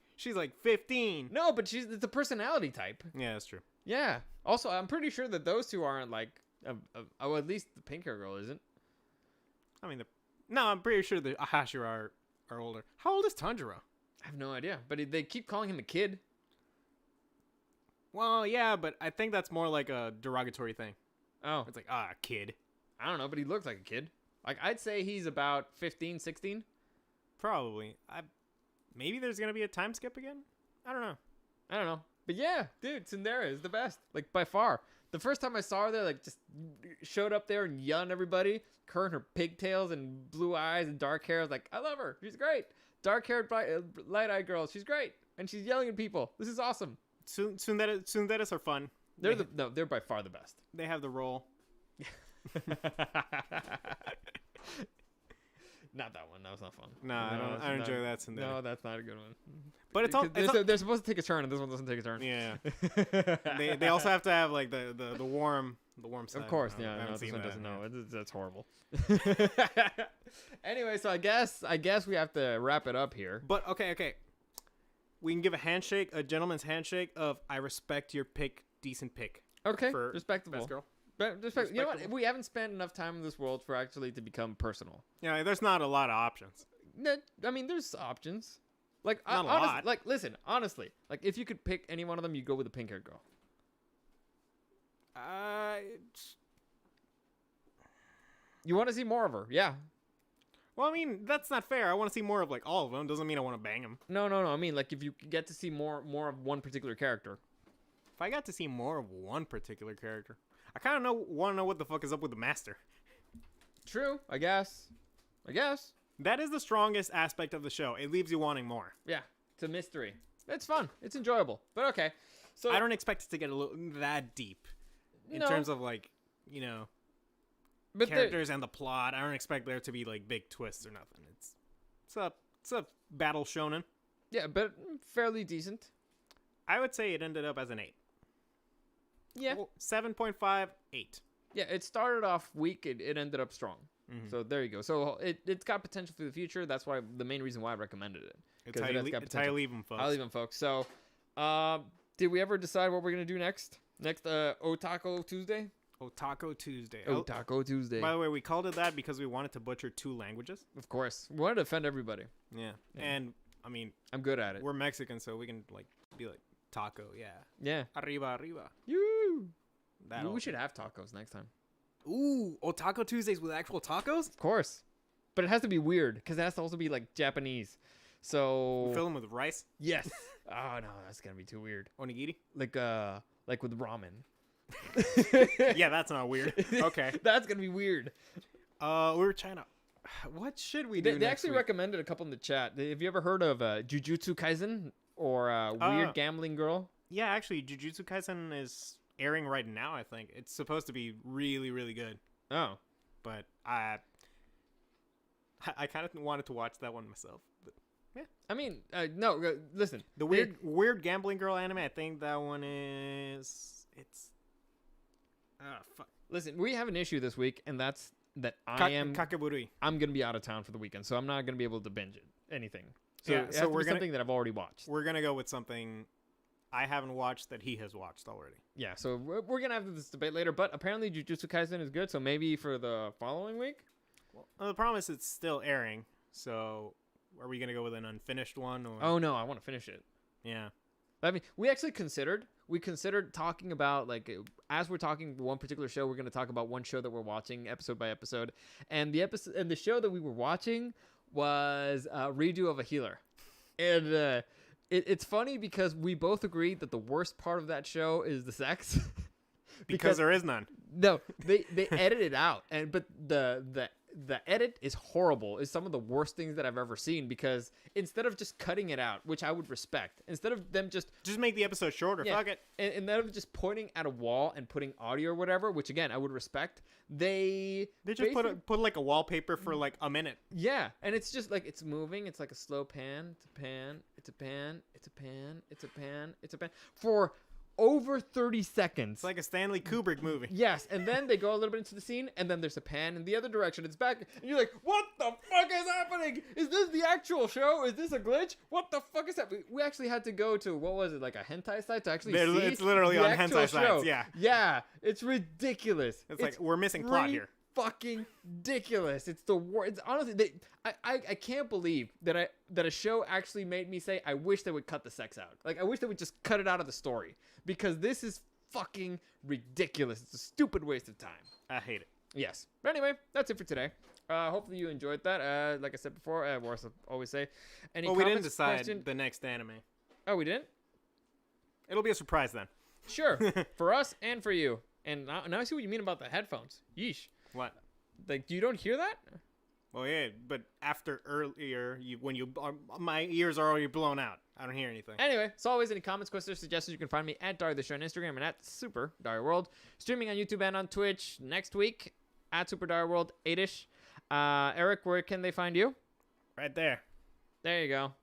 15. No, but it's a personality type. Yeah, that's true. Yeah. Also, I'm pretty sure that those two aren't like. Oh, at least the pink hair girl isn't. I mean, I'm pretty sure the Hashira are older. How old is Tanjiro? I have no idea, but they keep calling him a kid. Well, yeah, but I think that's more like a derogatory thing. Oh, It's like, kid. I don't know, but he looks like a kid. Like I'd say he's about 15, 16. Probably. Maybe there's gonna be a time skip again. I don't know. I don't know. But yeah, dude, Tsundere is the best, like by far. The first time I saw her there, like just showed up there and yelling at everybody. Her and her pigtails and blue eyes and dark hair. I was like, I love her. She's great. Dark-haired, light-eyed girl. She's great, and she's yelling at people. This is awesome. Tsunderes are fun. They're by far the best. They have the role. Not that one. That was not fun. No, I don't enjoy that Tsundere. No, that's not a good one. But They're supposed to take a turn, and this one doesn't take a turn. Yeah. they also have to have like the warm side. Of course, I yeah. haven't No, this seen one that, doesn't know. yeah. That's horrible. Anyway, so I guess we have to wrap it up here. But okay. We can give a gentleman's handshake of I respect your pick, decent pick. Okay, for respectable. Best girl. You know what? We haven't spent enough time in this world for actually to become personal. Yeah, there's not a lot of options. No, I mean, there's options. Like, Not a lot. Like, listen, honestly, like if you could pick any one of them, you'd go with the pink-haired girl. You want to see more of her, yeah. Well, I mean, that's not fair. I want to see more of like all of them. Doesn't mean I want to bang them. No. I mean, like if you get to see more of one particular character. If I got to see more of one particular character, I kind of want to know what the fuck is up with the master. True, I guess. That is the strongest aspect of the show. It leaves you wanting more. Yeah, it's a mystery. It's fun. It's enjoyable. But okay. So I don't expect it to get that deep in terms of like, but characters and the plot. I don't expect there to be like big twists or nothing. It's a battle shonen. Yeah, but fairly decent. I would say it ended up as an 8. Yeah. Well, 7.5, 8. Yeah, it started off weak. It ended up strong. Mm-hmm. So there you go. So it's got potential for the future. That's why the main reason why I recommended it. It's how you leave them, folks. I'll leave them, folks. So, did we ever decide what we're gonna do next? Next, OTAKO Tuesday. OTAKO Tuesday. OTAKO Tuesday. By the way, we called it that because we wanted to butcher 2 languages. Of course, we wanted to offend everybody. Yeah. And I mean, I'm good at it. We're Mexican, so we can like be like taco. Yeah. Yeah. Arriba. You. That'll... We should have tacos next time. Ooh, Taco Tuesdays with actual tacos? Of course. But it has to be weird because it has to also be like Japanese. So we fill them with rice? Yes. Oh no, that's gonna be too weird. Onigiri? Like with ramen. Yeah, that's not weird. Okay. That's gonna be weird. We were trying to... What should we do They next actually week? recommended a couple in the chat. Have you ever heard of Jujutsu Kaisen or Weird Gambling Girl? Yeah, actually, Jujutsu Kaisen is airing right now, I think. It's supposed to be really, really good. Oh. But I kind of wanted to watch that one myself. But yeah. I mean, no, listen. The weird Gambling Girl anime, I think that one is... fuck. Listen, we have an issue this week, and that's that I'm Kakeburi. going to be out of town for the weekend, so I'm not going to be able to binge anything. So, Yeah, it has so to we're be gonna- something that I've already watched. We're going to go with something I haven't watched that he has watched already. Yeah, so we're going to have this debate later, but apparently Jujutsu Kaisen is good, so maybe for the following week? Well, the problem is it's still airing, so are we going to go with an unfinished one? Or... Oh, no, I want to finish it. Yeah. I mean, we considered talking about, like, as we're talking one particular show, we're going to talk about one show that we're watching episode by episode. And the show that we were watching was a redo of a healer. And it's funny because we both agreed that the worst part of that show is the sex. because there is none. No, they edit it out. But the edit is horrible. It's some of the worst things that I've ever seen because instead of just cutting it out, which I would respect, instead of them just make the episode shorter. Yeah, Fuck it. and instead of just pointing at a wall and putting audio or whatever, which again I would respect, they just put like a wallpaper for like a minute. Yeah, and it's just like it's moving. It's like a slow pan. It's a pan. It's a pan. It's a pan. It's a pan. It's a pan for over 30 seconds. It's like a Stanley Kubrick movie. Yes, and then they go a little bit into the scene, and then there's a pan in the other direction. It's back, and you're like, what the fuck is happening? Is this the actual show? Is this a glitch? What the fuck is that? We actually had to go to, what was it, like a hentai site to actually see It's literally the on actual hentai show. sites, yeah. Yeah, it's ridiculous. It's like, we're missing plot here. Fucking ridiculous. It's the worst. It's honestly, I can't believe that a show actually made me say, I wish they would cut the sex out. Like, I wish they would just cut it out of the story. Because this is fucking ridiculous. It's a stupid waste of time. I hate it. Yes. But anyway, that's it for today. Hopefully you enjoyed that. Like I said before, we always say. We didn't decide the next anime. Oh, we didn't? It'll be a surprise then. Sure, for us and for you. And now I see what you mean about the headphones. Yeesh. What? Like, you don't hear that? Well, yeah, but after earlier, my ears are already blown out. I don't hear anything. Anyway, as always, any comments, questions, suggestions, you can find me at Dario the Show on Instagram and at Super Dario World. Streaming on YouTube and on Twitch next week at Super Dario World 8ish. Eric, where can they find you? Right there. There you go.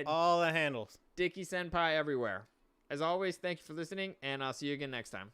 All the handles. Dicky Senpai everywhere. As always, thank you for listening, and I'll see you again next time.